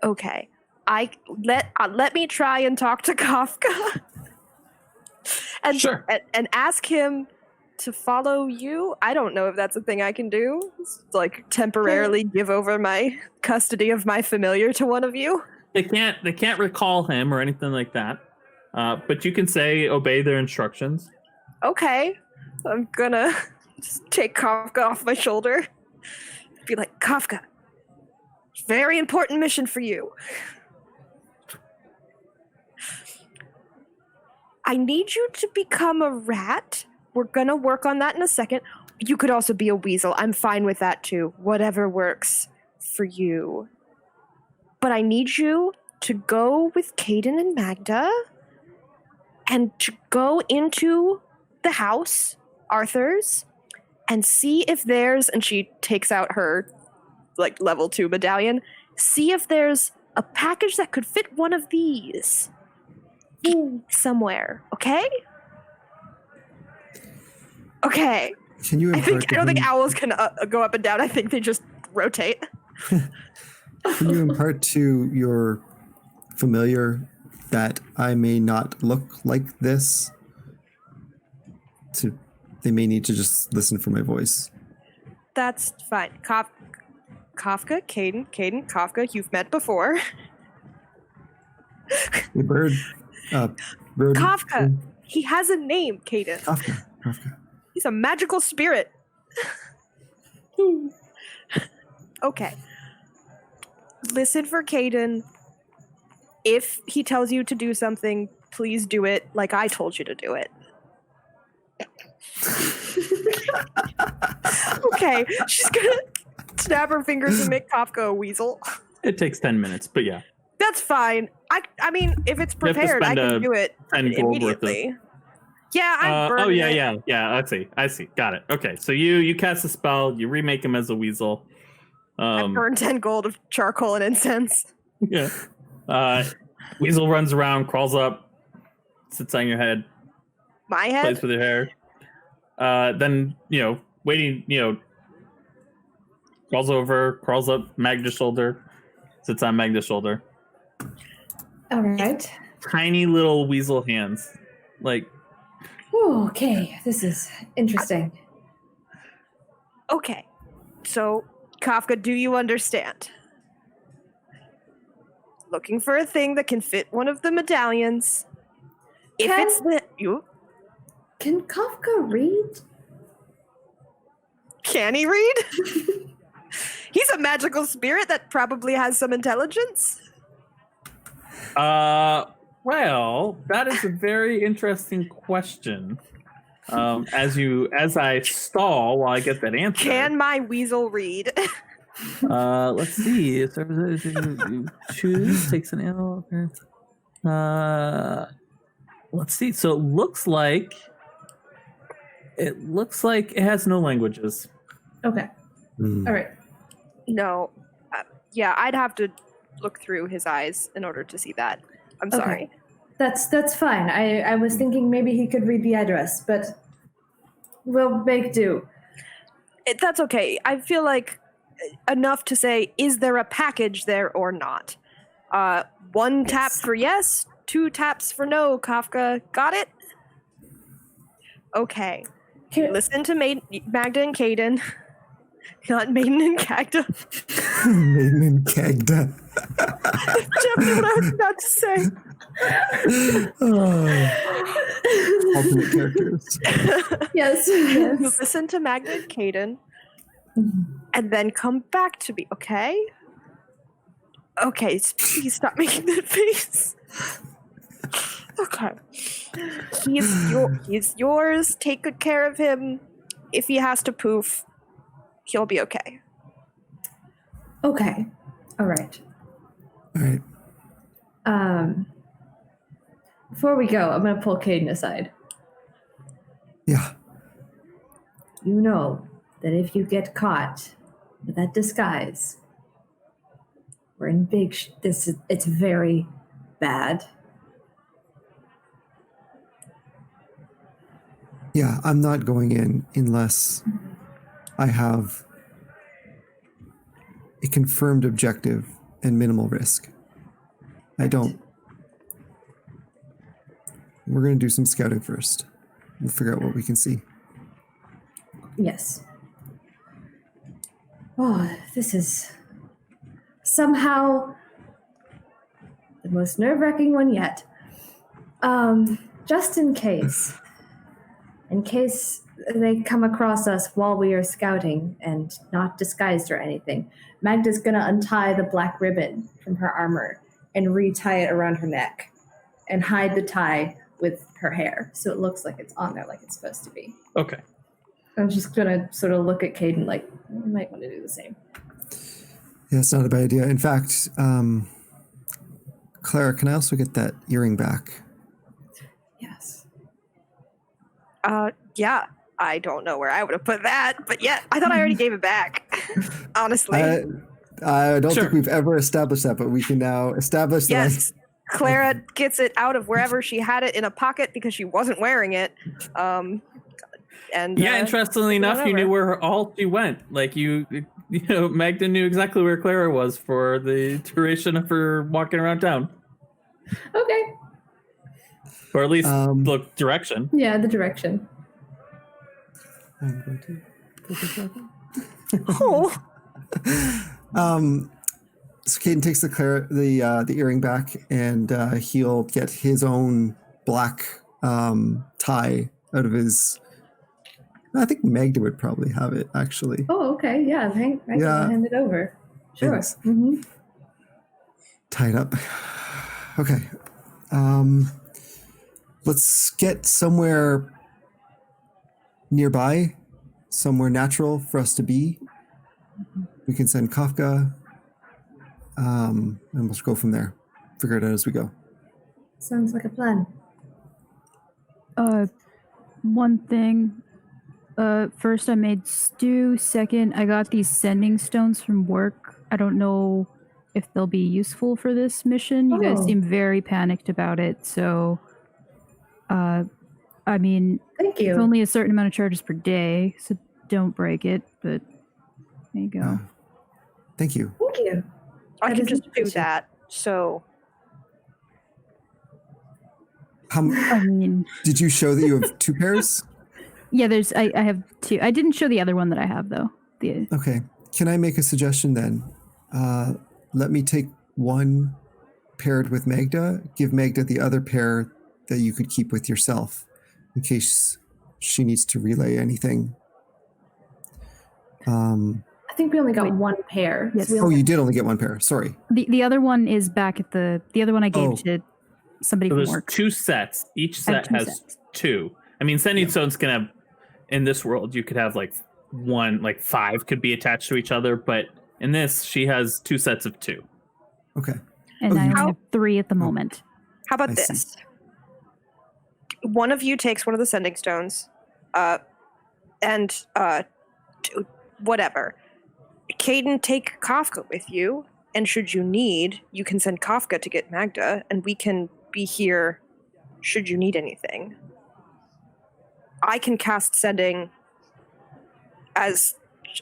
Speaker 2: Okay. Let me try and talk to Kafka. and,
Speaker 1: Sure.
Speaker 2: and ask him to follow you. I don't know if that's a thing I can do. It's like temporarily give over my custody of my familiar to one of you.
Speaker 1: They can't recall him or anything like that. But you can say obey their instructions.
Speaker 2: Okay. I'm gonna just take Kafka off my shoulder. Be like, Kafka, very important mission for you. I need you to become a rat. We're gonna work on that in a second. You could also be a weasel. I'm fine with that too. Whatever works for you. But I need you to go with Kaden and Magda and to go into the house, Arthur's, and see if there's, and she takes out her like level 2 medallion, see if there's a package that could fit one of these somewhere, okay? Okay.
Speaker 4: Can you
Speaker 2: I
Speaker 4: impart
Speaker 2: don't think
Speaker 4: to him,
Speaker 2: owls can go up and down. I think they just rotate.
Speaker 4: can you impart to your familiar that I may not look like this? They may need to just listen for my voice.
Speaker 2: That's fine. Kafka, Kaden, Kafka, you've met before.
Speaker 4: Hey, bird. Bird.
Speaker 2: Kafka, he has a name, Kaden.
Speaker 4: Kafka.
Speaker 2: He's a magical spirit. Okay. Listen for Kaden. If he tells you to do something, please do it like I told you to do it. Okay, she's gonna snap her fingers and make Kafka a weasel.
Speaker 1: It takes 10 minutes, but yeah.
Speaker 2: That's fine. I mean, if it's
Speaker 1: You have to
Speaker 2: prepared, I
Speaker 1: spend
Speaker 2: can do it
Speaker 1: 10 gold worth of-
Speaker 2: immediately. Yeah, I burned
Speaker 1: Oh yeah,
Speaker 2: it.
Speaker 1: yeah. I see. Got it. Okay, so you cast a spell, you remake him as a weasel.
Speaker 2: I burned 10 gold of charcoal and incense.
Speaker 1: Yeah. Weasel runs around, crawls up, sits on your head,
Speaker 2: My head?
Speaker 1: plays with your hair. Then, waiting, crawls up Magda's shoulder, sits on Magda's shoulder.
Speaker 5: All right.
Speaker 1: Tiny little weasel hands. Like,
Speaker 5: Ooh, okay, this is interesting.
Speaker 2: Okay. So, Kafka, do you understand? Looking for a thing that can fit one of the medallions. If
Speaker 5: Can-
Speaker 2: it's the
Speaker 5: Can Kafka read?
Speaker 2: can he read? He's a magical spirit that probably has some intelligence.
Speaker 1: well, that is a very interesting question. As I stall while I get that answer.
Speaker 2: Can my weasel read?
Speaker 1: Let's see. Choose takes an animal. Let's see. So it looks like it has no languages.
Speaker 5: Okay.
Speaker 4: Hmm.
Speaker 5: All right.
Speaker 2: No. Yeah, I'd have to look through his eyes in order to see that. I'm
Speaker 5: Okay.
Speaker 2: sorry.
Speaker 5: That's fine. I was thinking maybe he could read the address, but we'll make do.
Speaker 2: That's okay. I feel like enough to say, is there a package there or not? One tap
Speaker 5: Yes.
Speaker 2: for yes, 2 taps for no, Kafka. Got it? Okay.
Speaker 5: Can,
Speaker 2: Listen to Magda and Caden. Not Maiden and Cagda.
Speaker 4: Maiden and Kagda.
Speaker 2: Definitely what I was about to say.
Speaker 4: Alternate characters.
Speaker 5: yes.
Speaker 2: You
Speaker 5: Yes.
Speaker 2: listen to Magda and Caden,
Speaker 5: Mhm.
Speaker 2: and then come back to me, okay? Okay, please stop making that face. Okay. He's yours. Take good care of him. If he has to poof, he'll be okay.
Speaker 5: Okay. All right.
Speaker 4: All right.
Speaker 5: Before we go, I'm gonna pull Caden aside.
Speaker 4: Yeah.
Speaker 5: You know that if you get caught with that disguise, we're in big. It's very bad.
Speaker 4: Yeah, I'm not going in unless I have a confirmed objective and minimal risk. I don't. We're going to do some scouting first. We'll figure out what we can see.
Speaker 5: Yes. Oh, this is somehow the most nerve-wracking one yet. Just in case they come across us while we are scouting and not disguised or anything, Magda's gonna untie the black ribbon from her armor and retie it around her neck and hide the tie with her hair so it looks like it's on there like it's supposed to be.
Speaker 1: Okay.
Speaker 5: I'm just gonna sort of look at Caden like, I might want to do the same.
Speaker 4: Yeah, it's not a bad idea. In fact, Clara, can I also get that earring back?
Speaker 5: Yes.
Speaker 2: Yeah. I don't know where I would have put that, but yeah, I thought I already gave it back. Honestly.
Speaker 4: I don't
Speaker 1: Sure.
Speaker 4: think we've ever established that, but we can now establish that.
Speaker 2: Yes. Clara gets it out of wherever she had it in a pocket because she wasn't wearing it. And
Speaker 1: Yeah, interestingly enough, you knew where all she went. Like Magda knew exactly where Clara was for the duration of her walking around town,
Speaker 5: Okay.
Speaker 1: or at least
Speaker 4: Um,
Speaker 1: look direction.
Speaker 5: Yeah, the direction.
Speaker 4: I'm going to put this back on.
Speaker 2: Oh,
Speaker 4: So Caden takes the earring back, and he'll get his own black tie out of his. I think Magda would probably have it actually.
Speaker 5: Oh, okay. Yeah,
Speaker 4: Yeah.
Speaker 5: hand it over. Sure.
Speaker 4: Thanks.
Speaker 5: Mm-hmm.
Speaker 4: Tie it up. Okay. Let's get somewhere nearby, somewhere natural for us to be. We can send Kafka, and we'll just go from there. Figure it out as we go.
Speaker 5: Sounds like a plan.
Speaker 3: One thing. First I made stew. Second, I got these sending stones from work. I don't know if they'll be useful for this mission. You guys
Speaker 5: Oh.
Speaker 3: seem very panicked about it, so I mean,
Speaker 5: Thank you.
Speaker 3: it's only a certain amount of charges per day, so don't break it. But there you go.
Speaker 4: Thank you.
Speaker 5: Thank you.
Speaker 2: I
Speaker 5: That
Speaker 2: can
Speaker 5: is
Speaker 2: just do
Speaker 5: appreciated.
Speaker 2: that. So
Speaker 4: How
Speaker 3: I mean,
Speaker 4: did you show that you have 2 pairs?
Speaker 3: yeah. I have 2. I didn't show the other one that I have though. The
Speaker 4: Okay. Can I make a suggestion then? Let me take one paired with Magda. Give Magda the other pair that you could keep with yourself in case she needs to relay anything.
Speaker 5: I think we only got one pair.
Speaker 3: Yes.
Speaker 5: We
Speaker 4: Oh,
Speaker 5: only-
Speaker 4: you did only get 1 pair. Sorry.
Speaker 3: the other one is back at the other one I gave
Speaker 4: Oh.
Speaker 3: to somebody
Speaker 1: So
Speaker 3: from
Speaker 1: there's
Speaker 3: work.
Speaker 1: 2 sets. Each
Speaker 3: I have
Speaker 1: set
Speaker 3: 2
Speaker 1: has
Speaker 3: sets.
Speaker 1: 2. I mean, sending stones can have, in this world, you could have like 1, like 5 could be attached to each other, but in this, she has 2 sets of 2.
Speaker 4: Okay.
Speaker 3: And
Speaker 4: Oh,
Speaker 3: I
Speaker 4: you-
Speaker 3: only
Speaker 2: How-
Speaker 3: have 3 at the moment.
Speaker 2: how about
Speaker 4: I see.
Speaker 2: this? One of you takes one of the sending stones, and whatever. Caden, take Kafka with you, and should you need, you can send Kafka to get Magda, and we can be here should you need anything. I can cast sending as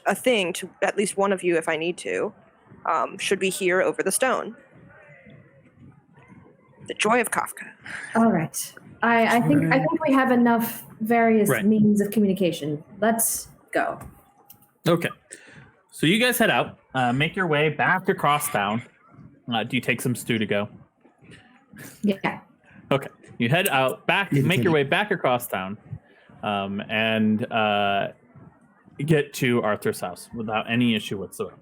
Speaker 2: a thing to at least one of you if I need to. Should be here over the stone. The joy of Kafka.
Speaker 5: All right. I think we have enough various
Speaker 1: Right.
Speaker 5: means of communication. Let's go.
Speaker 1: Okay. So you guys head out, make your way back across town. Do you take some stew to go?
Speaker 5: Yeah.
Speaker 1: Okay. You head out back,
Speaker 4: Yeah,
Speaker 1: make your
Speaker 4: continue.
Speaker 1: way back across town, and get to Arthur's house without any issue whatsoever.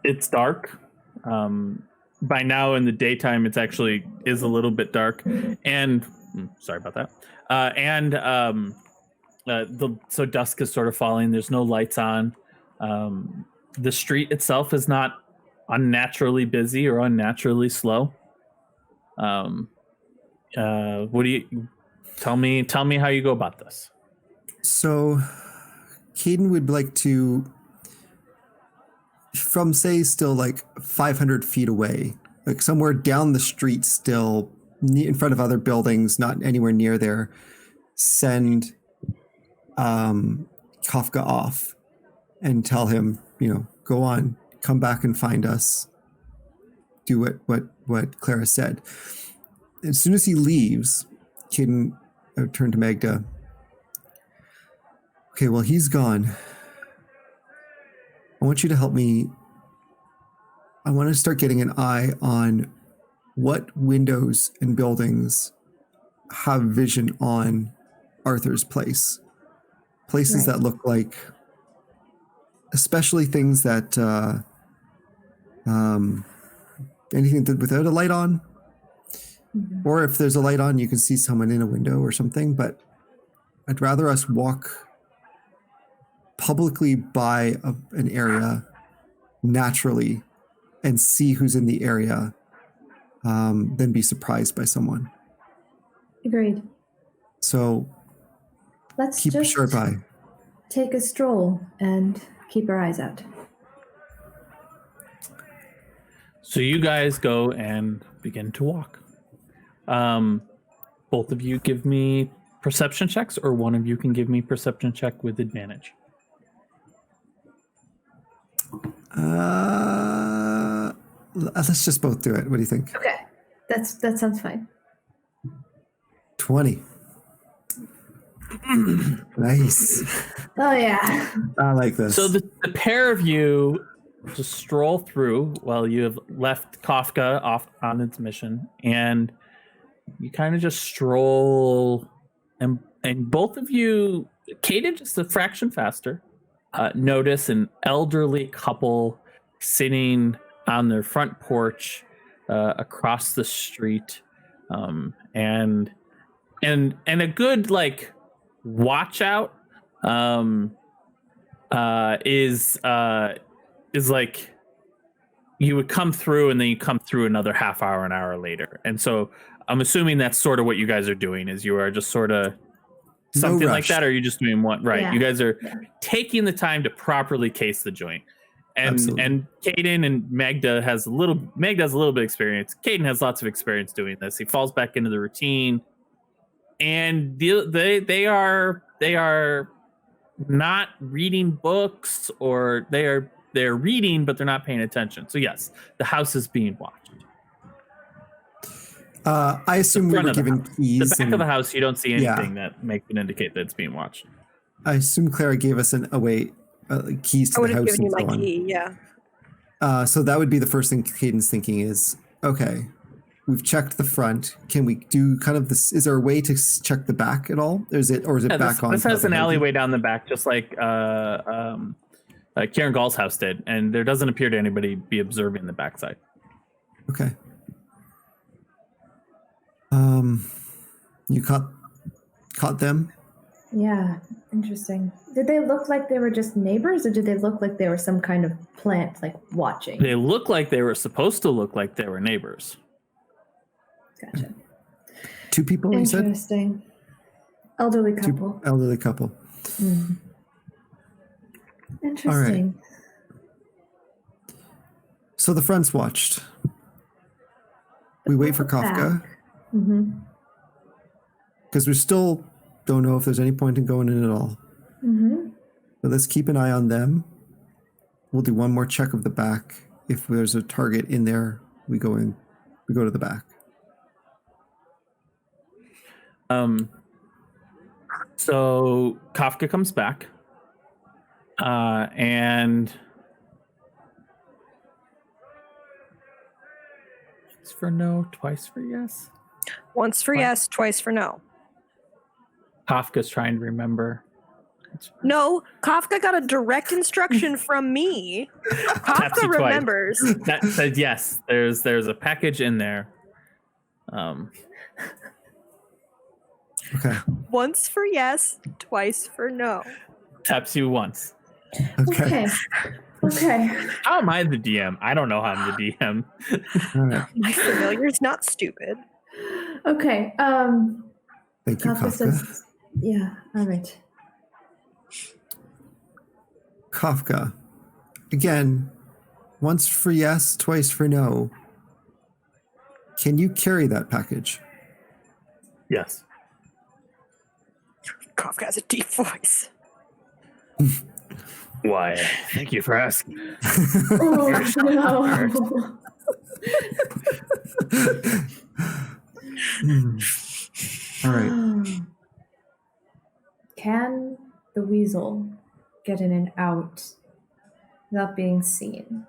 Speaker 1: It's dark. By now in the daytime, it's actually is a little bit dark, and sorry about that. So dusk is sort of falling. There's no lights on. The street itself is not unnaturally busy or unnaturally slow. What do you tell me how you go about this?
Speaker 4: So, Caden would like to, from say, still like 500 feet away, like somewhere down the street, still in front of other buildings, not anywhere near there, send Kafka off and tell him, go on, come back and find us. Do what Clara said. As soon as he leaves, Caden turn to Magda. Okay, well, he's gone. I want you to help me. I want to start getting an eye on what windows and buildings have vision on Arthur's place. Places
Speaker 5: Right.
Speaker 4: that look like, especially things that, anything without a light on.
Speaker 5: Mhm.
Speaker 4: Or if there's a light on, you can see someone in a window or something. But I'd rather us walk publicly by an area naturally and see who's in the area than be surprised by someone.
Speaker 5: Agreed.
Speaker 4: So
Speaker 5: Let's
Speaker 4: keep a
Speaker 5: just
Speaker 4: sharp eye.
Speaker 5: take a stroll and keep our eyes out.
Speaker 1: So you guys go and begin to walk. Both of you give me perception checks, or one of you can give me perception check with advantage.
Speaker 4: Let's just both do it. What do you think?
Speaker 5: Okay. That sounds fine.
Speaker 4: 20. Nice.
Speaker 5: Oh yeah.
Speaker 4: I like this.
Speaker 1: So the pair of you just stroll through while you have left Kafka off on its mission, and you kind of just stroll, and both of you, Caden just a fraction faster, notice an elderly couple sitting on their front porch across the street, and a good like watch out is like you would come through and then you come through another half hour, an hour later. And so I'm assuming that's sort of what you guys are doing, is you are just sort of something like
Speaker 4: rush.
Speaker 1: that, or are you just doing one? Right.
Speaker 5: Yeah.
Speaker 1: You guys are
Speaker 5: Yeah.
Speaker 1: taking the time to properly case the joint.
Speaker 4: Absolutely.
Speaker 1: and Caden and Magda has a little bit of experience. Caden has lots of experience doing this. He falls back into the routine, and they are not reading books, or they're reading, but they're not paying attention. So yes, the house is being watched.
Speaker 4: I assume we
Speaker 1: front
Speaker 4: were
Speaker 1: of the
Speaker 4: given keys.
Speaker 1: The back
Speaker 4: and
Speaker 1: of the house, you don't see
Speaker 4: Yeah.
Speaker 1: anything that makes it indicate that it's being watched.
Speaker 4: I assume Clara gave us keys to
Speaker 2: I would
Speaker 4: the
Speaker 2: have
Speaker 4: house
Speaker 2: given you
Speaker 4: and so
Speaker 2: my
Speaker 4: on.
Speaker 2: key. Yeah.
Speaker 4: So that would be the first thing Caden's thinking is, okay, we've checked the front. Can we do kind of this? Is there a way to check the back at all? Or is it
Speaker 1: Yeah,
Speaker 4: back on?
Speaker 1: this has
Speaker 4: top
Speaker 1: an
Speaker 4: of
Speaker 1: alleyway down the back, just like Kieran Gall's house did, and there doesn't appear to anybody be observing the backside.
Speaker 4: Okay. You caught them?
Speaker 5: Yeah, interesting. Did they look like they were just neighbors, or did they look like they were some kind of plant, like watching?
Speaker 1: They look like they were supposed to look like they were neighbors.
Speaker 5: Gotcha.
Speaker 4: 2 people, you said?
Speaker 5: Interesting. Elderly
Speaker 4: 2
Speaker 5: couple.
Speaker 4: elderly couple.
Speaker 5: Hmm. Interesting.
Speaker 4: So the front's watched. We wait for Kafka
Speaker 5: Mm-hmm.
Speaker 4: because we still don't know if there's any point in going in at all.
Speaker 5: Mm-hmm.
Speaker 4: But let's keep an eye on them. We'll do one more check of the back. If there's a target in there, we go in. We go to the back.
Speaker 1: So Kafka comes back, and once for no, twice for yes.
Speaker 2: Once for
Speaker 1: What?
Speaker 2: yes, twice for no.
Speaker 1: Kafka's trying to remember.
Speaker 2: No, Kafka got a direct instruction from me.
Speaker 1: Taps you
Speaker 2: Kafka
Speaker 1: twice.
Speaker 2: remembers.
Speaker 1: That said yes. There's a package in there.
Speaker 4: Okay.
Speaker 2: Once for yes, twice for no.
Speaker 1: Taps you once.
Speaker 4: Okay.
Speaker 5: Okay. Okay.
Speaker 1: How am I the DM? I don't know how I'm the DM.
Speaker 4: All right.
Speaker 2: My familiar's not stupid.
Speaker 5: Okay.
Speaker 4: Thank you,
Speaker 5: Kafka
Speaker 4: Kafka.
Speaker 5: says, yeah. All right.
Speaker 4: Kafka. Again, once for yes, twice for no. Can you carry that package?
Speaker 1: Yes.
Speaker 2: Kafka has a deep voice.
Speaker 1: Why? Thank you for asking.
Speaker 5: Oh no.
Speaker 4: All right.
Speaker 5: Can the weasel get in and out without being seen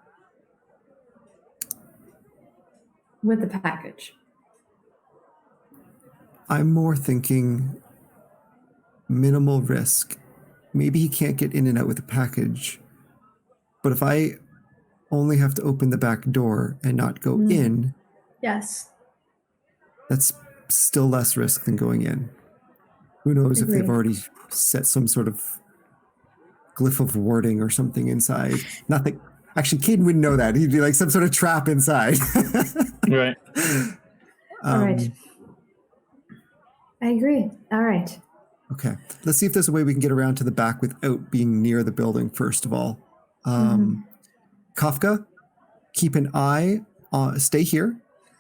Speaker 5: with the package?
Speaker 4: I'm more thinking minimal risk. Maybe he can't get in and out with the package. But if I only have to open the back door and not go in,
Speaker 5: Yes.
Speaker 4: that's still less risk than going in. Who knows if they've
Speaker 5: Agreed.
Speaker 4: already set some sort of glyph of warding or something inside. Nothing. Actually, Caden wouldn't know that. He'd be like some sort of trap inside.
Speaker 1: Right.
Speaker 5: All right. I agree. All right.
Speaker 4: Okay. Let's see if there's a way we can get around to the back without being near the building, first of all. Kafka, keep an eye on, stay here.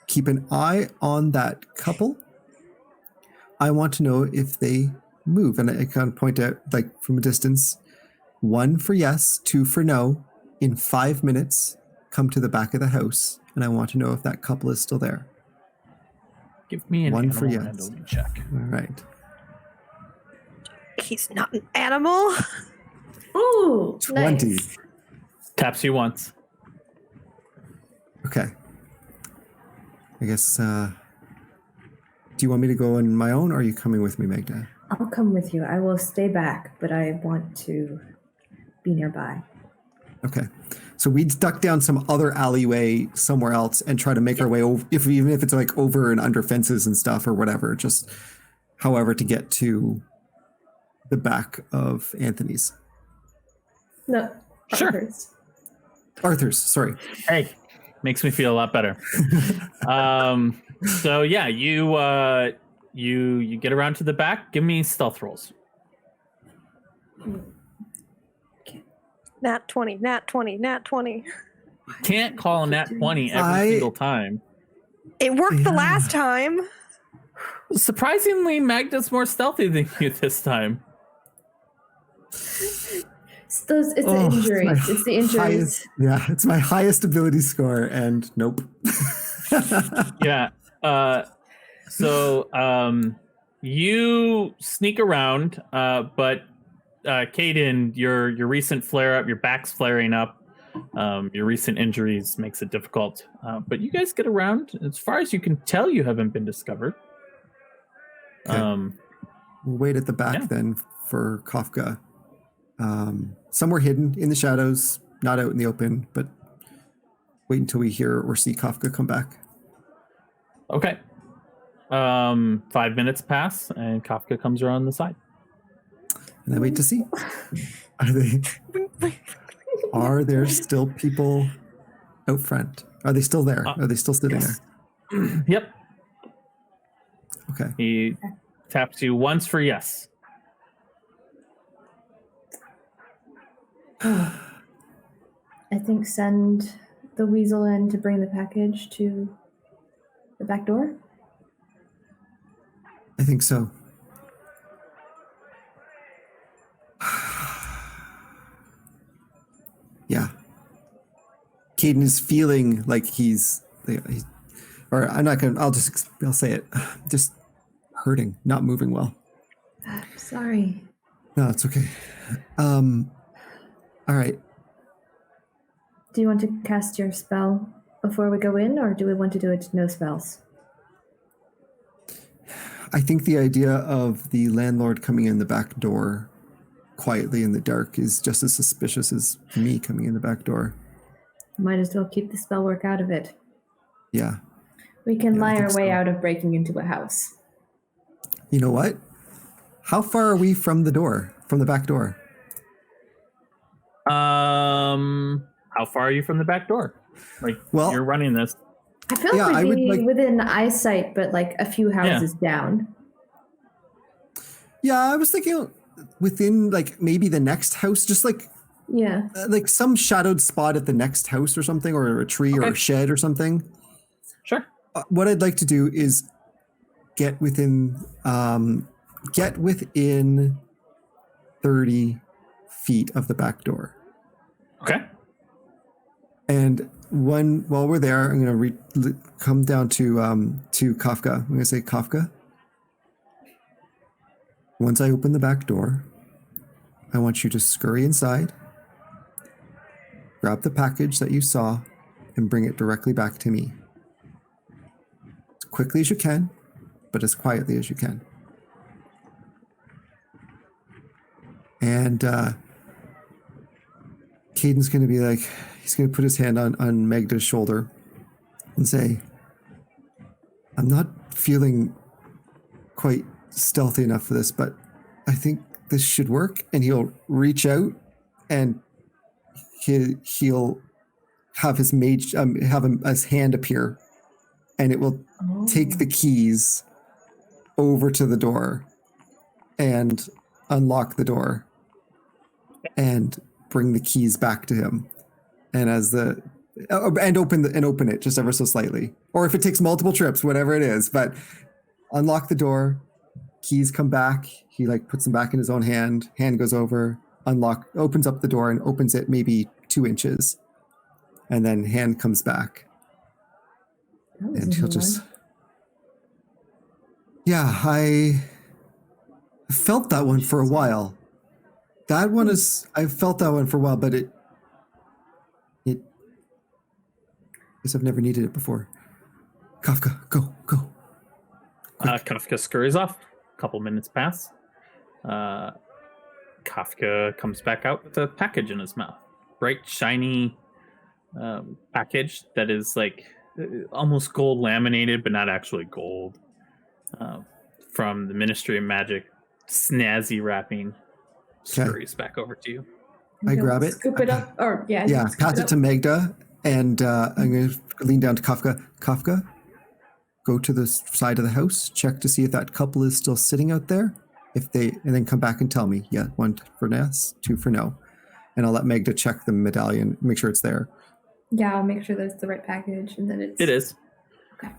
Speaker 4: Keep an eye on that couple. I want to know if they move. And I kind of point out, like from a distance, 1 for yes, 2 for no. In 5 minutes, come to the back of the house. And I want to know if that couple is still there.
Speaker 1: Give me an
Speaker 4: 1 for
Speaker 1: animal
Speaker 4: yes.
Speaker 1: handling check.
Speaker 4: All right.
Speaker 2: He's not an animal.
Speaker 5: Ooh,
Speaker 4: 20.
Speaker 5: nice.
Speaker 1: Taps you once.
Speaker 4: Okay. I guess, do you want me to go on my own, or are you coming with me, Magda?
Speaker 5: I'll come with you. I will stay back, but I want to be nearby.
Speaker 4: Okay. So we duck down some other alleyway somewhere else and try to make our way over, even if it's like over and under fences and stuff or whatever, just however to get to the back of Anthony's.
Speaker 5: No.
Speaker 1: Sure.
Speaker 5: Arthur's.
Speaker 4: Sorry.
Speaker 1: Hey, makes me feel a lot better. So yeah, you get around to the back. Give me stealth rolls.
Speaker 2: Nat 20, nat 20, nat 20.
Speaker 1: Can't call a nat 20 every single time.
Speaker 2: It worked the
Speaker 4: Yeah.
Speaker 2: last time.
Speaker 1: Surprisingly, Magda's more stealthy than you this time.
Speaker 5: It's the
Speaker 4: Oh, it's
Speaker 5: injuries.
Speaker 4: my
Speaker 5: It's the injuries.
Speaker 4: Yeah, it's my highest ability score, and nope.
Speaker 1: Yeah. So you sneak around, but Caden, your recent flare up, your back's flaring up. Your recent injuries makes it difficult. But you guys get around. As far as you can tell, you haven't been discovered.
Speaker 4: Okay. We'll wait at the back
Speaker 1: Yeah.
Speaker 4: then for Kafka. Somewhere hidden in the shadows, not out in the open, but wait until we hear or see Kafka come back.
Speaker 1: Okay. 5 minutes pass, and Kafka comes around the side.
Speaker 4: And then wait to see. Are there still people out front? Are they still there? Are they still sitting
Speaker 1: yes.
Speaker 4: there?
Speaker 1: Yep.
Speaker 4: Okay.
Speaker 1: He taps you once for yes.
Speaker 5: I think send the weasel in to bring the package to the back door.
Speaker 4: I think so. Yeah. Caden is feeling like or I'm not gonna, I'll say it, just hurting, not moving well.
Speaker 5: Sorry.
Speaker 4: No, it's okay. All right.
Speaker 5: Do you want to cast your spell before we go in, or do we want to do it no spells?
Speaker 4: I think the idea of the landlord coming in the back door quietly in the dark is just as suspicious as me coming in the back door.
Speaker 5: Might as well keep the spell work out of it.
Speaker 4: Yeah.
Speaker 5: We can
Speaker 4: Yeah, I
Speaker 5: lie our
Speaker 4: think
Speaker 5: way
Speaker 4: so.
Speaker 5: out of breaking into a house.
Speaker 4: You know what? How far are we from the door, from the back door?
Speaker 1: How far are you from the back door? Like,
Speaker 4: Well-
Speaker 1: you're running this.
Speaker 5: I feel
Speaker 4: Yeah,
Speaker 5: like
Speaker 4: I
Speaker 5: we'd
Speaker 4: would
Speaker 5: be
Speaker 4: like-
Speaker 5: within eyesight, but like a few houses down.
Speaker 4: Yeah, I was thinking within like maybe the next house, just like
Speaker 5: Yeah.
Speaker 4: some shadowed spot at the next house or something, or a tree or
Speaker 1: Okay.
Speaker 4: a shed or something.
Speaker 1: Sure.
Speaker 4: What I'd like to do is get within 30 feet of the back door.
Speaker 1: Okay.
Speaker 4: And while we're there, I'm going to come down to Kafka. I'm going to say, Kafka, once I open the back door, I want you to scurry inside, grab the package that you saw, and bring it directly back to me. As quickly as you can, but as quietly as you can. And Caden's going to be like, he's going to put his hand on Magda's shoulder and say, I'm not feeling quite stealthy enough for this, but I think this should work. And he'll reach out and he'll have his his hand appear, and it will take the keys over to the door and unlock the door and bring the keys back to him. And open it just ever so slightly, or if it takes multiple trips, whatever it is, but unlock the door, keys come back. He like puts them back in his own hand goes over, opens up the door and opens it maybe 2 inches, and then hand comes back.
Speaker 5: That was a
Speaker 4: And he'll
Speaker 5: new
Speaker 4: just,
Speaker 5: one.
Speaker 4: yeah, I felt that one for a while. That one I felt that one for a while, but I guess I've never needed it before. Kafka, go.
Speaker 1: Kafka scurries off. A couple minutes pass. Kafka comes back out with a package in his mouth. Bright, shiny package that is like almost gold laminated, but not actually gold. From the Ministry of Magic, snazzy wrapping. Scurries back over to you.
Speaker 4: I grab it.
Speaker 5: Scoop it up. Or yeah.
Speaker 4: Yeah,
Speaker 5: scoop
Speaker 4: pass it
Speaker 5: up.
Speaker 4: to Magda, and I'm going to lean down to Kafka. Kafka, go to the side of the house, check to see if that couple is still sitting out there. And then come back and tell me. Yeah, 1 for yes, 2 for no. and I'll let Magda check the medallion, make sure it's there.
Speaker 5: Yeah, I'll make sure that's the right package, and then it's.
Speaker 1: It is.
Speaker 5: Okay.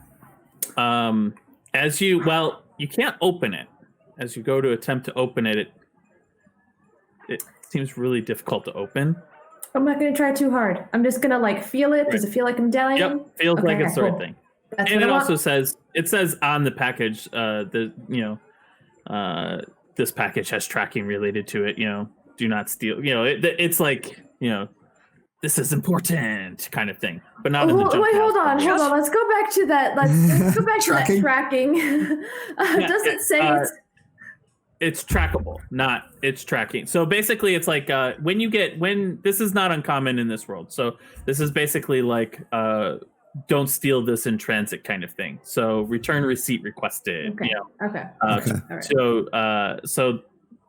Speaker 1: You can't open it. As you go to attempt to open it, it seems really difficult to open.
Speaker 5: I'm not gonna try too hard. I'm just gonna like feel it. Does it feel like a medallion?
Speaker 1: Yep, feels like it's the right thing.
Speaker 5: That's
Speaker 1: And
Speaker 5: what
Speaker 1: it
Speaker 5: I
Speaker 1: also
Speaker 5: want.
Speaker 1: says on the package, this package has tracking related to it. Do not steal. It's like this is important kind of thing, but not in the junk.
Speaker 5: Wait, hold on.
Speaker 2: Just-
Speaker 5: Let's go back to that. Let's go back to that tracking. Does it say
Speaker 1: it's trackable, not it's tracking. So basically, it's like when this is not uncommon in this world. So this is basically like don't steal this in transit kind of thing. So return receipt requested.
Speaker 5: Okay. Okay.
Speaker 4: Okay.
Speaker 5: All right.
Speaker 1: So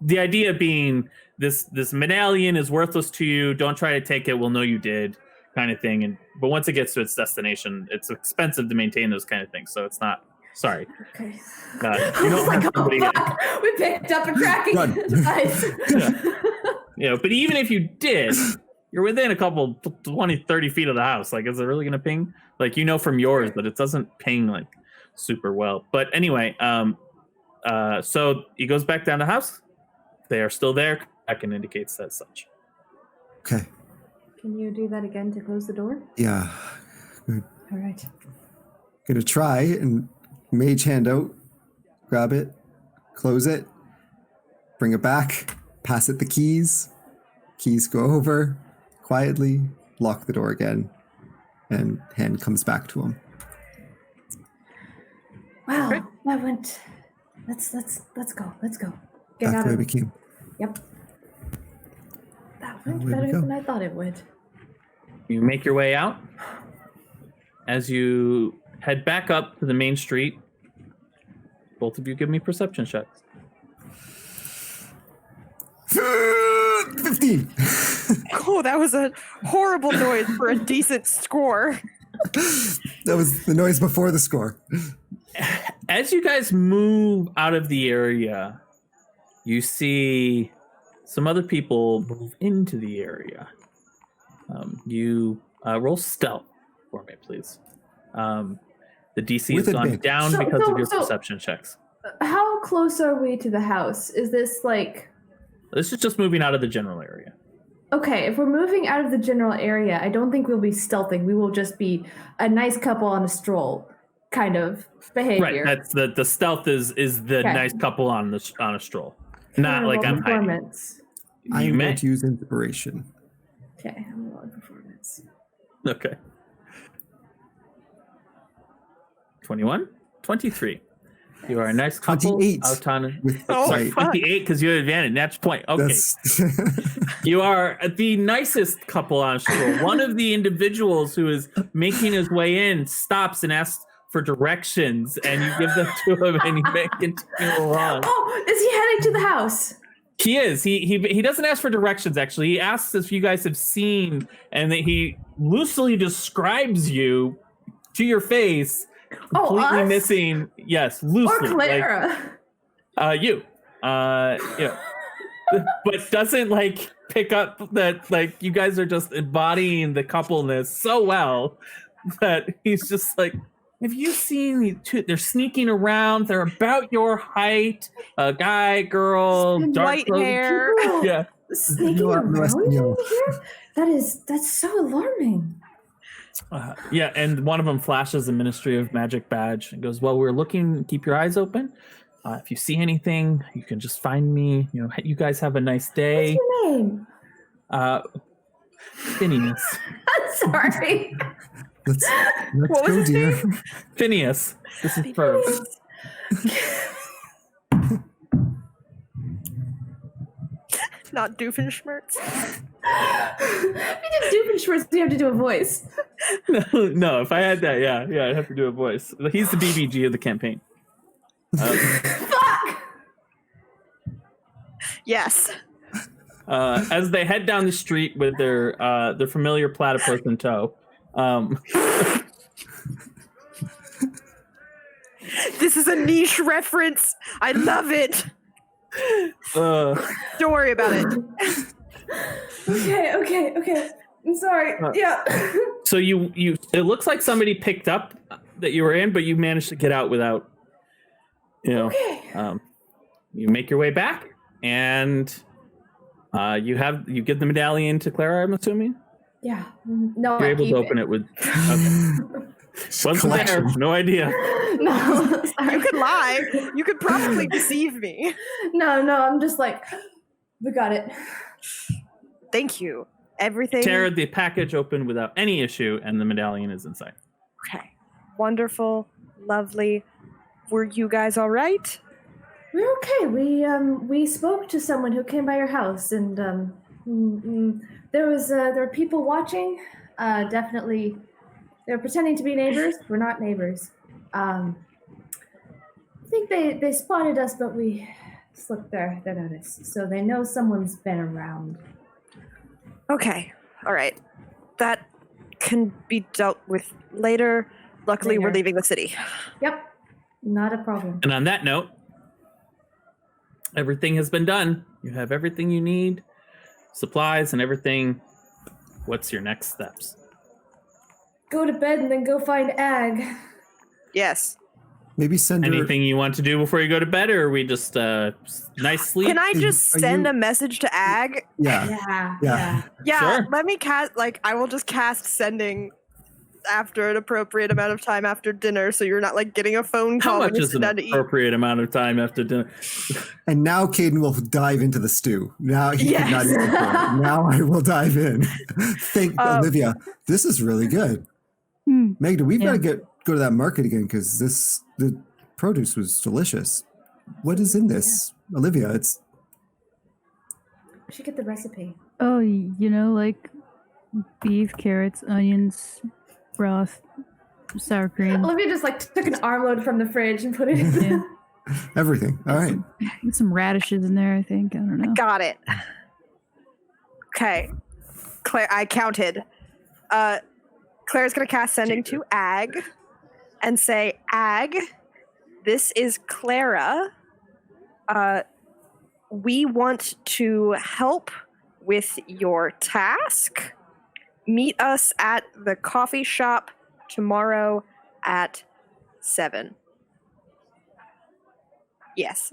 Speaker 1: the idea being this medallion is worthless to you. Don't try to take it. We'll know you did, kind of thing. But once it gets to its destination, it's expensive to maintain those kind of things. So it's not. Sorry.
Speaker 5: Okay.
Speaker 1: You don't have somebody.
Speaker 5: We picked up a tracking
Speaker 4: Run.
Speaker 5: device.
Speaker 1: But even if you did, you're within a couple 20, 30 feet of the house. Like, is it really gonna ping? Like, from yours, but it doesn't ping like super well. But anyway, so he goes back down the house. They are still there. Kraken indicates as such.
Speaker 4: Okay.
Speaker 5: Can you do that again to close the door?
Speaker 4: Yeah.
Speaker 5: All right.
Speaker 4: Gonna try and mage hand out, grab it, close it, bring it back, pass it the keys. Keys go over quietly, lock the door again, and hand comes back to him.
Speaker 5: Wow, that went. Let's go. Let's go. Get
Speaker 4: Back
Speaker 5: out
Speaker 4: the way
Speaker 5: of.
Speaker 4: we came.
Speaker 5: Yep. That went
Speaker 4: Away we
Speaker 5: better
Speaker 4: go.
Speaker 5: than I thought it would.
Speaker 1: You make your way out. As you head back up to the main street, both of you give me perception checks.
Speaker 4: 15.
Speaker 2: Oh, that was a horrible noise for a decent score.
Speaker 4: That was the noise before the score.
Speaker 1: As you guys move out of the area, you see some other people move into the area. You roll stealth for me, please. The DC
Speaker 4: With
Speaker 1: has gone
Speaker 4: advantage.
Speaker 1: down
Speaker 5: So-
Speaker 1: because
Speaker 5: so-
Speaker 1: of your
Speaker 5: so-
Speaker 1: perception checks.
Speaker 5: How close are we to the house? Is this like?
Speaker 1: This is just moving out of the general area.
Speaker 5: Okay, if we're moving out of the general area, I don't think we'll be stealthing. We will just be a nice couple on a stroll kind of behavior.
Speaker 1: Right. That's the stealth is the
Speaker 5: Okay.
Speaker 1: nice couple on a stroll. Not like I'm hiding.
Speaker 5: performance.
Speaker 1: You
Speaker 4: I'm
Speaker 1: may.
Speaker 4: going to use inspiration.
Speaker 5: Okay, I'm rolling performance.
Speaker 1: Okay. 21? 23. You are a nice couple.
Speaker 4: 28.
Speaker 1: Out on,
Speaker 4: With
Speaker 2: Oh,
Speaker 1: sorry,
Speaker 2: fuck.
Speaker 1: 28 because you have advantage. That's point. Okay.
Speaker 4: That's
Speaker 1: You are the nicest couple on a stroll. One of the individuals who is making his way in stops and asks for directions, and you give them to him, and he may continue along.
Speaker 5: Oh, is he heading to the house?
Speaker 1: He is. He doesn't ask for directions. Actually, he asks if you guys have seen, and that he loosely describes you to your face, completely
Speaker 5: us?
Speaker 1: missing. Yes,
Speaker 5: Or
Speaker 1: loosely.
Speaker 5: Clara?
Speaker 1: You. Yeah. But doesn't like pick up that like you guys are just embodying the coupleness so well that he's just like, have you seen these two? They're sneaking around. They're about your height. A guy, girl, dark
Speaker 2: White
Speaker 1: clothing.
Speaker 2: hair.
Speaker 1: Yeah.
Speaker 5: Sneaking
Speaker 4: You are
Speaker 5: around
Speaker 4: molesting
Speaker 5: in
Speaker 4: you.
Speaker 5: here? That's so alarming.
Speaker 1: Yeah, and one of them flashes a Ministry of Magic badge and goes, "Well, we're looking. Keep your eyes open. If you see anything, you can just find me. You guys have a nice day."
Speaker 5: What's your name?
Speaker 1: Phineas.
Speaker 5: I'm sorry.
Speaker 4: let's
Speaker 2: What was
Speaker 4: go,
Speaker 2: his
Speaker 4: dear.
Speaker 2: name?
Speaker 1: Phineas. This is Ferb.
Speaker 2: Not Doofenshmirtz.
Speaker 5: If you did Doofenshmirtz, you have to do a voice.
Speaker 1: No, if I had that, yeah, I'd have to do a voice. He's the BBG of the campaign.
Speaker 5: Fuck!
Speaker 2: Yes.
Speaker 1: As they head down the street with their familiar platypus in tow,
Speaker 2: This is a niche reference. I love it.
Speaker 1: uh,
Speaker 2: Don't worry about it.
Speaker 5: Okay. I'm sorry. Yeah.
Speaker 1: So you it looks like somebody picked up that you were in, but you managed to get out without,
Speaker 5: Okay.
Speaker 1: You make your way back, and you give the medallion to Clara, I'm assuming.
Speaker 5: Yeah. No,
Speaker 1: You're
Speaker 5: I
Speaker 1: able
Speaker 5: keep
Speaker 1: to open it with. Okay. Wasn't there?
Speaker 4: Collection.
Speaker 1: No idea.
Speaker 5: No, sorry.
Speaker 2: You could lie. You could probably deceive me.
Speaker 5: No, I'm just like, we got it.
Speaker 2: Thank you. Everything.
Speaker 1: Tear the package open without any issue, and the medallion is inside.
Speaker 2: Okay. Wonderful. Lovely. Were you guys all right?
Speaker 5: We're okay. We spoke to someone who came by your house, and there were people watching. Definitely, they were pretending to be neighbors. We're not neighbors. I think they spotted us, but we slipped their notice, so they know someone's been around.
Speaker 2: Okay. All right. That can be dealt with later. Luckily, we're
Speaker 5: Later.
Speaker 2: leaving the city.
Speaker 5: Yep, not a problem.
Speaker 1: And on that note, everything has been done. You have everything you need, supplies and everything. What's your next steps?
Speaker 5: Go to bed and then go find Ag.
Speaker 2: Yes.
Speaker 4: Maybe send her.
Speaker 1: Anything you want to do before you go to bed, or are we just nice sleep?
Speaker 2: Can I just
Speaker 4: Are
Speaker 2: send
Speaker 4: you-
Speaker 2: a message to Ag?
Speaker 4: Yeah.
Speaker 5: Yeah.
Speaker 2: Yeah,
Speaker 1: Sure.
Speaker 2: let me cast, I will just cast sending after an appropriate amount of time after dinner, so you're not, getting a phone
Speaker 1: How
Speaker 2: call when
Speaker 1: much
Speaker 2: you
Speaker 1: is
Speaker 2: sit
Speaker 1: an
Speaker 2: down to eat.
Speaker 1: appropriate amount of time after dinner?
Speaker 4: And now Caden will dive into the stew. Now he could not
Speaker 2: Yes.
Speaker 4: eat before. Now I will dive in. Thank Olivia. This is really good. Magda, we've got to go to that market again because the produce was delicious. What is in this, Olivia? It's
Speaker 5: We should get the recipe.
Speaker 3: Oh, like beef, carrots, onions, broth, sour cream.
Speaker 5: Olivia just took an armload from the fridge and put it in.
Speaker 3: Yeah.
Speaker 4: everything. All right.
Speaker 3: Get some radishes in there, I think. I don't know.
Speaker 2: Got it. Okay. Claire, I counted. Claire's going to cast sending to Ag and say, Ag, this is Clara. We want to help with your task. Meet us at the coffee shop tomorrow at 7. Yes.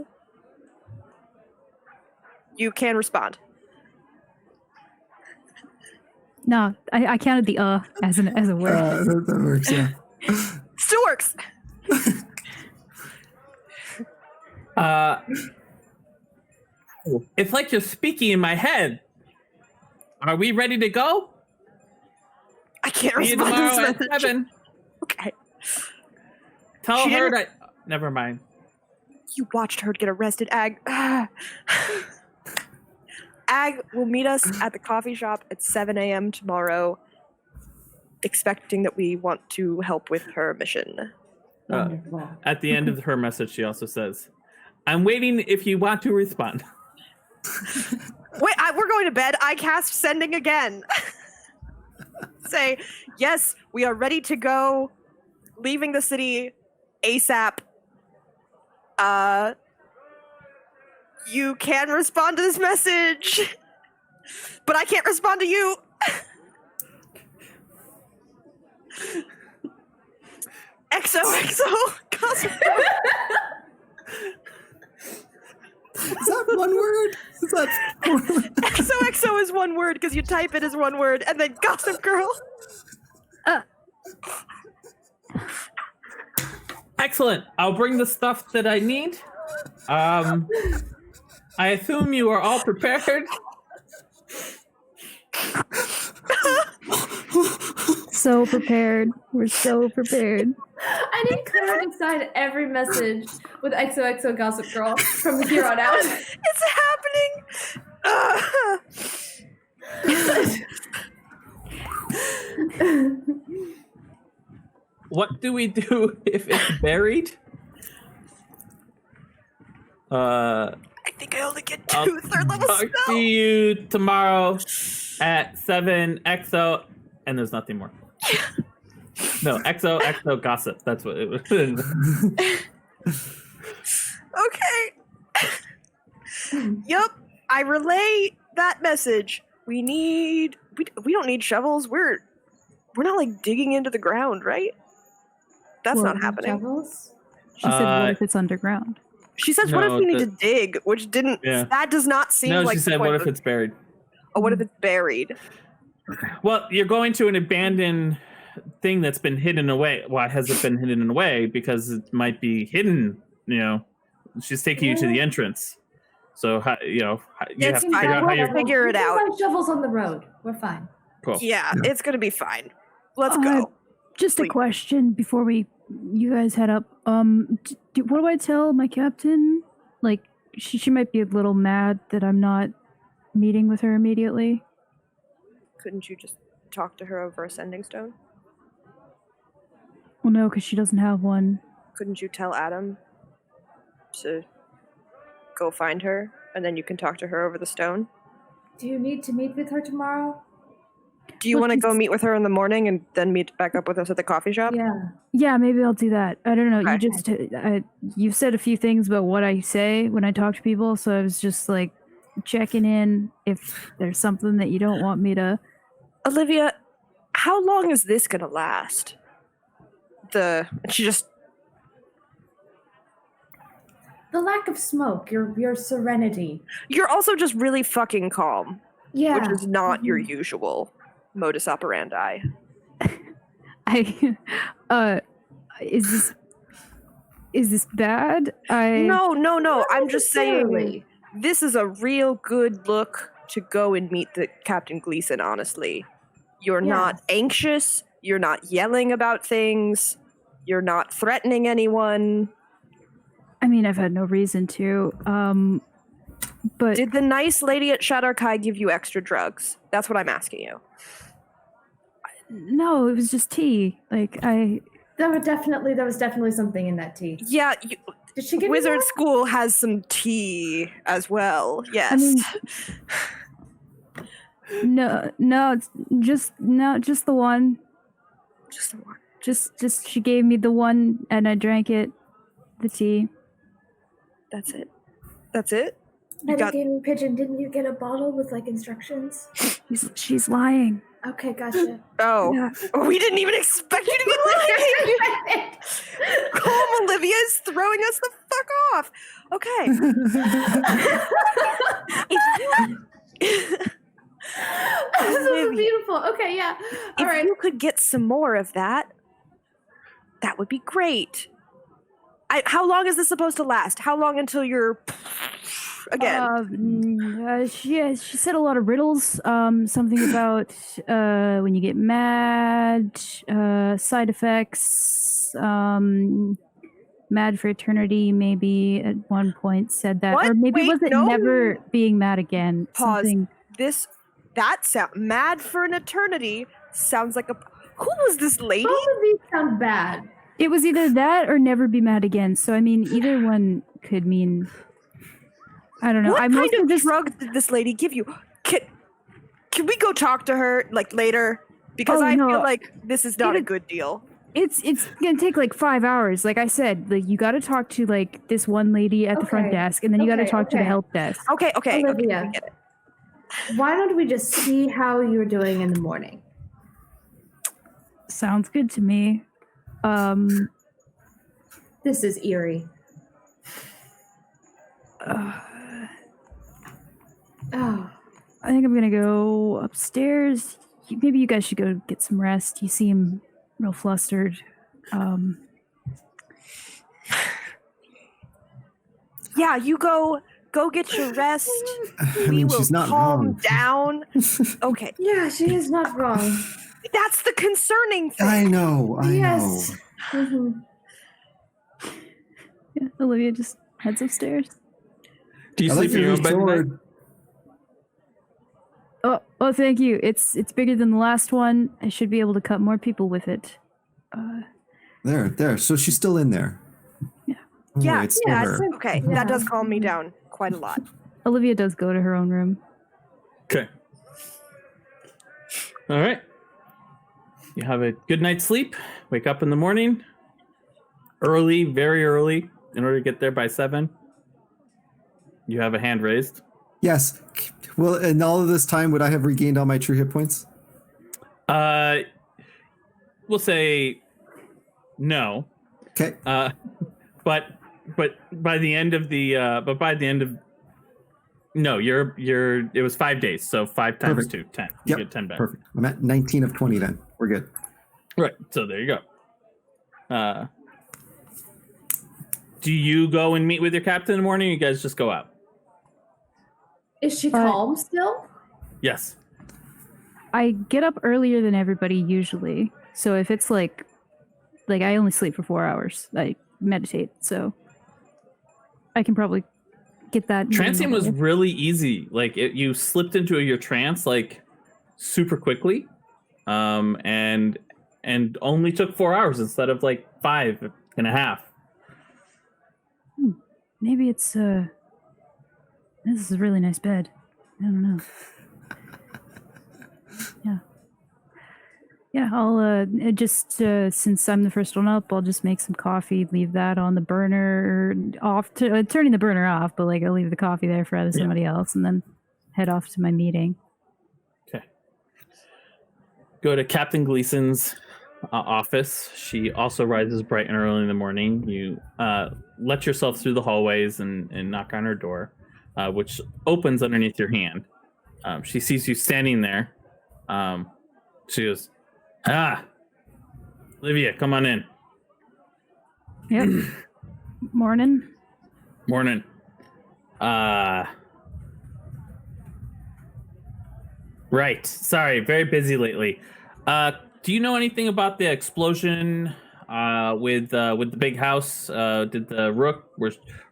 Speaker 2: You can respond.
Speaker 3: No, I counted the as a word.
Speaker 4: That works. Yeah.
Speaker 2: Still works.
Speaker 1: It's like you're speaking in my head. Are we ready to go?
Speaker 2: I can't
Speaker 1: See you
Speaker 2: respond to
Speaker 1: tomorrow
Speaker 2: this
Speaker 1: at
Speaker 2: message.
Speaker 1: 7.
Speaker 2: Okay.
Speaker 1: Tell
Speaker 2: She
Speaker 1: her
Speaker 2: didn't-
Speaker 1: that. Never mind.
Speaker 2: You watched her get arrested, Ag. Ag will meet us at the coffee shop at 7 a.m. tomorrow, expecting that we want to help with her mission.
Speaker 5: Wonderful.
Speaker 1: At the end of her message, she also says, I'm waiting if you want to respond.
Speaker 2: Wait, we're going to bed. I cast sending again. Say, yes, we are ready to go, leaving the city ASAP. You can respond to this message, but I can't respond to you. XOXO. Gossip Girl.
Speaker 4: Is that one word? Is that
Speaker 2: XOXO is one word because you type it as one word, and then Gossip Girl.
Speaker 1: Excellent. I'll bring the stuff that I need. I assume you are all prepared.
Speaker 3: So prepared. We're so prepared.
Speaker 5: I need Clara to sign every message with XOXO Gossip Girl from here on out.
Speaker 2: It's happening.
Speaker 1: What do we do if it's buried?
Speaker 2: I think I only get
Speaker 1: I'll
Speaker 2: two third level
Speaker 1: talk
Speaker 2: spells.
Speaker 1: to you tomorrow at 7 XO, and there's nothing more. No, XO gossip. That's what it was.
Speaker 2: Okay. Yup. I relay that message. We don't need shovels. We're not like digging into the ground, right? That's
Speaker 3: Well,
Speaker 2: not happening.
Speaker 5: Shovels?
Speaker 3: She said, "What if it's underground?"
Speaker 2: She says, "What if
Speaker 1: No,
Speaker 2: we need to dig?" Which didn't.
Speaker 1: Yeah.
Speaker 2: That does not seem
Speaker 1: No,
Speaker 2: like.
Speaker 1: she
Speaker 2: the
Speaker 1: said,
Speaker 2: point
Speaker 1: "What if
Speaker 2: of-
Speaker 1: it's buried?"
Speaker 2: Oh, what if it's buried?
Speaker 1: Well, you're going to an abandoned thing that's been hidden away. Why has it been hidden away? Because it might be hidden. She's taking you to the entrance. So you have
Speaker 2: It's
Speaker 1: to figure
Speaker 2: fine.
Speaker 1: out how
Speaker 2: We'll
Speaker 1: you're.
Speaker 2: figure it
Speaker 5: We can
Speaker 2: out.
Speaker 5: find shovels on the road. We're fine.
Speaker 1: Cool.
Speaker 2: Yeah, it's gonna be fine. Let's
Speaker 3: Uh,
Speaker 2: go.
Speaker 3: Just a
Speaker 2: Wait.
Speaker 3: question before you guys head up. What do I tell my captain? Like, she might be a little mad that I'm not meeting with her immediately.
Speaker 2: Couldn't you just talk to her over a sending stone?
Speaker 3: Well, no, because she doesn't have one.
Speaker 2: Couldn't you tell Adam to go find her, and then you can talk to her over the stone?
Speaker 5: Do you need to meet with her tomorrow?
Speaker 2: Do you
Speaker 3: Well,
Speaker 2: want to go
Speaker 3: she's-
Speaker 2: meet with her in the morning and then meet back up with us at the coffee shop?
Speaker 5: Yeah.
Speaker 3: Yeah, maybe I'll do that. I don't know.
Speaker 2: Okay.
Speaker 3: You just you've said a few things about what I say when I talk to people, so I was just like checking in if there's something that you don't want me to.
Speaker 2: Olivia, how long is this gonna last? She just
Speaker 5: The lack of smoke, your serenity.
Speaker 2: you're also just really fucking calm,
Speaker 5: Yeah.
Speaker 2: which is not your
Speaker 5: Mhm.
Speaker 2: usual modus operandi.
Speaker 3: I is this bad?
Speaker 2: No. I'm just saying
Speaker 5: Necessarily.
Speaker 2: this is a real good look to go and meet the Captain Gleason, honestly. You're not anxious, you're not yelling about things, you're not threatening anyone.
Speaker 3: I mean, I've had no reason to. But
Speaker 2: Did the nice lady at Shadar-Kai give you extra drugs? That's what I'm asking you.
Speaker 3: no, it was just tea. Like
Speaker 5: There was definitely something in that tea.
Speaker 2: Yeah,
Speaker 5: Did she give
Speaker 2: Wizard
Speaker 5: you
Speaker 2: School has some tea as well. Yes.
Speaker 3: I mean, no, it's just the one.
Speaker 2: just the one.
Speaker 5: Just
Speaker 3: She gave me the one, and I drank it. The tea.
Speaker 2: That's it. That's it? You got
Speaker 5: Metagaming Pigeon, didn't you get a bottle with like instructions?
Speaker 3: She's lying.
Speaker 5: Okay, gotcha.
Speaker 2: Oh.
Speaker 3: Yeah.
Speaker 2: Oh, we didn't even expect you to be lying. Calm, Olivia is throwing us the fuck off. Okay.
Speaker 5: This is
Speaker 2: Olivia.
Speaker 5: beautiful. Okay, yeah. All
Speaker 2: If
Speaker 5: right.
Speaker 2: you could get some more of that, that would be great. How long is this supposed to last? How long until you're again?
Speaker 3: She said a lot of riddles. Something about when you get mad, side effects. Mad for eternity. Maybe at one point said that,
Speaker 2: What?
Speaker 3: or maybe
Speaker 2: Wait,
Speaker 3: was it
Speaker 2: no.
Speaker 3: never being mad again?
Speaker 2: Pause.
Speaker 3: Something.
Speaker 2: That sound mad for an eternity sounds like a. Who was this lady?
Speaker 5: Both of these sound bad.
Speaker 3: It was either that or never be mad again. So I mean, either one could mean. I don't know.
Speaker 2: What
Speaker 3: I
Speaker 2: kind
Speaker 3: mostly
Speaker 2: of
Speaker 3: just
Speaker 2: drugs did this lady give you? Can we go talk to her like later? Because
Speaker 3: Oh,
Speaker 2: I
Speaker 3: no.
Speaker 2: feel like this is not a
Speaker 3: Even-
Speaker 2: good deal.
Speaker 3: It's gonna take like 5 hours. Like I said, like you got to talk to like this one lady at the front
Speaker 5: Okay.
Speaker 3: desk, and then you got to
Speaker 5: Okay,
Speaker 3: talk to the
Speaker 5: okay.
Speaker 3: help desk.
Speaker 2: Okay.
Speaker 5: Olivia.
Speaker 2: we get it.
Speaker 5: Why don't we just see how you're doing in the morning?
Speaker 3: Sounds good to me.
Speaker 5: This is eerie. Oh,
Speaker 3: I think I'm gonna go upstairs. Maybe you guys should go get some rest. You seem real flustered.
Speaker 2: Yeah, you go get your rest.
Speaker 4: I
Speaker 2: We
Speaker 4: mean,
Speaker 2: will
Speaker 4: she's not
Speaker 2: calm
Speaker 4: wrong.
Speaker 2: down. Okay,
Speaker 5: yeah, she is not wrong.
Speaker 2: that's the concerning thing.
Speaker 4: I know.
Speaker 5: Yes. Mhm.
Speaker 3: Yeah, Olivia just heads upstairs.
Speaker 1: Do you
Speaker 4: I like
Speaker 1: sleep in your
Speaker 4: your
Speaker 1: own bed tonight?
Speaker 4: sword.
Speaker 3: Oh, thank you. It's bigger than the last one. I should be able to cut more people with it.
Speaker 4: There. So she's still in there.
Speaker 3: Yeah.
Speaker 4: Oh,
Speaker 2: Yeah,
Speaker 4: it's still
Speaker 2: yeah,
Speaker 4: her.
Speaker 2: okay.
Speaker 5: Yeah.
Speaker 2: That does calm me down quite a lot.
Speaker 3: Olivia does go to her own room.
Speaker 1: Okay. All right. You have a good night's sleep. Wake up in the morning. Early, very early, in order to get there by 7. You have a hand raised.
Speaker 4: Yes. Well, in all of this time, would I have regained all my true hit points?
Speaker 1: We'll say no.
Speaker 4: Okay.
Speaker 1: But by the end of no, it was 5 days, so 5 times
Speaker 4: Perfect.
Speaker 1: 2, 10. You
Speaker 4: Yep.
Speaker 1: get 10 back.
Speaker 4: Perfect. I'm at 19 of 20 then. We're good.
Speaker 1: Right. So there you go. Do you go and meet with your captain in the morning, or you guys just go out?
Speaker 5: Is she calm still?
Speaker 1: Yes.
Speaker 3: I get up earlier than everybody usually. So if it's like I only sleep for 4 hours. I meditate, so I can probably get that.
Speaker 1: Trancing was
Speaker 3: moving.
Speaker 1: really easy. Like you slipped into your trance like super quickly, and only took 4 hours instead of like 5.5.
Speaker 3: Maybe it's this is a really nice bed. I don't know. Yeah, I'll just since I'm the first one up, I'll just make some coffee, leave that on the burner off, turning the burner off, but like I'll leave the coffee there for somebody else, and then head off to my meeting.
Speaker 1: Okay. Go to Captain Gleason's office. She also rises bright and early in the morning. You let yourself through the hallways and knock on her door, which opens underneath your hand. She sees you standing there. She goes, Olivia, come on in.
Speaker 3: Yep. Morning.
Speaker 1: Morning. Right. Sorry, very busy lately. Do you know anything about the explosion with the big house? Did the Rook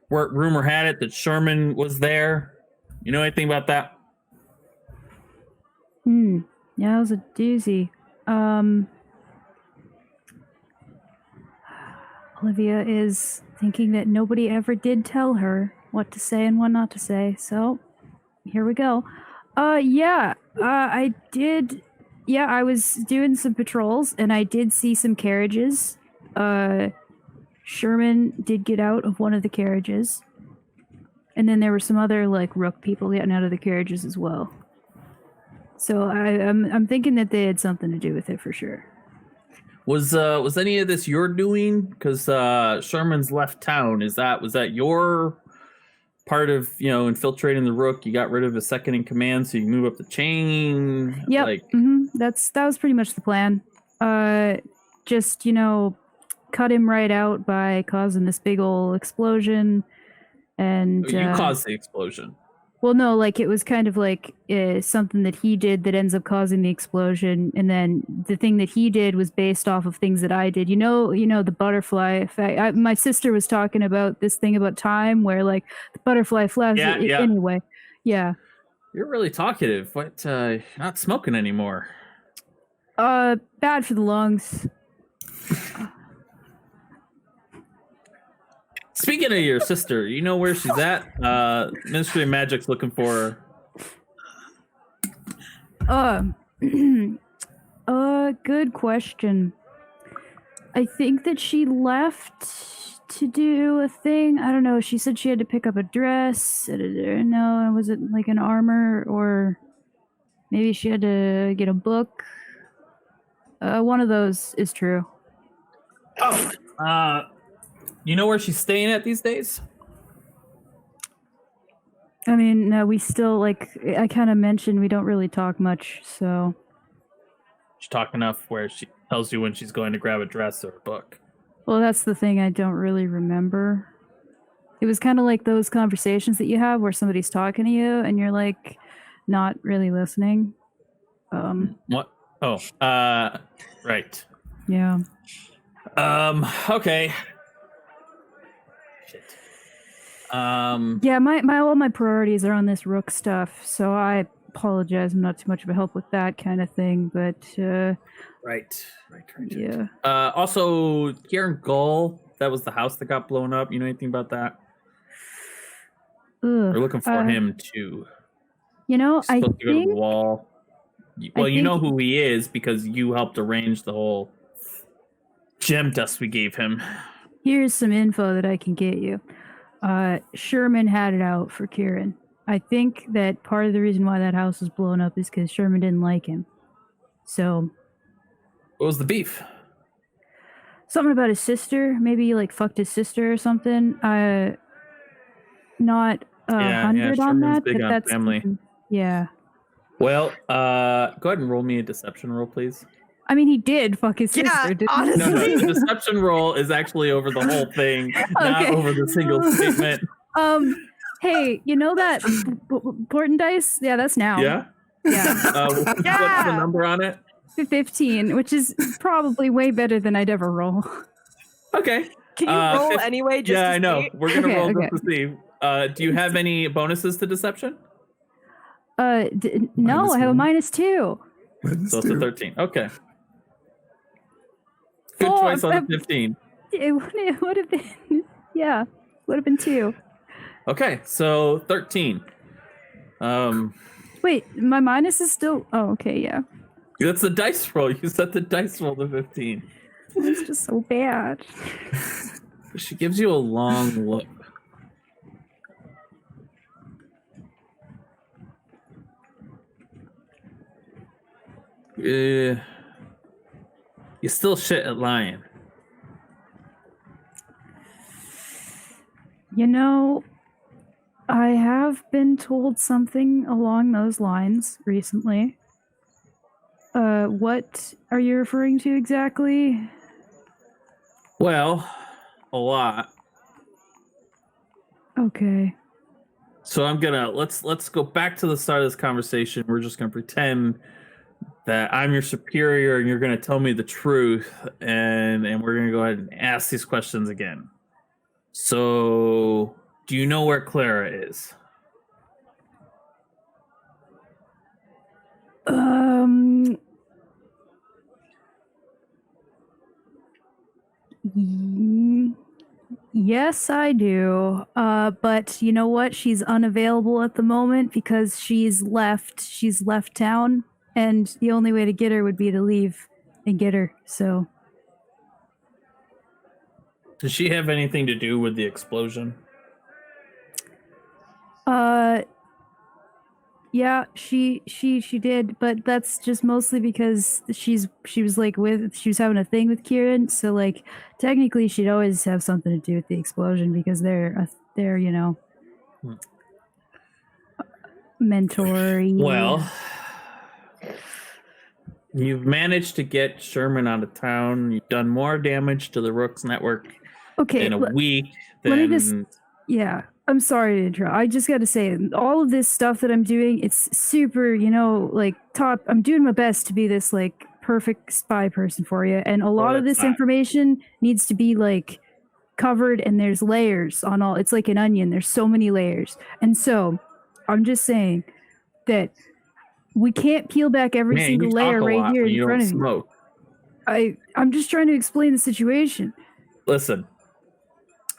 Speaker 1: rumor had it that Sherman was there? You know anything about that?
Speaker 3: Yeah, it was a doozy. Olivia is thinking that nobody ever did tell her what to say and what not to say. So, here we go. I did. Yeah, I was doing some patrols and I did see some carriages. Sherman did get out of one of the carriages. And then there were some other like Rook people getting out of the carriages as well. So I'm thinking that they had something to do with it for sure.
Speaker 1: Was any of this your doing? Because Sherman's left town. Was that your part of infiltrating the Rook? You got rid of a second in command, so you move up the chain.
Speaker 3: Yep. That was pretty much the plan. Just cut him right out by causing this big old explosion, and
Speaker 1: You caused the explosion.
Speaker 3: Well, no, like it was kind of like something that he did that ends up causing the explosion, and then the thing that he did was based off of things that I did. You know, the butterfly effect. My sister was talking about this thing about time, where like the butterfly flies.
Speaker 1: Yeah.
Speaker 3: Anyway, yeah.
Speaker 1: You're really talkative, but you're not smoking anymore.
Speaker 3: Bad for the lungs.
Speaker 1: Speaking of your sister, you know where she's at? Ministry of Magic's looking for her.
Speaker 3: Good question. I think that she left to do a thing. I don't know. She said she had to pick up a dress. No, was it like an armor, or maybe she had to get a book? One of those is true.
Speaker 1: Oh, you know where she's staying at these days?
Speaker 3: I mean, no, we still, like, I kind of mentioned we don't really talk much, so.
Speaker 1: She talk enough where she tells you when she's going to grab a dress or a book.
Speaker 3: Well, that's the thing I don't really remember. It was kind of like those conversations that you have where somebody's talking to you and you're, like, not really listening.
Speaker 1: What? Oh, right.
Speaker 3: Yeah.
Speaker 1: Okay. Shit.
Speaker 3: Yeah, all my priorities are on this Rook stuff, so I apologize. I'm not too much of a help with that kind of thing, but
Speaker 1: Right.
Speaker 3: yeah.
Speaker 1: Also, Kieran Gull, that was the house that got blown up. You know anything about that?
Speaker 3: Ugh,
Speaker 1: We're looking for him too.
Speaker 3: You know,
Speaker 1: He's
Speaker 3: I
Speaker 1: supposed to go to the
Speaker 3: think
Speaker 1: wall. Well, you know
Speaker 3: think-
Speaker 1: who he is because you helped arrange the whole gem dust we gave him.
Speaker 3: here's some info that I can get you. Sherman had it out for Kieran. I think that part of the reason why that house was blown up is because Sherman didn't like him. So
Speaker 1: What was the beef?
Speaker 3: something about his sister. Maybe he like fucked his sister or something. Not
Speaker 1: Yeah,
Speaker 3: 100 on
Speaker 1: Sherman's
Speaker 3: that,
Speaker 1: big
Speaker 3: but
Speaker 1: on
Speaker 3: that's
Speaker 1: family.
Speaker 3: yeah.
Speaker 1: Well, go ahead and roll me a deception roll, please.
Speaker 3: I mean, he did fuck his
Speaker 2: Yeah,
Speaker 3: sister. Didn't he?
Speaker 2: honestly.
Speaker 1: No, the deception roll is actually over the whole thing, not
Speaker 3: Okay.
Speaker 1: over the single statement.
Speaker 3: Hey, you know that Portent dice? Yeah, that's now.
Speaker 1: Yeah?
Speaker 3: Yeah.
Speaker 1: What's the
Speaker 2: Yeah.
Speaker 1: number on it?
Speaker 3: 15, which is probably way better than I'd ever roll.
Speaker 1: Okay.
Speaker 2: Can you roll
Speaker 1: fif-
Speaker 2: anyway? Just
Speaker 1: Yeah,
Speaker 2: to
Speaker 1: I know.
Speaker 2: see?
Speaker 1: We're going to
Speaker 3: Okay,
Speaker 1: roll
Speaker 3: okay.
Speaker 1: just to see. Do you have any bonuses to deception?
Speaker 3: No,
Speaker 4: Minus
Speaker 3: I have a
Speaker 4: one.
Speaker 3: -2.
Speaker 1: So it's a 13. Okay. Good
Speaker 3: Oh,
Speaker 1: choice on
Speaker 3: I'm-
Speaker 1: the 15.
Speaker 3: It would have been, yeah, would have been 2.
Speaker 1: Okay, so 13.
Speaker 3: Wait, my minus is still. Oh, okay, yeah.
Speaker 1: That's the dice roll. You set the dice roll to 15.
Speaker 3: It's just so bad.
Speaker 1: She gives you a long look. You still shit at lying.
Speaker 3: You know, I have been told something along those lines recently. What are you referring to exactly?
Speaker 1: Well, a lot.
Speaker 3: Okay.
Speaker 1: So I'm gonna let's go back to the start of this conversation. We're just gonna pretend that I'm your superior and you're gonna tell me the truth, and we're gonna go ahead and ask these questions again. So, do you know where Clara is?
Speaker 3: Yes, I do. But you know what? She's unavailable at the moment because she's left town, and the only way to get her would be to leave and get her. So,
Speaker 1: Does she have anything to do with the explosion?
Speaker 3: yeah, she did, but that's just mostly because she was having a thing with Kieran, so like technically she'd always have something to do with the explosion because they're you know, mentoring.
Speaker 1: Well, you've managed to get Sherman out of town. You've done more damage to the Rooks network
Speaker 3: Okay,
Speaker 1: in a week
Speaker 3: let me
Speaker 1: than
Speaker 3: just- yeah, I'm sorry to interrupt. I just got to say, all of this stuff that I'm doing, it's super, you know, like top. I'm doing my best to be this like perfect spy person for you, and a lot of
Speaker 1: it's
Speaker 3: this
Speaker 1: not.
Speaker 3: information needs to be like covered, and there's layers on all. It's like an onion. There's so many layers, and so I'm just saying that we can't peel back every
Speaker 1: Man,
Speaker 3: single
Speaker 1: you
Speaker 3: layer
Speaker 1: talk a
Speaker 3: right
Speaker 1: lot
Speaker 3: here
Speaker 1: when
Speaker 3: in
Speaker 1: you
Speaker 3: front
Speaker 1: don't
Speaker 3: of you.
Speaker 1: smoke.
Speaker 3: I'm just trying to explain the situation.
Speaker 1: Listen,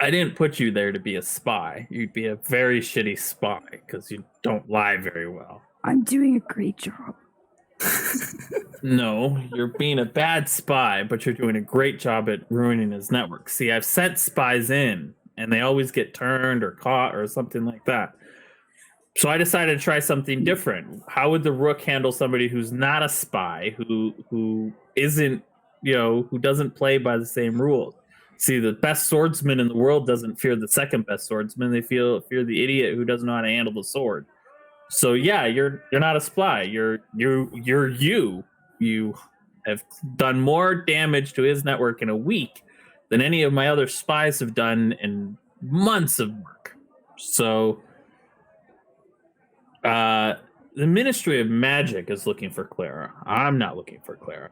Speaker 1: I didn't put you there to be a spy. You'd be a very shitty spy because you don't lie very well.
Speaker 3: I'm doing a great job.
Speaker 1: No, you're being a bad spy, but you're doing a great job at ruining his network. See, I've sent spies in, and they always get turned or caught or something like that. So I decided to try something different. How would the Rook handle somebody who's not a spy, who isn't, you know, who doesn't play by the same rules? See, the best swordsman in the world doesn't fear the second best swordsman. They fear the idiot who doesn't know how to handle the sword. So yeah, you're not a spy. You're you. You have done more damage to his network in a week than any of my other spies have done in months of work. So the Ministry of Magic is looking for Clara. I'm not looking for Clara.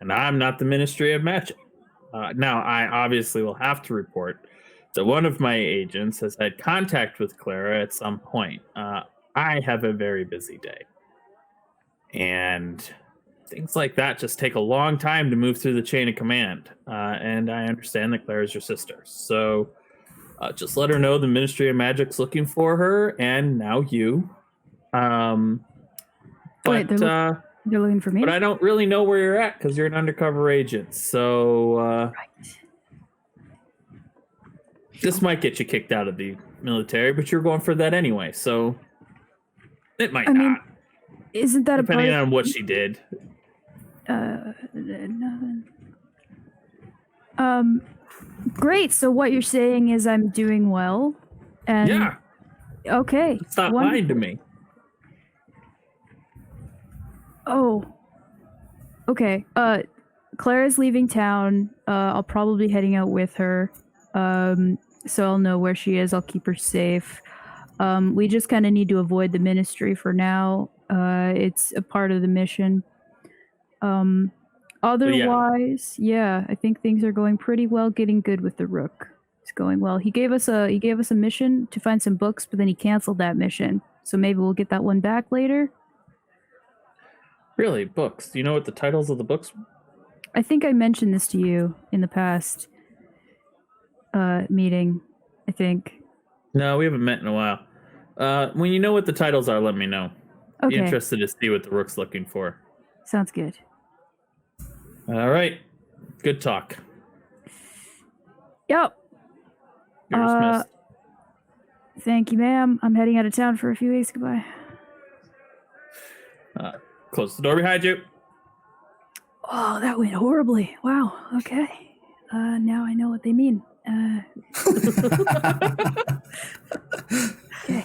Speaker 1: And I'm not the Ministry of Magic. Now, I obviously will have to report that one of my agents has had contact with Clara at some point. I have a very busy day. And things like that just take a long time to move through the chain of command. And I understand that Clara's your sister. So just let her know the Ministry of Magic's looking for her, and now you.
Speaker 3: Wait, they're looking for me?
Speaker 1: But I don't really know where you're at because you're an undercover agent. So this might get you kicked out of the military, but you're going for that anyway. So It might
Speaker 3: I mean,
Speaker 1: not,
Speaker 3: isn't that
Speaker 1: depending
Speaker 3: a part?
Speaker 1: on what she did.
Speaker 3: Nothing. Great. So what you're saying is I'm doing well, and
Speaker 1: Yeah,
Speaker 3: okay.
Speaker 1: stop lying to me.
Speaker 3: Oh. Okay. Clara's leaving town. I'll probably be heading out with her. So I'll know where she is. I'll keep her safe. We just kind of need to avoid the ministry for now. It's a part of the mission. Otherwise, yeah, I think things are going pretty well. Getting good with the Rook. It's going well. He gave us a mission to find some books, but then he canceled that mission. So maybe we'll get that one back later.
Speaker 1: Really, books? Do you know what the titles of the books?
Speaker 3: I think I mentioned this to you in the past meeting. I think.
Speaker 1: No, we haven't met in a while. When you know what the titles are, let me know. Be
Speaker 3: Okay,
Speaker 1: interested to see what the Rook's looking for.
Speaker 3: sounds good.
Speaker 1: All right, good talk.
Speaker 3: Yep.
Speaker 1: You're dismissed.
Speaker 3: Thank you, ma'am. I'm heading out of town for a few weeks. Goodbye.
Speaker 1: Close the door behind you.
Speaker 3: Oh, that went horribly. Wow. Okay. Now I know what they mean. Okay.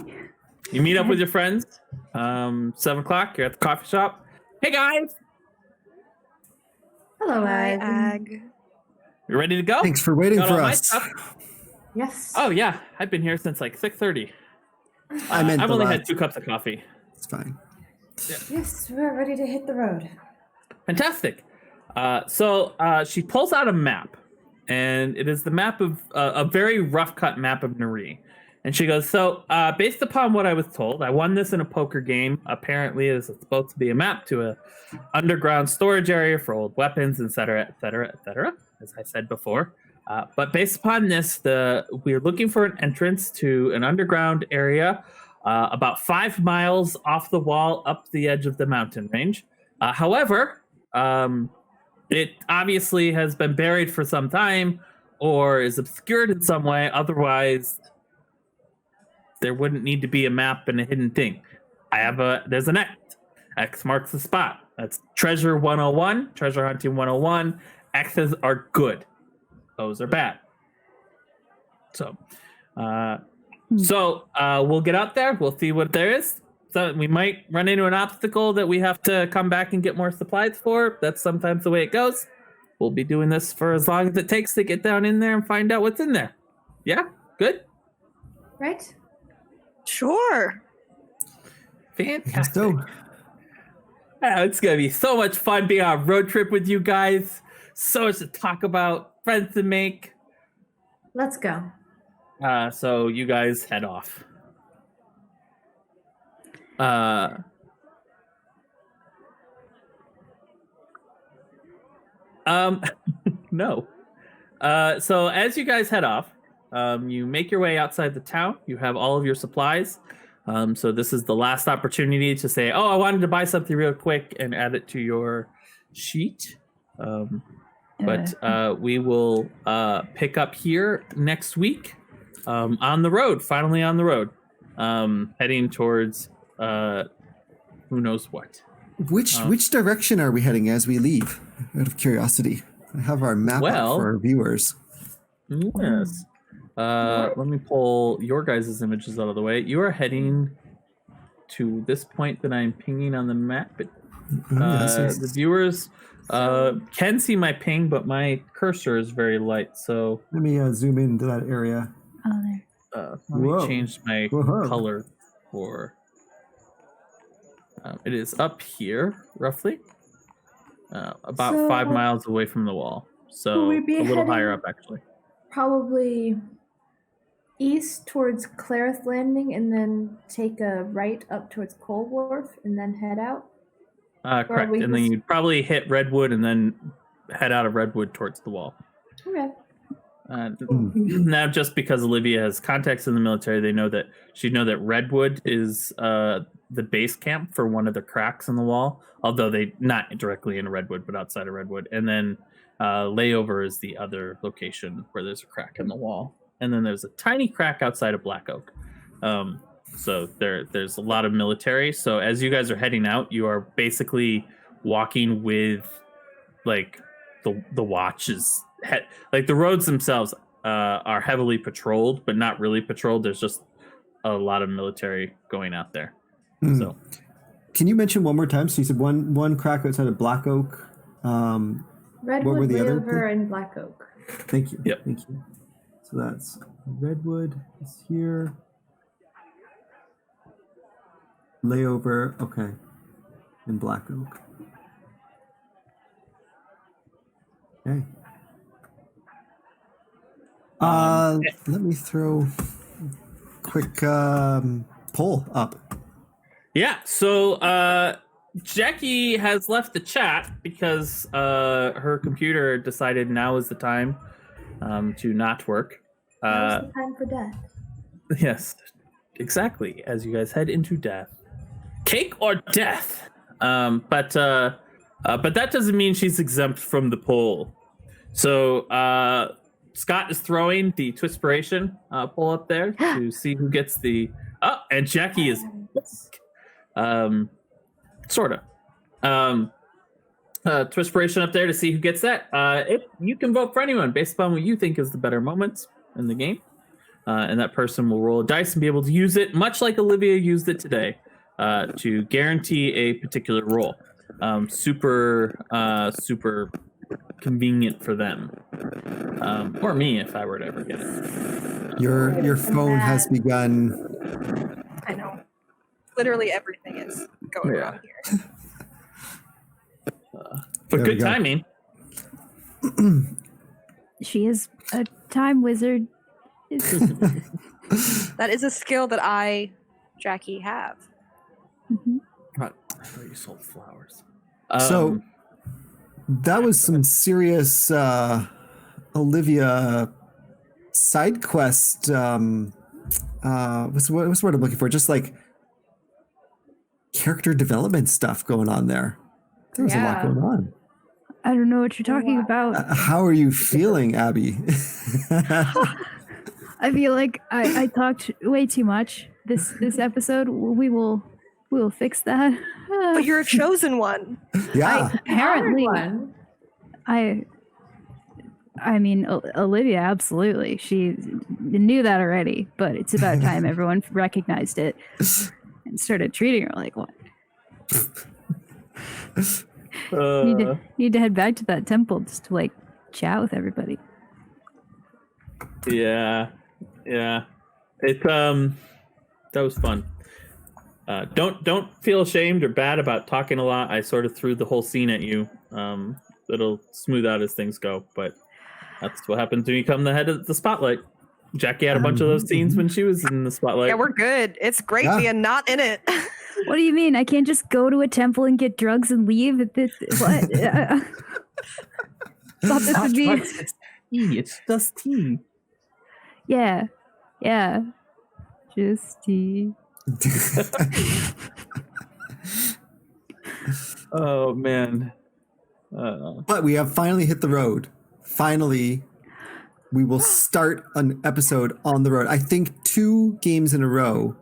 Speaker 1: You meet up with your friends. 7 o'clock. You're at the coffee shop. Hey guys,
Speaker 5: Hello,
Speaker 2: Hi,
Speaker 5: Ag.
Speaker 2: Ag.
Speaker 1: you ready to go?
Speaker 4: Thanks for waiting
Speaker 1: Got
Speaker 4: for
Speaker 1: all my
Speaker 4: us.
Speaker 1: stuff?
Speaker 5: Yes.
Speaker 1: Oh yeah, I've been here since like 6:30.
Speaker 4: I meant
Speaker 1: I've
Speaker 4: the
Speaker 1: only
Speaker 4: last-
Speaker 1: had 2 cups of coffee.
Speaker 4: It's fine.
Speaker 5: Yes, we're ready to hit the road.
Speaker 1: Fantastic. So she pulls out a map, and it is the map of a very rough cut map of Nari. And she goes, so based upon what I was told, I won this in a poker game. Apparently, it's supposed to be a map to a underground storage area for old weapons, etc., etc., etc., as I said before. But based upon this, we're looking for an entrance to an underground area about 5 miles off the wall up the edge of the mountain range. However, it obviously has been buried for some time or is obscured in some way. Otherwise, there wouldn't need to be a map and a hidden thing. There's an X. X marks the spot. That's treasure 101, treasure hunting 101. X's are good. O's are bad. So we'll get out there. We'll see what there is. So we might run into an obstacle that we have to come back and get more supplies for. That's sometimes the way it goes. We'll be doing this for as long as it takes to get down in there and find out what's in there. Yeah? Good?
Speaker 5: Right?
Speaker 2: Sure.
Speaker 1: Fantastic.
Speaker 4: So,
Speaker 1: It's going to be so much fun being on a road trip with you guys. So much to talk about, friends to make.
Speaker 5: Let's go.
Speaker 1: So you guys head off. No. So as you guys head off, you make your way outside the town. You have all of your supplies. So this is the last opportunity to say, oh, I wanted to buy something real quick and add it to your sheet. But we will pick up here next week on the road, finally on the road, heading towards who knows what.
Speaker 4: which direction are we heading as we leave? Out of curiosity, I have our map
Speaker 1: Well-
Speaker 4: up for our viewers.
Speaker 1: Yes. Let me pull your guys' images out of the way. You are heading to this point that I'm pinging on the map. But,
Speaker 4: Yes.
Speaker 1: the viewers can see my ping, but my cursor is very light. So
Speaker 6: Let me zoom into that area.
Speaker 3: Oh, there.
Speaker 1: let me
Speaker 6: Whoa.
Speaker 1: change my
Speaker 6: Whoa.
Speaker 1: color for. It is up here, roughly, about
Speaker 5: So-
Speaker 1: 5 miles away from the wall. So
Speaker 5: Will we be
Speaker 1: a little higher
Speaker 5: heading-
Speaker 1: up, actually.
Speaker 5: Probably east towards Clareth Landing and then take a right up towards Coal Wharf and then head out.
Speaker 1: Correct.
Speaker 5: we
Speaker 1: And then
Speaker 5: just-
Speaker 1: you'd probably hit Redwood and then head out of Redwood towards the wall.
Speaker 5: Okay.
Speaker 1: Now, just because Olivia has contacts in the military, she'd know that Redwood is the base camp for one of the cracks in the wall. Although they not directly in Redwood, but outside of Redwood. And then Layover is the other location where there's a crack in the wall. And then there's a tiny crack outside of Black Oak. So there's a lot of military. So as you guys are heading out, you are basically walking with like the watch is like the roads themselves are heavily patrolled, but not really patrolled. There's just a lot of military going out there. So
Speaker 4: Can you mention one more time? So you said one crack outside of Black Oak. What were
Speaker 5: Redwood,
Speaker 4: the other?
Speaker 5: Layover, and Black Oak.
Speaker 4: Thank you.
Speaker 1: Yep.
Speaker 4: Thank you. So that's Redwood is here. Layover, okay. And Black Oak. Okay. Let me throw a quick poll up.
Speaker 1: yeah. So Jackie has left the chat because her computer decided now is the time to not work.
Speaker 5: Now's the time for death.
Speaker 1: Yes, exactly. As you guys head into death, cake or death. But that doesn't mean she's exempt from the poll. So Scott is throwing the Twispiration poll up there to see who gets the. Oh, and Jackie is, sorta. Twispiration up there to see who gets that. If you can vote for anyone based upon what you think is the better moments in the game. And that person will roll a dice and be able to use it, much like Olivia used it today, to guarantee a particular roll. Super convenient for them, or me if I were to ever get it.
Speaker 4: Your phone has begun.
Speaker 2: I know. Literally everything is going wrong here.
Speaker 1: But
Speaker 4: There we
Speaker 1: good
Speaker 4: go.
Speaker 1: timing.
Speaker 3: She is a time wizard.
Speaker 2: That is a skill that I, Jackie, have.
Speaker 1: I thought you sold flowers.
Speaker 4: So that was some serious Olivia side quest. What's the word I'm looking for? Just like character development stuff going on there. There was a lot
Speaker 5: Yeah.
Speaker 4: going on.
Speaker 3: I don't know what you're talking
Speaker 5: Wow.
Speaker 3: about.
Speaker 4: How are you feeling, Abby?
Speaker 3: I feel like I talked way too much this episode. We will fix that.
Speaker 2: But you're a chosen one.
Speaker 4: Yeah.
Speaker 3: Apparently,
Speaker 5: One.
Speaker 3: I mean, Olivia, absolutely. She knew that already, but it's about time everyone recognized it and started treating her like one. Need to head back to that temple just to like chat with everybody.
Speaker 1: Yeah. It that was fun. Don't feel ashamed or bad about talking a lot. I sort of threw the whole scene at you. It'll smooth out as things go, but that's what happens when you come the head of the spotlight. Jackie had a bunch of those scenes when she was in the spotlight.
Speaker 2: Yeah, we're good. It's great
Speaker 4: Yeah.
Speaker 2: being not in it.
Speaker 3: What do you mean? I can't just go to a temple and get drugs and leave? What? Thought this would be.
Speaker 1: It's tea. It's just tea.
Speaker 3: Yeah. Just tea.
Speaker 1: Oh man.
Speaker 4: But we have finally hit the road. Finally, we will start an episode on the road. I think 2 games in a row.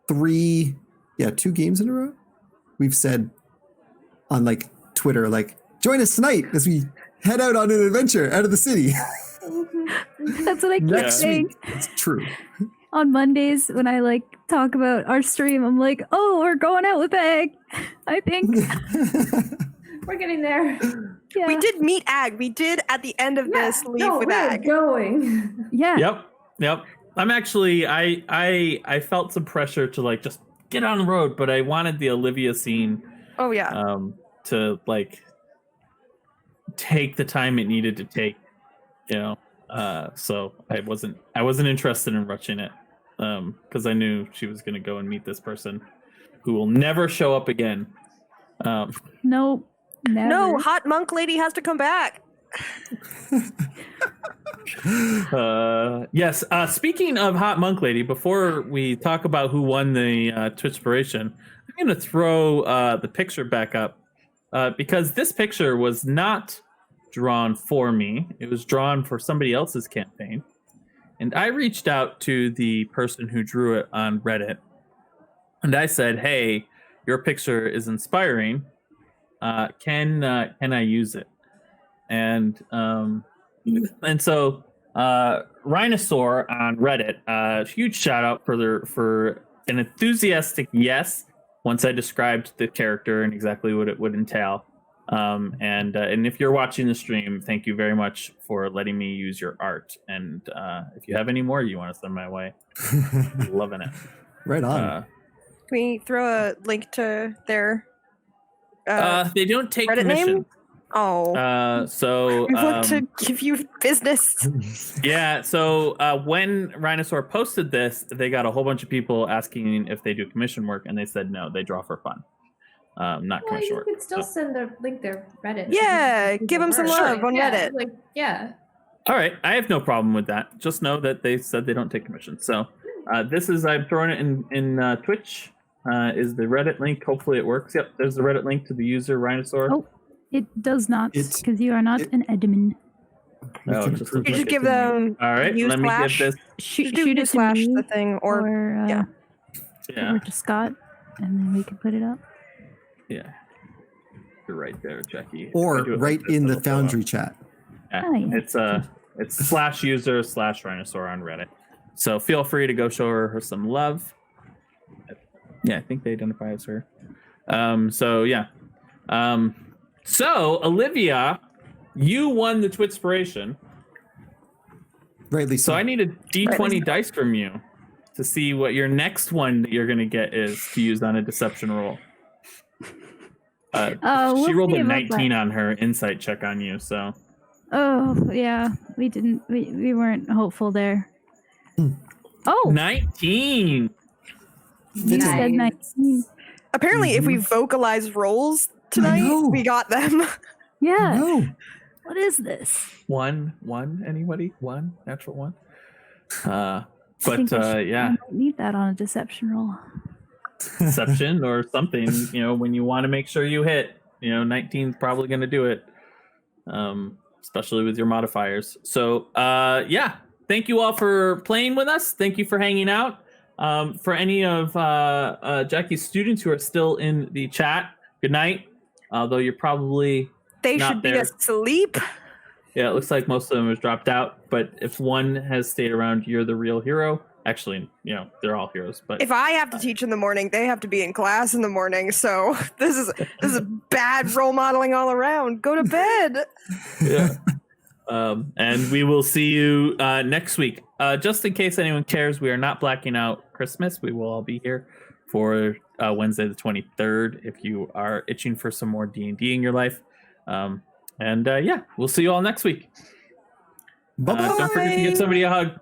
Speaker 4: 2 games in a row. We've said on like Twitter, like, join us tonight as we head out on an adventure out of the city.
Speaker 3: That's what I keep
Speaker 1: Yeah.
Speaker 3: saying.
Speaker 4: It's true.
Speaker 3: On Mondays when I like talk about our stream, I'm like, oh, we're going out with Ag. I think.
Speaker 5: We're getting there.
Speaker 3: Yeah.
Speaker 2: We did meet Ag. We did at the end of this leave
Speaker 5: no,
Speaker 2: with
Speaker 5: we're
Speaker 2: Ag.
Speaker 5: going.
Speaker 3: Yeah.
Speaker 1: Yep. I'm actually I felt some pressure to like just get on the road, but I wanted the Olivia scene
Speaker 2: Oh yeah.
Speaker 1: to like take the time it needed to take, you know. So I wasn't interested in rushing it because I knew she was going to go and meet this person who will never show up again.
Speaker 3: Nope. Never.
Speaker 2: No, hot monk lady has to come back.
Speaker 1: Yes. Speaking of hot monk lady, before we talk about who won the Twitchspiration, I'm going to throw the picture back up because this picture was not drawn for me. It was drawn for somebody else's campaign. And I reached out to the person who drew it on Reddit, and I said, "Hey, your picture is inspiring. Can I use it?" And so Rhinosaur on Reddit, huge shout out for an enthusiastic yes once I described the character and exactly what it would entail. And if you're watching the stream, thank you very much for letting me use your art. And if you have any more you want to send my way, loving it.
Speaker 4: Right on.
Speaker 2: Can we throw a link to their
Speaker 1: They don't take
Speaker 2: Reddit
Speaker 1: commission.
Speaker 2: name? Oh.
Speaker 1: So
Speaker 2: We want to give you business.
Speaker 1: yeah, so when Rhinosaur posted this, they got a whole bunch of people asking if they do commission work, and they said no, they draw for fun, not
Speaker 5: Well,
Speaker 1: commission
Speaker 5: you
Speaker 1: work.
Speaker 5: could still
Speaker 1: So-
Speaker 5: send their link their Reddit.
Speaker 2: Yeah, give 'em some love on
Speaker 5: yeah,
Speaker 2: Reddit.
Speaker 5: Like, yeah.
Speaker 1: All right, I have no problem with that. Just know that they said they don't take commission. So this is I'm throwing it in Twitch. Is the Reddit link? Hopefully it works. Yep, there's the Reddit link to the user Rhinosaur.
Speaker 3: Oh, it does not,
Speaker 4: It's-
Speaker 3: because you are not an admin.
Speaker 4: We
Speaker 1: Oh,
Speaker 4: can
Speaker 1: just
Speaker 4: approve
Speaker 2: You
Speaker 4: it.
Speaker 2: should give them
Speaker 1: All right,
Speaker 2: use
Speaker 1: let me
Speaker 2: slash.
Speaker 1: give this.
Speaker 3: Shoot,
Speaker 2: do
Speaker 3: shoot
Speaker 2: you
Speaker 3: it to
Speaker 2: slash
Speaker 3: me
Speaker 2: the thing or yeah.
Speaker 1: Yeah,
Speaker 3: or to Scott, and then we can put it up.
Speaker 1: yeah. You're right there, Jackie.
Speaker 4: Or
Speaker 1: If I do it
Speaker 4: right
Speaker 1: like this,
Speaker 4: in the
Speaker 1: it'll show up.
Speaker 4: Foundry chat.
Speaker 1: Yeah,
Speaker 3: Oh, yeah.
Speaker 1: it's /user /Rhinosaur on Reddit. So feel free to go show her some love. Yeah, I think they identify as her. So yeah. So Olivia, you won the Twitspiration.
Speaker 4: Rightly
Speaker 1: So I need a D20 dice from you to see what your next one that you're gonna get is to use on a deception roll.
Speaker 3: We'll
Speaker 1: She rolled
Speaker 3: see
Speaker 1: a
Speaker 3: about
Speaker 1: 19
Speaker 3: that.
Speaker 1: on her insight check on you, so
Speaker 3: Oh yeah, we didn't. We weren't hopeful there. Oh,
Speaker 1: 19.
Speaker 3: you said
Speaker 5: Nice.
Speaker 3: 19.
Speaker 2: Apparently, if we vocalize rolls tonight,
Speaker 4: know.
Speaker 2: we got them.
Speaker 3: Yeah.
Speaker 4: No.
Speaker 3: What is this?
Speaker 1: One, anybody? One, natural one.
Speaker 3: I think
Speaker 1: But
Speaker 3: I
Speaker 1: yeah,
Speaker 3: might need that on a deception roll.
Speaker 1: deception or something. When you want to make sure you hit, 19's probably going to do it. Especially with your modifiers. So yeah, thank you all for playing with us. Thank you for hanging out. For any of Jackie's students who are still in the chat, good night. Although you're probably
Speaker 2: They
Speaker 1: Not
Speaker 2: should be
Speaker 1: there.
Speaker 2: asleep.
Speaker 1: Yeah, it looks like most of them have dropped out. But if one has stayed around, you're the real hero. Actually, they're all heroes. But
Speaker 2: If I have to teach in the morning, they have to be in class in the morning. So this is bad role modeling all around. Go to bed.
Speaker 1: yeah. And we will see you next week. Just in case anyone cares, we are not blacking out Christmas. We will all be here for Wednesday the 23rd. If you are itching for some more D&D in your life. Yeah, we'll see you all next week.
Speaker 4: Bye-bye.
Speaker 1: Don't forget to give somebody a hug.